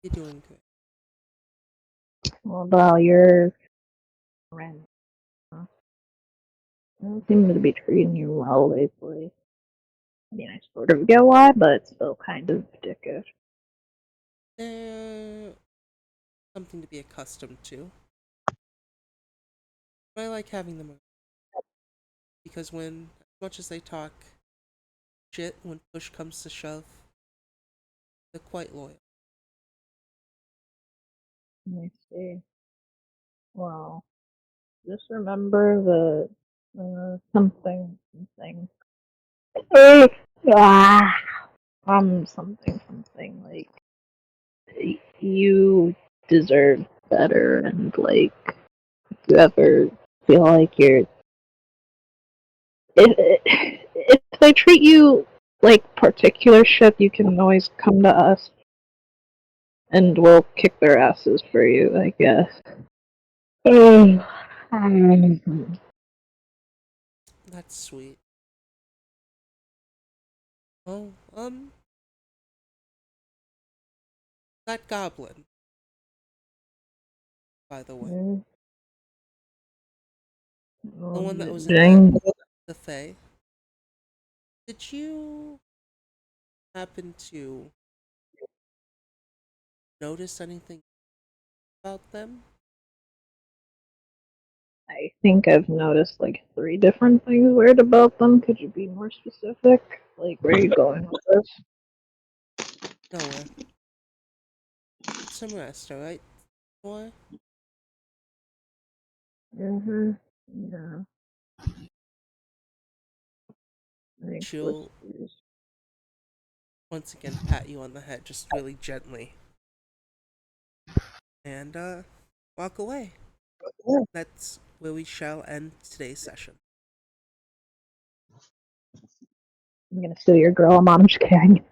you're doing good. What about your friend? Huh? I don't seem to be treating you well lately. I mean, I sort of get why, but it's still kind of dickish. They're something to be accustomed to. But I like having them around. Because as much as they talk shit, when push comes to shove, they're quite loyal. Let me see. Well, just remember the something. Ah, something like you deserve better, and like if you ever feel like if they treat you like particular shit, you can always come to us, and we'll kick their asses for you, I guess. That's sweet. Oh, that goblin, by the way. The one that was in the Fae. Did you happen to notice anything about them? I think I've noticed like 3 different things weird about them. Could you be more specific? Like, where are you going with this? Nowhere. Some rest, alright, boy? Mm-hmm. Yeah. She'll once again pat you on the head, just really gently. And, walk away. That's where we shall end today's session. I'm gonna steal your girl, Mom. I'm just kidding.